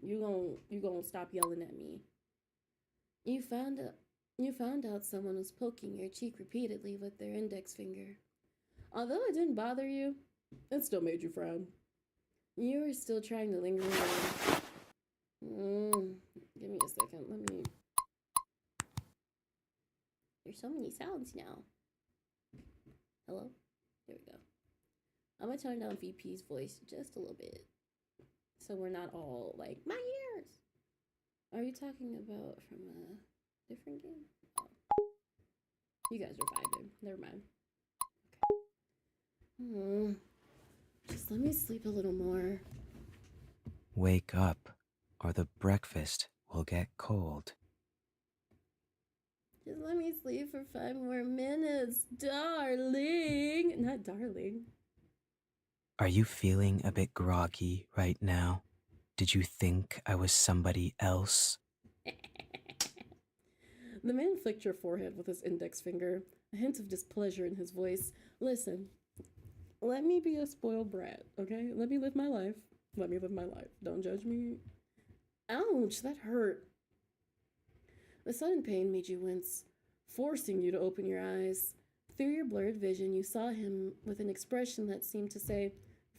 Speaker 3: You gonna stop yelling at me. You found out someone was poking your cheek repeatedly with their index finger. Although it didn't bother you, it still made you frown. You were still trying to linger around. Give me a second. Let me... There's so many sounds now. Hello? There we go. I'm gonna turn down VP's voice just a little bit, so we're not all like, my ears! Are you talking about from a different game? Oh. You guys are vibing. Never mind. Okay. Just let me sleep a little more.
Speaker 2: Wake up, or the breakfast will get cold.
Speaker 3: Just let me sleep for 5 more minutes, darling. Not darling.
Speaker 2: Are you feeling a bit groggy right now? Did you think I was somebody else?
Speaker 3: The man flicked your forehead with his index finger, a hint of displeasure in his voice. Listen, let me be a spoiled brat, okay? Let me live my life. Let me live my life. Don't judge me. Ouch, that hurt. The sudden pain made you wince, forcing you to open your eyes. Through your blurred vision, you saw him with an expression that seemed to say,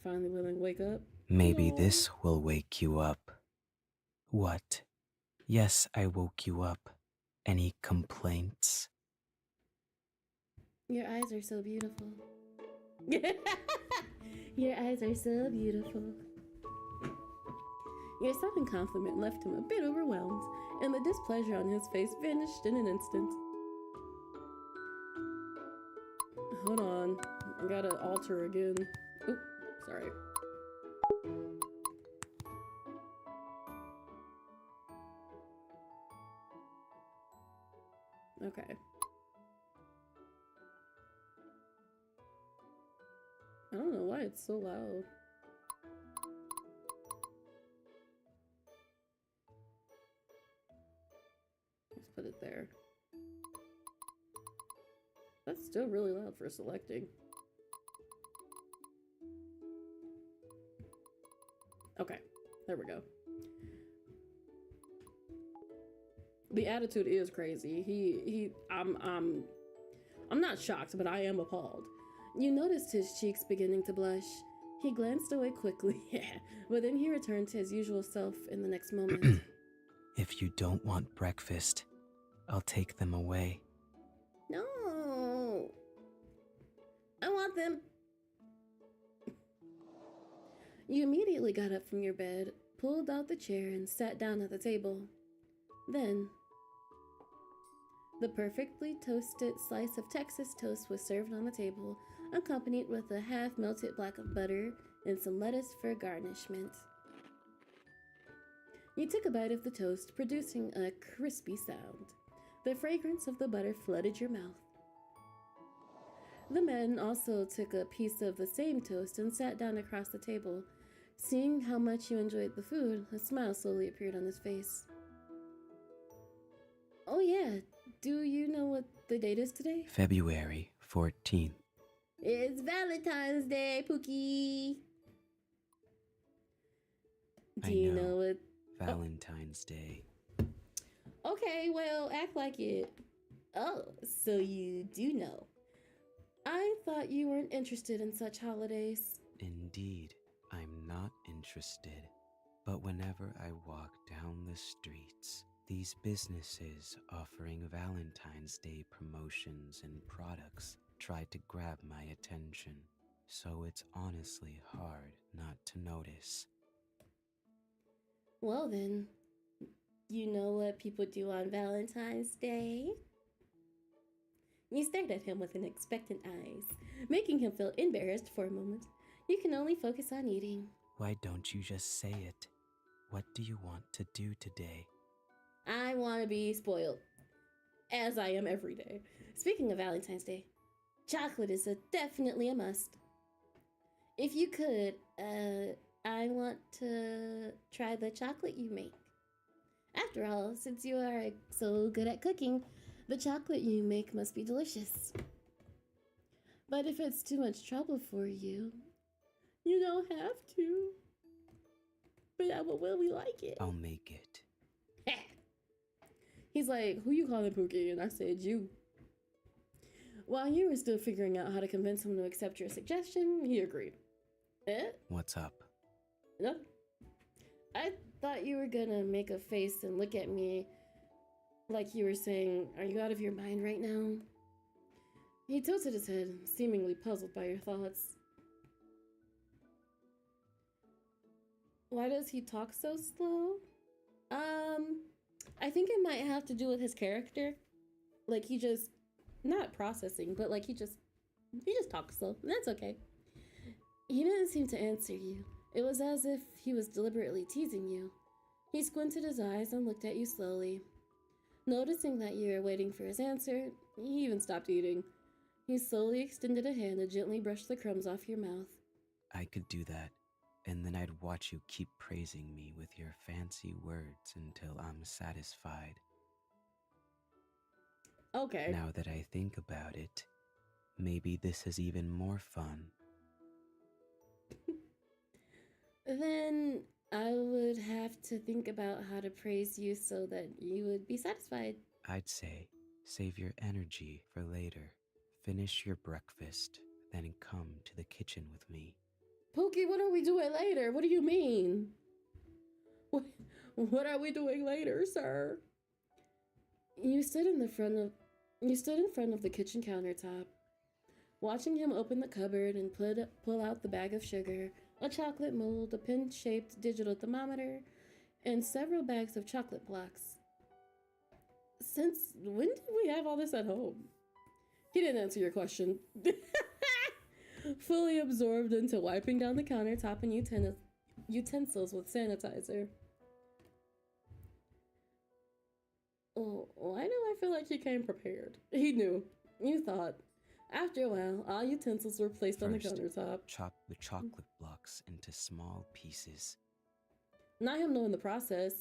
Speaker 3: finally willing to wake up.
Speaker 2: Maybe this will wake you up. What? Yes, I woke you up. Any complaints?
Speaker 3: Your eyes are so beautiful. Your eyes are so beautiful. Your sudden compliment left him a bit overwhelmed, and the displeasure on his face vanished in an instant. Hold on, I gotta alter again. Oop, sorry. Okay. I don't know why it's so loud. Let's put it there. That's still really loud for selecting. Okay, there we go. The attitude is crazy. I'm not shocked, but I am appalled. You noticed his cheeks beginning to blush. He glanced away quickly, but then he returned to his usual self in the next moment.
Speaker 2: If you don't want breakfast, I'll take them away.
Speaker 3: No, I want them. You immediately got up from your bed, pulled out the chair, and sat down at the table. Then, the perfectly toasted slice of Texas toast was served on the table, accompanied with a half-melted block of butter and some lettuce for garnishment. You took a bite of the toast, producing a crispy sound. The fragrance of the butter flooded your mouth. The man also took a piece of the same toast and sat down across the table. Seeing how much you enjoyed the food, a smile slowly appeared on his face. Oh yeah, do you know what the date is today?
Speaker 2: February 14th.
Speaker 3: It's Valentine's Day, Pookie. Do you know what?
Speaker 2: Valentine's Day.
Speaker 3: Okay, well, act like it. Oh, so you do know. I thought you weren't interested in such holidays.
Speaker 2: Indeed, I'm not interested. But whenever I walk down the streets, these businesses offering Valentine's Day promotions and products try to grab my attention. So it's honestly hard not to notice.
Speaker 3: Well then, you know what people do on Valentine's Day? You stared at him with an expectant eyes, making him feel embarrassed for a moment. You can only focus on eating.
Speaker 2: Why don't you just say it? What do you want to do today?
Speaker 3: I want to be spoiled, as I am every day. Speaking of Valentine's Day, chocolate is definitely a must. If you could, I want to try the chocolate you make. After all, since you are so good at cooking, the chocolate you make must be delicious. But if it's too much trouble for you, you don't have to. But will we like it?
Speaker 2: I'll make it.
Speaker 3: He's like, who you calling Pookie? And I said, you. While you were still figuring out how to convince him to accept your suggestion, he agreed.
Speaker 2: What's up?
Speaker 3: No. I thought you were gonna make a face and look at me like you were saying, are you out of your mind right now? He tilted his head, seemingly puzzled by your thoughts. Why does he talk so slow? I think it might have to do with his character. Like he just, not processing, but like he just talks slow. And that's okay. He didn't seem to answer you. It was as if he was deliberately teasing you. He squinted his eyes and looked at you slowly. Noticing that you were waiting for his answer, he even stopped eating. He slowly extended a hand to gently brush the crumbs off your mouth.
Speaker 2: I could do that, and then I'd watch you keep praising me with your fancy words until I'm satisfied.
Speaker 3: Okay.
Speaker 2: Now that I think about it, maybe this is even more fun.
Speaker 3: Then I would have to think about how to praise you so that you would be satisfied.
Speaker 2: I'd say, save your energy for later. Finish your breakfast, then come to the kitchen with me.
Speaker 3: Pookie, what are we doing later? What do you mean? What are we doing later, sir? You stood in front of the kitchen countertop, watching him open the cupboard and pull out the bag of sugar, a chocolate mold, a pin-shaped digital thermometer, and several bags of chocolate blocks. Since when did we have all this at home? He didn't answer your question. Fully absorbed into wiping down the countertop and utensils with sanitizer. Oh, why do I feel like he came prepared? He knew. You thought. After a while, all utensils were placed on the countertop.
Speaker 2: Chop the chocolate blocks into small pieces.
Speaker 3: Not him knowing the process.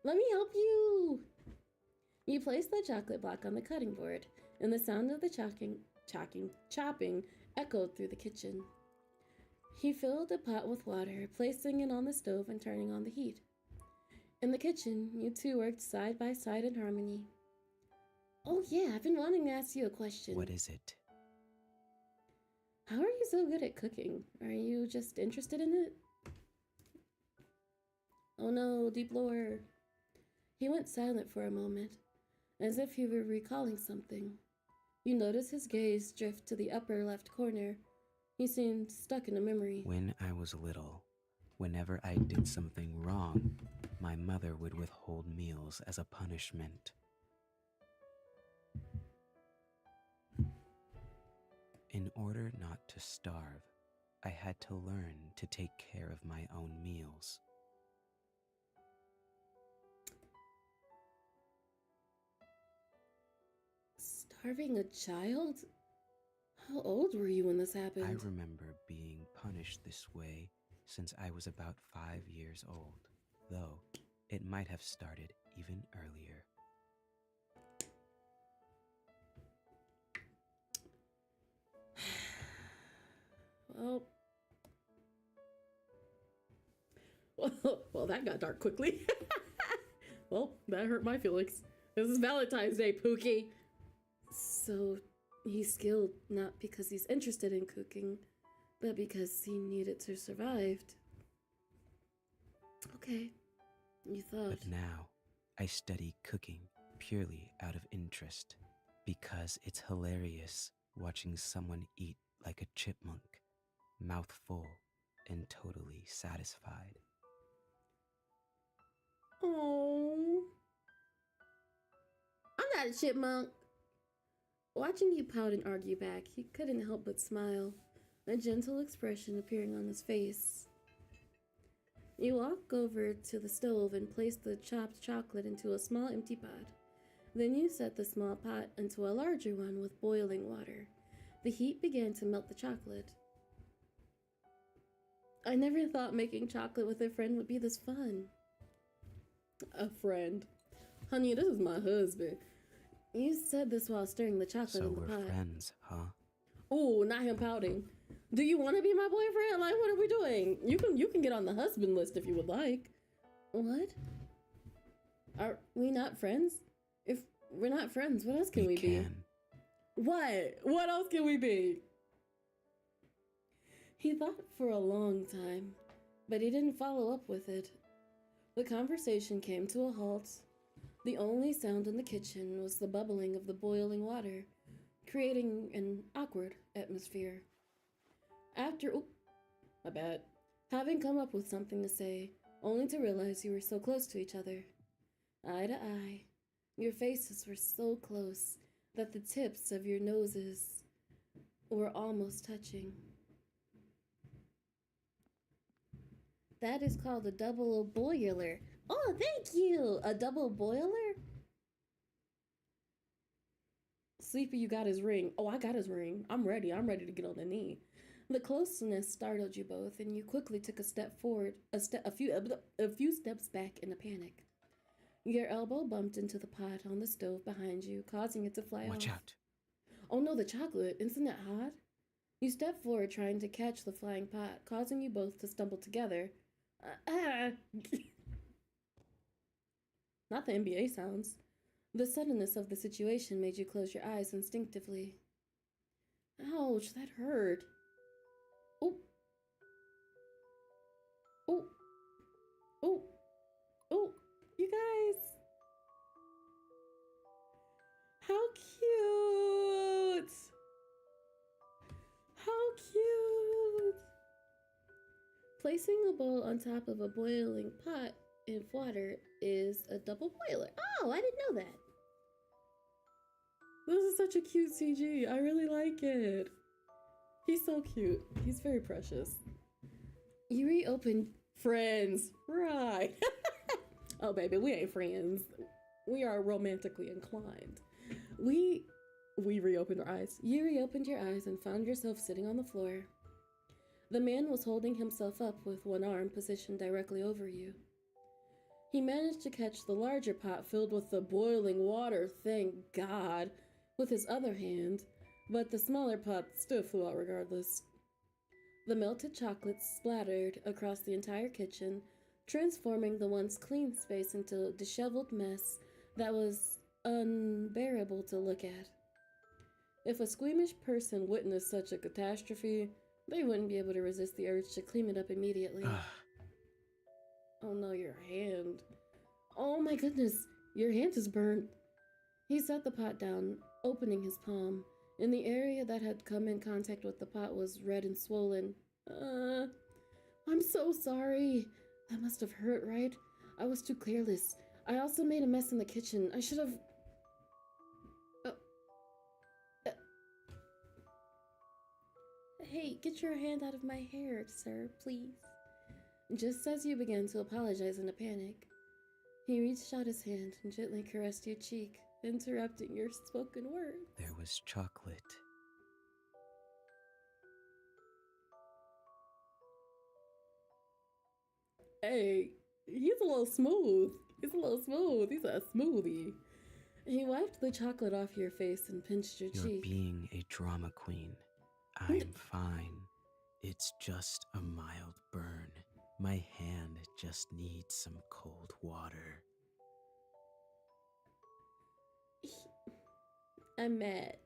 Speaker 3: Let me help you. You placed the chocolate block on the cutting board, and the sound of the chopping echoed through the kitchen. He filled the pot with water, placing it on the stove and turning on the heat. In the kitchen, you two worked side by side in harmony. Oh yeah, I've been wanting to ask you a question.
Speaker 2: What is it?
Speaker 3: How are you so good at cooking? Are you just interested in it? Oh no, deep lore. He went silent for a moment, as if he were recalling something. You notice his gaze drift to the upper left corner. He seemed stuck in a memory.
Speaker 2: When I was little, whenever I did something wrong, my mother would withhold meals as a punishment. In order not to starve, I had to learn to take care of my own meals.
Speaker 3: Starving a child? How old were you when this happened?
Speaker 2: I remember being punished this way since I was about 5 years old, though it might have started even earlier.
Speaker 3: Well, that got dark quickly. Well, that hurt my feelings. This is Valentine's Day, Pookie. So, he's skilled not because he's interested in cooking, but because he needed to survive. Okay, you thought.
Speaker 2: But now, I study cooking purely out of interest, because it's hilarious watching someone eat like a chipmunk, mouth full and totally satisfied.
Speaker 3: Oh, I'm not a chipmunk. Watching you pout and argue back, he couldn't help but smile, a gentle expression appearing on his face. You walk over to the stove and place the chopped chocolate into a small empty pot. Then you set the small pot into a larger one with boiling water. The heat began to melt the chocolate. I never thought making chocolate with a friend would be this fun. A friend? Honey, this is my husband. You said this while stirring the chocolate in the pot.
Speaker 2: So we're friends, huh?
Speaker 3: Oh, not him pouting. Do you want to be my boyfriend? Like, what are we doing? You can get on the husband list if you would like. What? Are we not friends? If we're not friends, what else can we be? What? What else can we be? He thought for a long time, but he didn't follow up with it. The conversation came to a halt. The only sound in the kitchen was the bubbling of the boiling water, creating an awkward atmosphere. Having come up with something to say, only to realize you were so close to each other. Eye to eye, your faces were so close that the tips of your noses were almost touching. That is called a double boiler. Oh, thank you! A double boiler? Sleepy, you got his ring. Oh, I got his ring. I'm ready. I'm ready to get on the knee. The closeness startled you both, and you quickly took a step forward, a few steps back in a panic. Your elbow bumped into the pot on the stove behind you, causing it to fly off.
Speaker 2: Watch out.
Speaker 3: Oh no, the chocolate. Isn't that hot? You stepped forward, trying to catch the flying pot, causing you both to stumble together. Not the NBA sounds. The suddenness of the situation made you close your eyes instinctively. Ouch, that hurt. Oh. Oh. Oh. Oh, you guys. How cute. How cute. Placing a bowl on top of a boiling pot of water is a double boiler. Oh, I didn't know that. This is such a cute CG. I really like it. He's so cute. He's very precious. You reopened friends. Right. Oh, baby, we ain't friends. We are romantically inclined. We reopened our eyes. You reopened your eyes and found yourself sitting on the floor. The man was holding himself up with one arm positioned directly over you. He managed to catch the larger pot filled with the boiling water, thank God, with his other hand, but the smaller pot still flew out regardless. The melted chocolate splattered across the entire kitchen, transforming the once clean space into a disheveled mess that was unbearable to look at. If a squeamish person witnessed such a catastrophe, they wouldn't be able to resist the urge to clean it up immediately. Oh no, your hand. Oh my goodness, your hand is burnt. He set the pot down, opening his palm. And the area that had come in contact with the pot was red and swollen. I'm so sorry. That must have hurt, right? I was too careless. I also made a mess in the kitchen. I should have... Hey, get your hand out of my hair, sir, please. Just as you began to apologize in a panic, he reached out his hand and gently caressed your cheek, interrupting your spoken words.
Speaker 2: There was chocolate.
Speaker 3: Hey, he's a little smooth. He's a smoothie. He wiped the chocolate off your face and pinched your
Speaker 2: You're
Speaker 3: cheek.
Speaker 2: being a drama queen. I'm fine. It's just a mild burn. My hand just needs some cold water.
Speaker 3: I'm mad.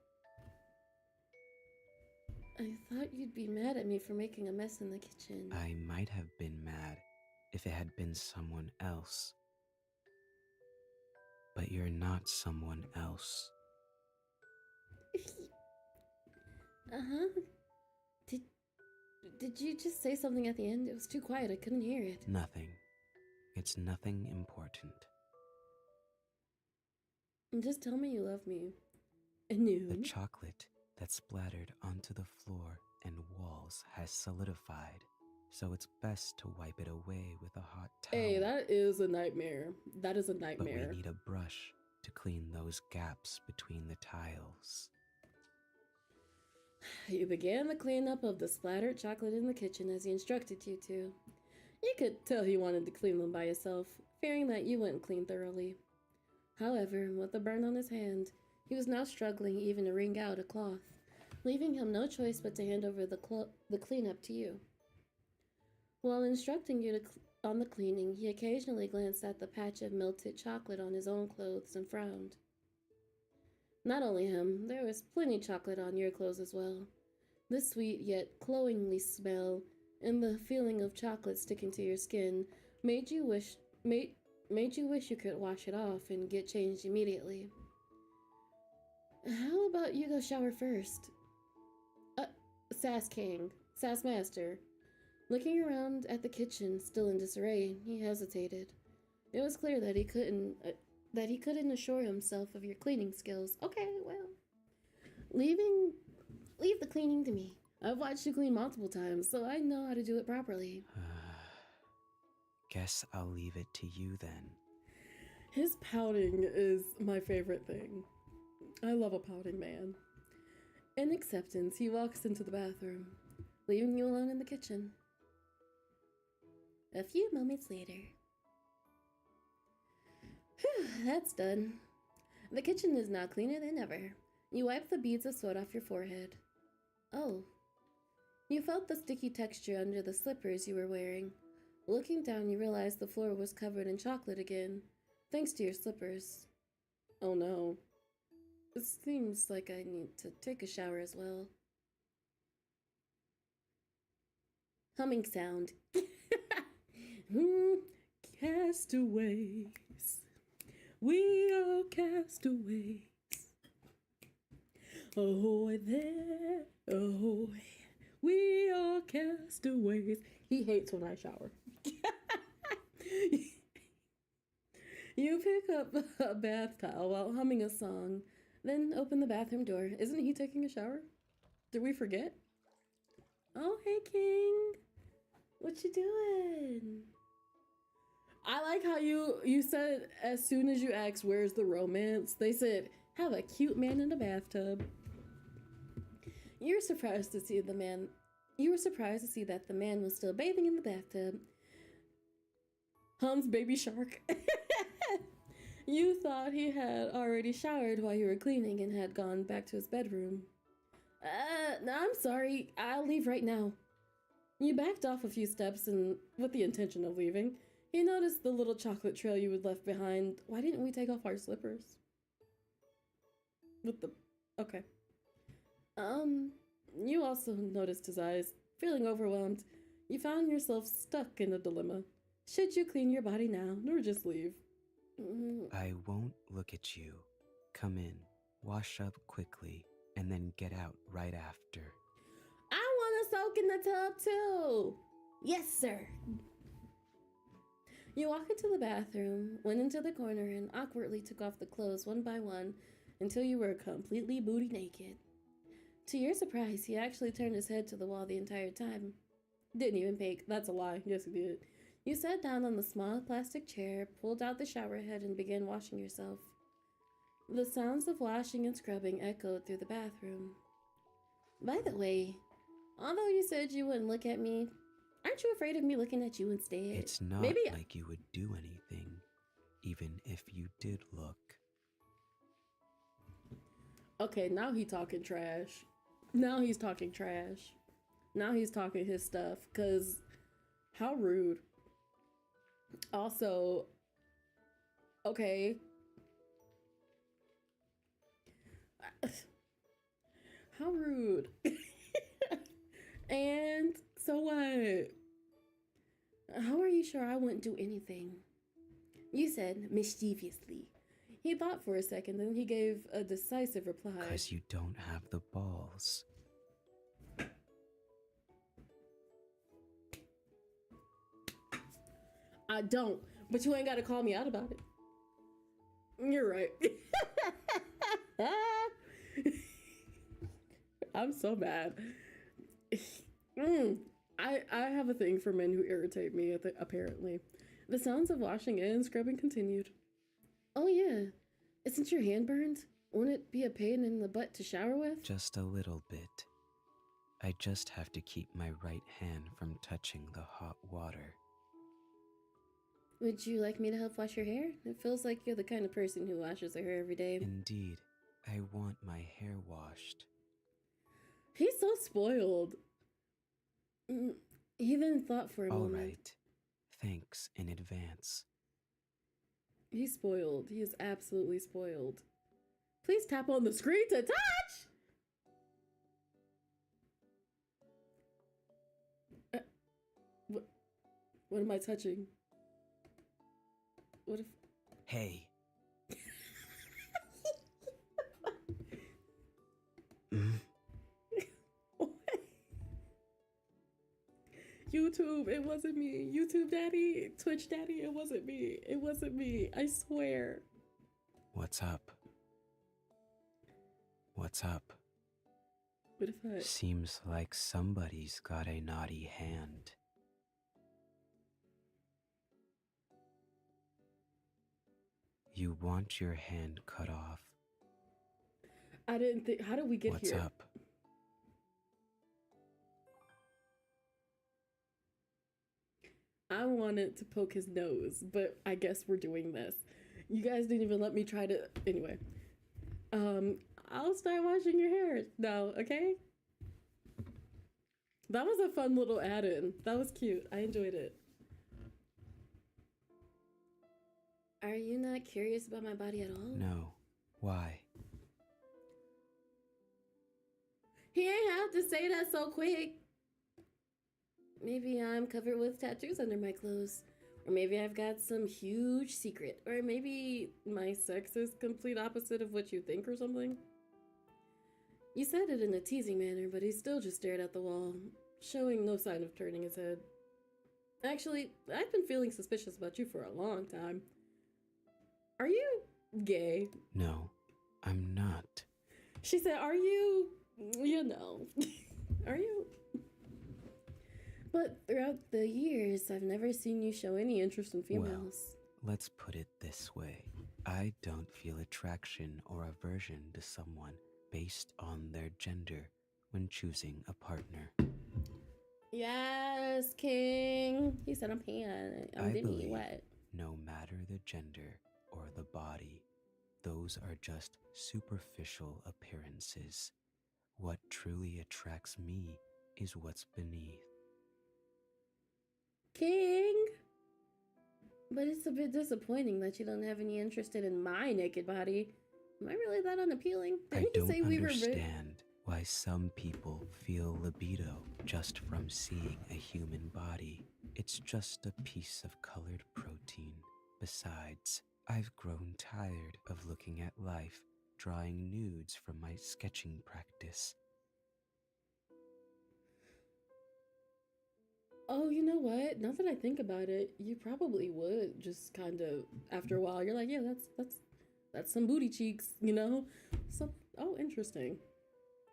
Speaker 3: I thought you'd be mad at me for making a mess in the kitchen.
Speaker 2: I might have been mad if it had been someone else. But you're not someone else.
Speaker 3: Uh-huh. Did you just say something at the end? It was too quiet. I couldn't hear it.
Speaker 2: Nothing. It's nothing important.
Speaker 3: Just tell me you love me. No.
Speaker 2: The chocolate that splattered onto the floor and walls has solidified, so it's best to wipe it away with a hot towel.
Speaker 3: Hey, that is a nightmare. That is a
Speaker 2: But
Speaker 3: nightmare.
Speaker 2: we need a brush to clean those gaps between the tiles.
Speaker 3: You began the cleanup of the splattered chocolate in the kitchen as he instructed you to. You could tell he wanted to clean them by yourself, fearing that you wouldn't clean thoroughly. However, with the burn on his hand, he was now struggling even to wring out a cloth, leaving him no choice but to hand over the cleanup to you. While instructing you on the cleaning, he occasionally glanced at the patch of melted chocolate on his own clothes and frowned. Not only him, there was plenty chocolate on your clothes as well. The sweet yet cloyingly smell and the feeling of chocolate sticking to your skin made you wish you could wash it off and get changed immediately. How about you go shower first? Sass King, Sass Master. Looking around at the kitchen, still in disarray, he hesitated. It was clear that he couldn't assure himself of your cleaning skills. Okay, well, leave the cleaning to me. I've watched you clean multiple times, so I know how to do it properly.
Speaker 2: Guess I'll leave it to you then.
Speaker 1: His pouting is my favorite thing. I love a pouting man.
Speaker 3: In acceptance, he walks into the bathroom, leaving you alone in the kitchen. A few moments later. Whew, that's done. The kitchen is now cleaner than ever. You wipe the beads of sweat off your forehead. Oh. You felt the sticky texture under the slippers you were wearing. Looking down, you realized the floor was covered in chocolate again, thanks to your slippers. Oh no. It seems like I need to take a shower as well. Humming sound.
Speaker 1: Castaways. We are castaways. Ahoy there, ahoy. We are castaways. He hates when I shower. You pick up a bath towel while humming a song, then open the bathroom door. Isn't he taking a shower? Did we forget? Oh, hey, King. What you doing? I like how you said as soon as you asked where's the romance, they said, have a cute man in the bathtub. You were surprised to see that the man was still bathing in the bathtub. Hans Baby Shark. You thought he had already showered while you were cleaning and had gone back to his bedroom. No, I'm sorry. I'll leave right now. You backed off a few steps and with the intention of leaving. You noticed the little chocolate trail you had left behind. Why didn't we take off our slippers? Okay. You also noticed his eyes. Feeling overwhelmed, you found yourself stuck in a dilemma. Should you clean your body now or just leave?
Speaker 2: I won't look at you. Come in, wash up quickly, and then get out right after.
Speaker 3: I want to soak in the tub too. Yes, sir. You walk into the bathroom, went into the corner, and awkwardly took off the clothes one by one until you were completely booty naked. To your surprise, he actually turned his head to the wall the entire time. Didn't even peek. That's a lie. Yes, he did. You sat down on the small plastic chair, pulled out the shower head, and began washing yourself. The sounds of washing and scrubbing echoed through the bathroom. By the way, although you said you wouldn't look at me, aren't you afraid of me looking at you instead?
Speaker 2: It's not like you would do anything, even if you did look.
Speaker 1: Okay, now he's talking trash. Now he's talking trash. Now he's talking his stuff, because how rude. Also, okay. How rude. And so what?
Speaker 3: How are you sure I wouldn't do anything? You said mischievously. He thought for a second, then he gave a decisive reply.
Speaker 2: Because you don't have the balls.
Speaker 1: I don't, but you ain't got to call me out about it. You're right.
Speaker 3: I'm so mad. I have a thing for men who irritate me, apparently. The sounds of washing and scrubbing continued. Oh yeah, isn't your hand burned? Won't it be a pain in the butt to shower with?
Speaker 2: Just a little bit. I just have to keep my right hand from touching the hot water.
Speaker 3: Would you like me to help wash your hair? It feels like you're the kind of person who washes their hair every day.
Speaker 2: Indeed, I want my hair washed.
Speaker 3: He's so spoiled. He then thought for a moment.
Speaker 2: All right. Thanks in advance.
Speaker 3: He's spoiled. He is absolutely spoiled. Please tap on the screen to touch! What am I touching? What if...
Speaker 2: Hey.
Speaker 3: YouTube, it wasn't me. YouTube daddy, Twitch daddy, it wasn't me. It wasn't me. I swear.
Speaker 2: What's up? What's up?
Speaker 3: What if I...
Speaker 2: Seems like somebody's got a naughty hand. You want your hand cut off.
Speaker 3: I didn't think... How did we get here?
Speaker 2: What's up?
Speaker 3: I wanted to poke his nose, but I guess we're doing this. You guys didn't even let me try to... Anyway. I'll start washing your hair now, okay? That was a fun little add-in. That was cute. I enjoyed it. Are you not curious about my body at all?
Speaker 2: No. Why?
Speaker 3: He ain't have to say that so quick. Maybe I'm covered with tattoos under my clothes. Or maybe I've got some huge secret. Or maybe my sex is complete opposite of what you think or something. You said it in a teasing manner, but he still just stared at the wall, showing no sign of turning his head. Actually, I've been feeling suspicious about you for a long time. Are you gay?
Speaker 2: No, I'm not.
Speaker 3: She said, are you, you know, are you? But throughout the years, I've never seen you show any interest in females.
Speaker 2: Well, let's put it this way. I don't feel attraction or aversion to someone based on their gender when choosing a partner.
Speaker 3: Yes, King. He said I'm pan.
Speaker 2: I believe
Speaker 3: what?
Speaker 2: No matter the gender or the body, those are just superficial appearances. What truly attracts me is what's beneath.
Speaker 3: King! But it's a bit disappointing that you don't have any interest in my naked body. Am I really that unappealing?
Speaker 2: I don't understand why some people feel libido just from seeing a human body. It's just a piece of colored protein. Besides, I've grown tired of looking at life drawing nudes from my sketching practice.
Speaker 3: Oh, you know what? Now that I think about it, you probably would just kind of, after a while, you're like, yeah, that's some booty cheeks, you know? So, oh, interesting.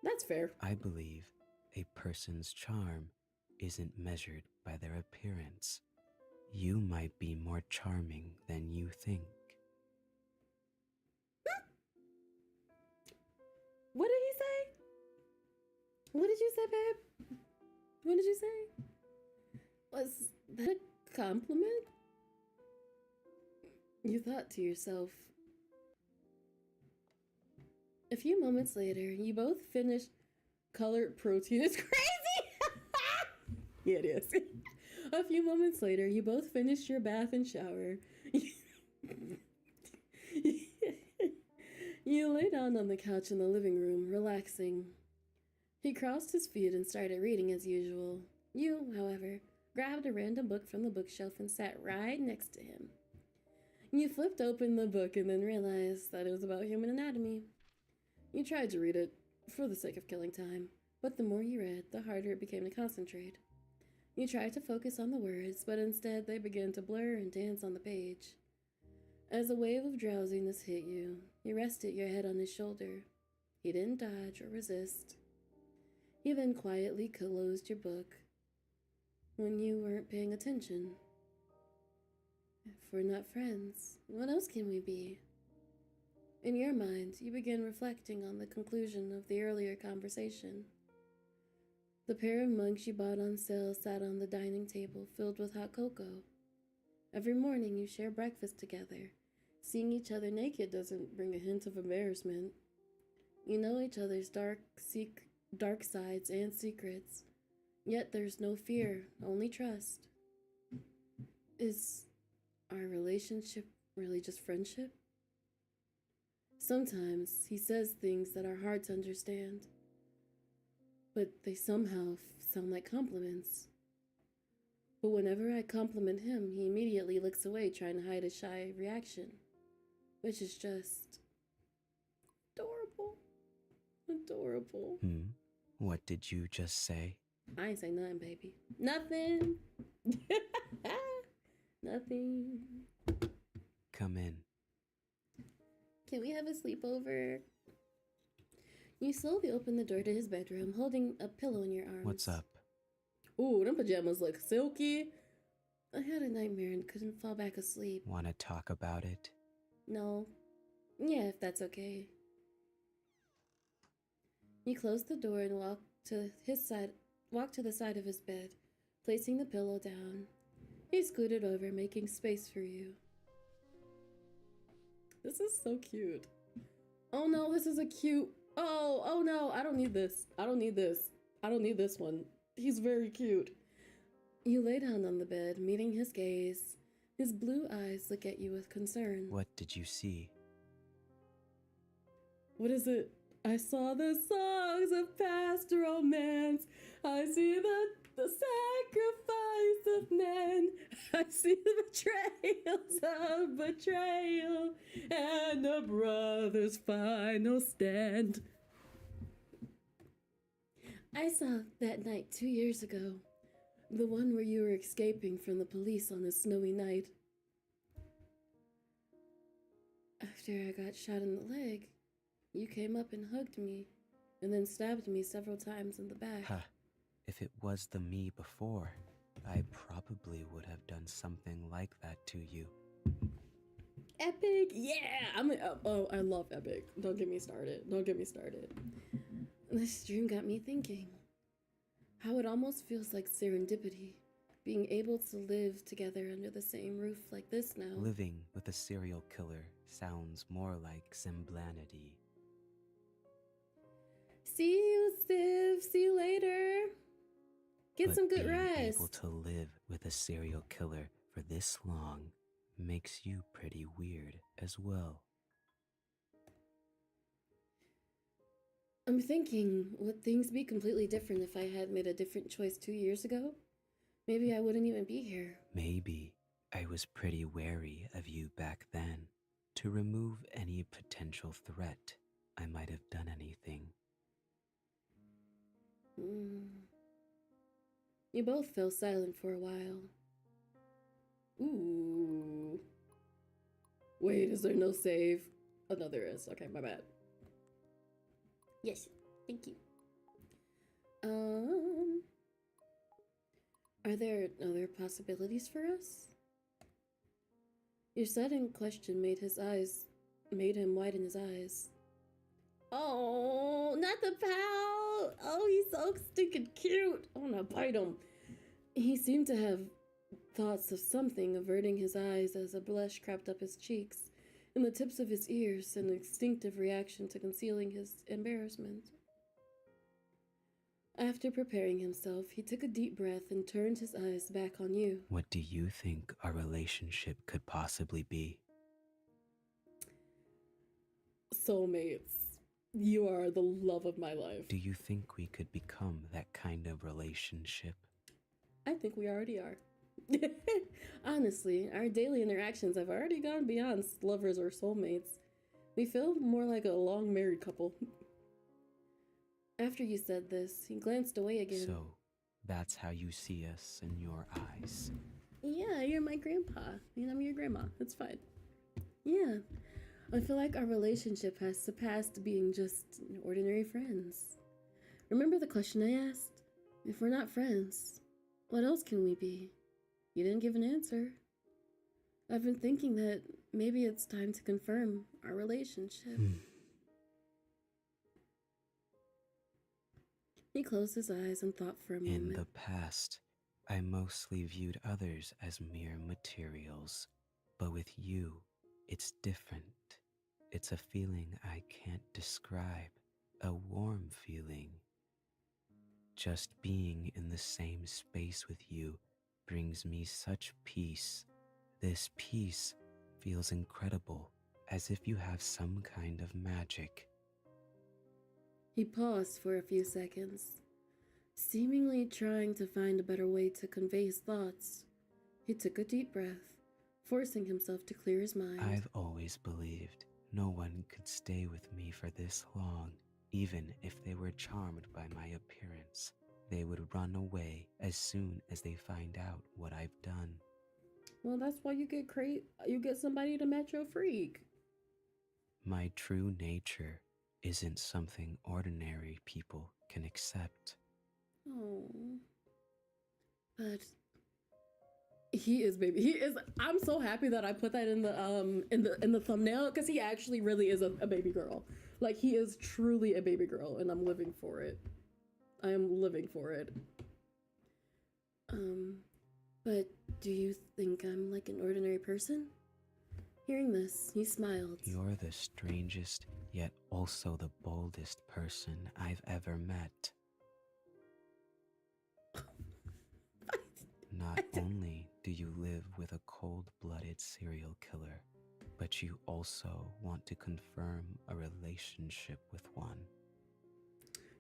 Speaker 3: That's fair.
Speaker 2: I believe a person's charm isn't measured by their appearance. You might be more charming than you think.
Speaker 3: What did he say? What did you say, babe? What did you say? Was that a compliment? You thought to yourself. A few moments later, you both finished colored protein. It's crazy! Yeah, it is. A few moments later, you both finished your bath and shower. You lay down on the couch in the living room, relaxing. He crossed his feet and started reading as usual. You, however, grabbed a random book from the bookshelf and sat right next to him. You flipped open the book and then realized that it was about human anatomy. You tried to read it, for the sake of killing time, but the more you read, the harder it became to concentrate. You tried to focus on the words, but instead they began to blur and dance on the page. As a wave of drowsiness hit you, you rested your head on his shoulder. He didn't dodge or resist. You then quietly closed your book when you weren't paying attention. If we're not friends, what else can we be? In your mind, you begin reflecting on the conclusion of the earlier conversation. The pair of mugs you bought on sale sat on the dining table filled with hot cocoa. Every morning you share breakfast together. Seeing each other naked doesn't bring a hint of embarrassment. You know each other's dark sides and secrets. Yet there's no fear, only trust. Is our relationship really just friendship? Sometimes he says things that are hard to understand, but they somehow sound like compliments. But whenever I compliment him, he immediately looks away, trying to hide a shy reaction, which is just adorable. Adorable.
Speaker 2: What did you just say?
Speaker 3: I ain't say nothing, baby. Nothing. Nothing.
Speaker 2: Come in.
Speaker 3: Can we have a sleepover? You slowly open the door to his bedroom, holding a pillow in your arms.
Speaker 2: What's up?
Speaker 3: Ooh, them pajamas look silky. I had a nightmare and couldn't fall back asleep.
Speaker 2: Want to talk about it?
Speaker 3: No. Yeah, if that's okay. You close the door and walk to the side of his bed, placing the pillow down. He scooted over, making space for you. This is so cute. Oh no, this is a cute... Oh no, I don't need this. I don't need this one. He's very cute. You lay down on the bed, meeting his gaze. His blue eyes look at you with concern.
Speaker 2: What did you see?
Speaker 3: What is it? I saw the songs of past romance. I see the sacrifice of men. I see the betrayals of betrayal and a brother's final stand. I saw that night 2 years ago. The one where you were escaping from the police on a snowy night. After I got shot in the leg, you came up and hugged me, and then stabbed me several times in the back.
Speaker 2: Huh. If it was the me before, I probably would have done something like that to you.
Speaker 3: Epic! Yeah! I love Epic. Don't get me started. This dream got me thinking. How it almost feels like serendipity. Being able to live together under the same roof like this now.
Speaker 2: Living with a serial killer sounds more like semblanity.
Speaker 3: See you, Steve. See you later. Get some good rest.
Speaker 2: Being able to live with a serial killer for this long makes you pretty weird as well.
Speaker 3: I'm thinking, would things be completely different if I had made a different choice 2 years ago? Maybe I wouldn't even be here.
Speaker 2: Maybe I was pretty wary of you back then. To remove any potential threat, I might have done anything.
Speaker 3: You both fell silent for a while. Ooh. Wait, is there no save? Oh, no, there is. Okay, my bad. Yes, thank you. Are there other possibilities for us? Your sudden question made him widen his eyes. Oh, not the pout! Oh, he's so stinking cute! I wanna bite him. He seemed to have thoughts of something, averting his eyes as a blush crept up his cheeks, and the tips of his ears, an instinctive reaction to concealing his embarrassment. After preparing himself, he took a deep breath and turned his eyes back on you.
Speaker 2: What do you think our relationship could possibly be?
Speaker 3: Soulmates. You are the love of my life.
Speaker 2: Do you think we could become that kind of relationship?
Speaker 3: I think we already are. Honestly, our daily interactions have already gone beyond lovers or soulmates. We feel more like a long married couple. After you said this, he glanced away again.
Speaker 2: So, that's how you see us in your eyes.
Speaker 3: Yeah, you're my grandpa. And I'm your grandma. It's fine. Yeah. I feel like our relationship has surpassed being just ordinary friends. Remember the question I asked? If we're not friends, what else can we be? You didn't give an answer. I've been thinking that maybe it's time to confirm our relationship. He closed his eyes and thought for a moment.
Speaker 2: In the past, I mostly viewed others as mere materials, but with you, it's different. It's a feeling I can't describe, a warm feeling. Just being in the same space with you brings me such peace. This peace feels incredible, as if you have some kind of magic.
Speaker 3: He paused for a few seconds, seemingly trying to find a better way to convey his thoughts. He took a deep breath, forcing himself to clear his mind.
Speaker 2: I've always believed no one could stay with me for this long, even if they were charmed by my appearance. They would run away as soon as they find out what I've done.
Speaker 3: Well, that's why you get somebody to match your freak.
Speaker 2: My true nature isn't something ordinary people can accept.
Speaker 3: Oh. But he is, baby. He is. I'm so happy that I put that in the thumbnail, because he actually really is a baby girl. Like, he is truly a baby girl, and I'm living for it. I am living for it. But do you think I'm like an ordinary person? Hearing this, he smiled.
Speaker 2: You're the strangest, yet also the boldest person I've ever met. Not only do you live with a cold-blooded serial killer, but you also want to confirm a relationship with one.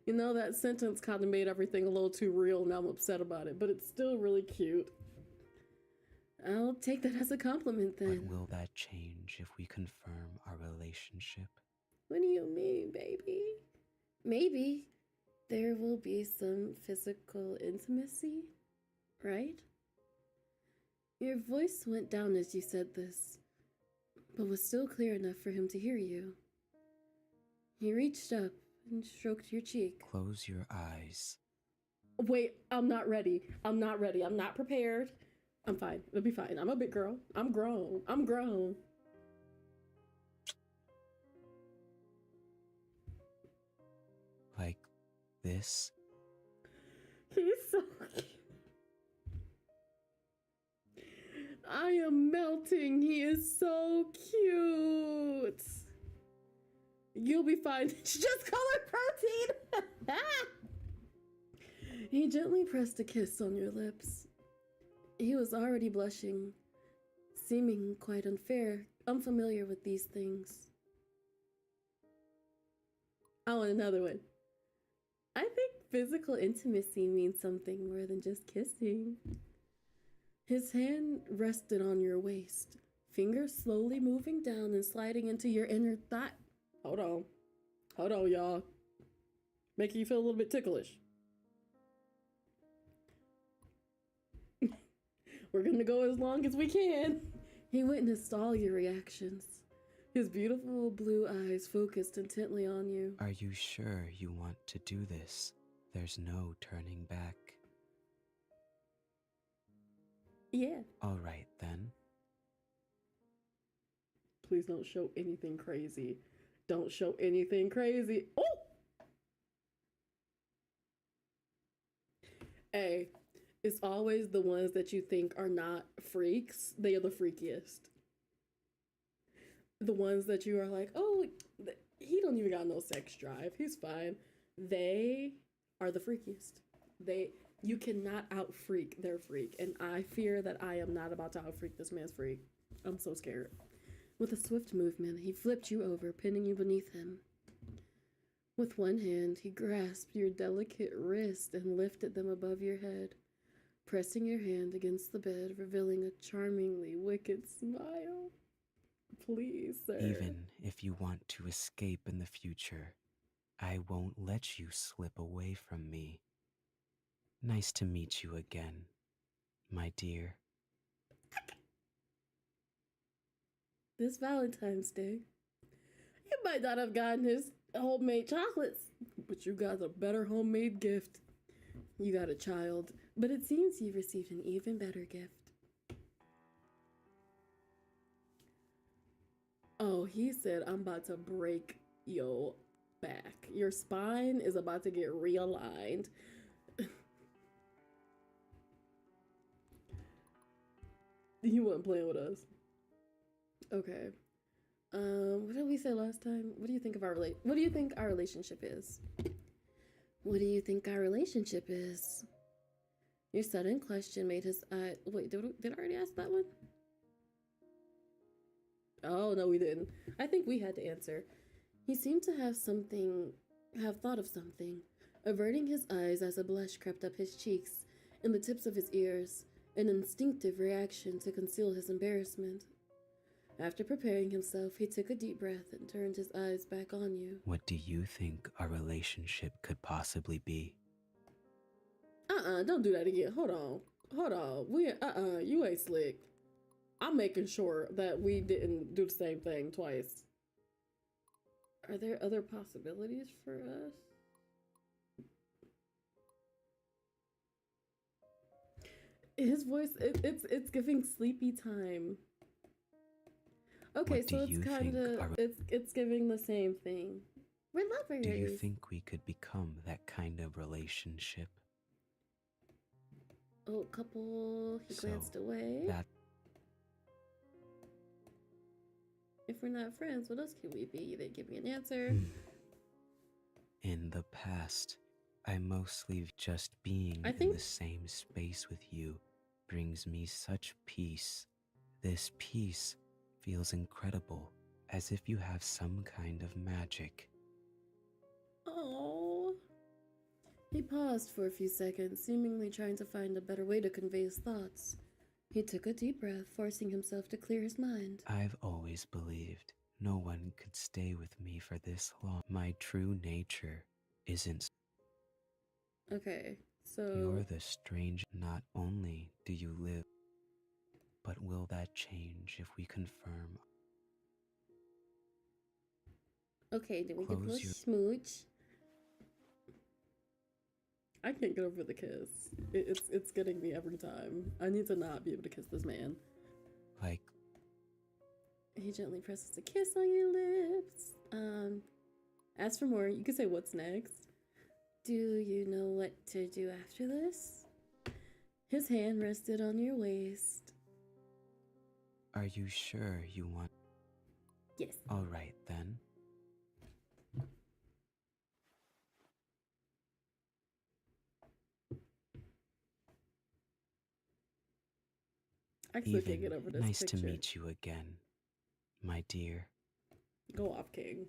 Speaker 3: You know, that sentence kind of made everything a little too real, and I'm upset about it, but it's still really cute. I'll take that as a compliment then.
Speaker 2: But will that change if we confirm our relationship?
Speaker 3: What do you mean, baby? Maybe there will be some physical intimacy, right? Your voice went down as you said this, but was still clear enough for him to hear you. He reached up and stroked your cheek.
Speaker 2: Close your eyes.
Speaker 3: Wait, I'm not ready. I'm not ready. I'm not prepared. I'm fine. It'll be fine. I'm a big girl. I'm grown. I'm grown.
Speaker 2: Like this?
Speaker 3: He's so cute. I am melting. He is so cute. You'll be fine. Just color protein. He gently pressed a kiss on your lips. He was already blushing, seeming quite unfamiliar with these things. Oh, and another one. I think physical intimacy means something more than just kissing. His hand rested on your waist, fingers slowly moving down and sliding into your inner thigh. Hold on, y'all. Making you feel a little bit ticklish. We're gonna go as long as we can. He witnessed all your reactions. His beautiful blue eyes focused intently on you.
Speaker 2: Are you sure you want to do this? There's no turning back.
Speaker 3: Yeah.
Speaker 2: All right, then.
Speaker 3: Please don't show anything crazy. Don't show anything crazy. Oh! Hey, it's always the ones that you think are not freaks. They are the freakiest. The ones that you are like, oh, he don't even got no sex drive. He's fine. They are the freakiest. You cannot out-freak their freak. And I fear that I am not about to out-freak this man's freak. I'm so scared. With a swift movement, he flipped you over, pinning you beneath him. With one hand, he grasped your delicate wrist and lifted them above your head, pressing your hand against the bed, revealing a charmingly wicked smile. Please, sir.
Speaker 2: Even if you want to escape in the future, I won't let you slip away from me. Nice to meet you again, my dear.
Speaker 3: This Valentine's Day, you might not have gotten his homemade chocolates. But you got a better homemade gift. You got a child. But it seems you've received an even better gift. Oh, he said, I'm about to break your back. Your spine is about to get realigned. He wasn't playing with us. Okay. What did we say last time? What do you think of our What do you think our relationship is? What do you think our relationship is? Your sudden question made his eye. Wait, did I already ask that one? Oh no, we didn't. I think we had to answer. He seemed to have thought of something, averting his eyes as a blush crept up his cheeks and the tips of his ears, an instinctive reaction to conceal his embarrassment. After preparing himself, he took a deep breath and turned his eyes back on you.
Speaker 2: What do you think our relationship could possibly be?
Speaker 3: Don't do that again. Hold on. You ain't slick. I'm making sure that we didn't do the same thing twice. Are there other possibilities for us? His voice, it's giving sleepy time. Okay, so it's kind of, it's giving the same thing. We're lovers.
Speaker 2: Do you think we could become that kind of relationship?
Speaker 3: Oh, couple, he glanced away. If we're not friends, what else can we be? You didn't give me an answer.
Speaker 2: In the past, I mostly just being in the same space with you brings me such peace. This peace feels incredible, as if you have some kind of magic.
Speaker 3: Oh. He paused for a few seconds, seemingly trying to find a better way to convey his thoughts. He took a deep breath, forcing himself to clear his mind.
Speaker 2: I've always believed no one could stay with me for this long. My true nature isn't.
Speaker 3: Okay, so...
Speaker 2: You're the strange. Not only do you live, but will that change if we confirm?
Speaker 3: Okay, then we can pull smooch. I can't get over the kiss. It's getting me every time. I need to not be able to kiss this man.
Speaker 2: Like...
Speaker 3: He gently presses a kiss on your lips. Ask for more. You can say, what's next? Do you know what to do after this? His hand rested on your waist.
Speaker 2: Are you sure you want...
Speaker 3: Yes.
Speaker 2: All right, then.
Speaker 3: I still can't get over this
Speaker 2: nice
Speaker 3: picture.
Speaker 2: To meet you again, my dear.
Speaker 3: Go off, King.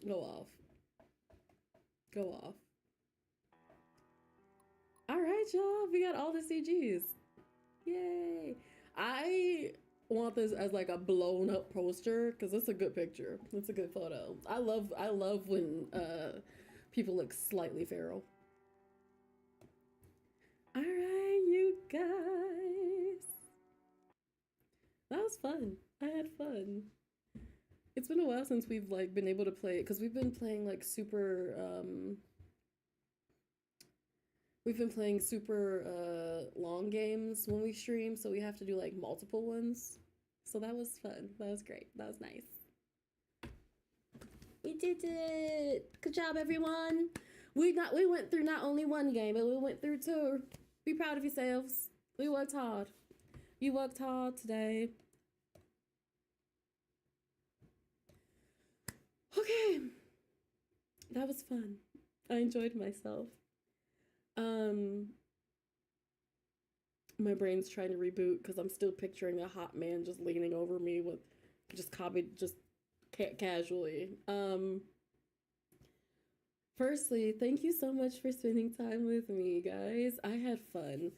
Speaker 3: Go off. Go off. All right, y'all. We got all the CGs. Yay. I want this as like a blown up poster because it's a good picture. It's a good photo. I love when people look slightly feral. All right, you guys. That was fun. I had fun. It's been a while since we've like been able to play it because we've been playing like super long games when we stream, so we have to do like multiple ones. So that was fun. That was great. That was nice. We did it. Good job, everyone. We went through not only one game, but we went through two. Be proud of yourselves. We worked hard. You worked hard today. Okay. That was fun. I enjoyed myself. My brain's trying to reboot because I'm still picturing a hot man just leaning over me with just casually. Firstly, thank you so much for spending time with me, guys. I had fun.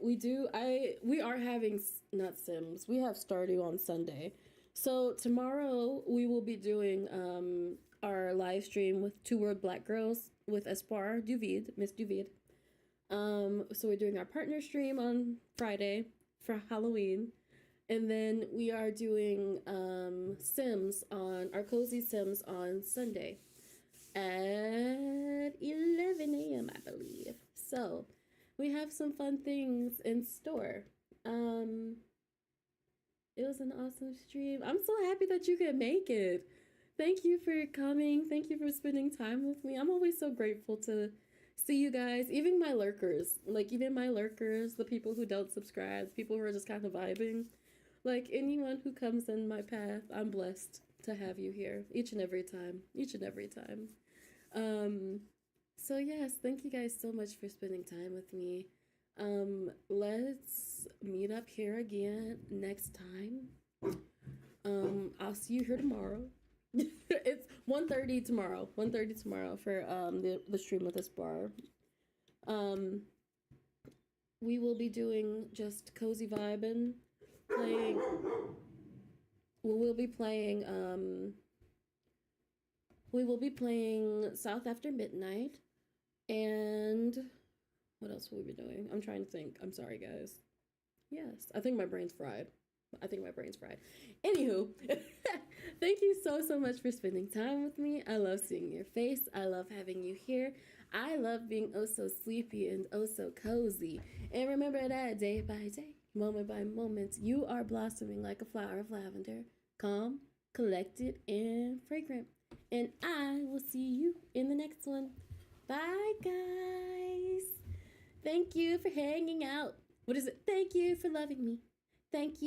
Speaker 3: We are having not Sims. We have Stardew on Sunday. So tomorrow we will be doing our live stream with Two World Black Girls with Espoir Duvid, Miss Duvid. So we're doing our partner stream on Friday for Halloween. And then we are doing Sims on our cozy Sims on Sunday at 11 a.m. I believe. So we have some fun things in store. It was an awesome stream. I'm so happy that you could make it. Thank you for coming. Thank you for spending time with me. I'm always so grateful to see you guys, even my lurkers, the people who don't subscribe, people who are just kind of vibing. Like anyone who comes in my path, I'm blessed to have you here each and every time. So yes, thank you guys so much for spending time with me. Let's meet up here again next time. I'll see you here tomorrow. It's 1:30 tomorrow. 1:30 tomorrow for the stream with this bar. We will be doing just cozy vibing, playing. We will be playing South After Midnight, and what else will we be doing? I'm trying to think. I'm sorry, guys. Yes, I think my brain's fried. Anywho, thank you so much for spending time with me. I love seeing your face. I love having you here. I love being oh so sleepy and oh so cozy. And remember that day by day, moment by moment, you are blossoming like a flower of lavender, calm, collected, and fragrant. And I will see you in the next one. Bye, guys. Thank you for hanging out. What is it? Thank you for loving me. Thank you.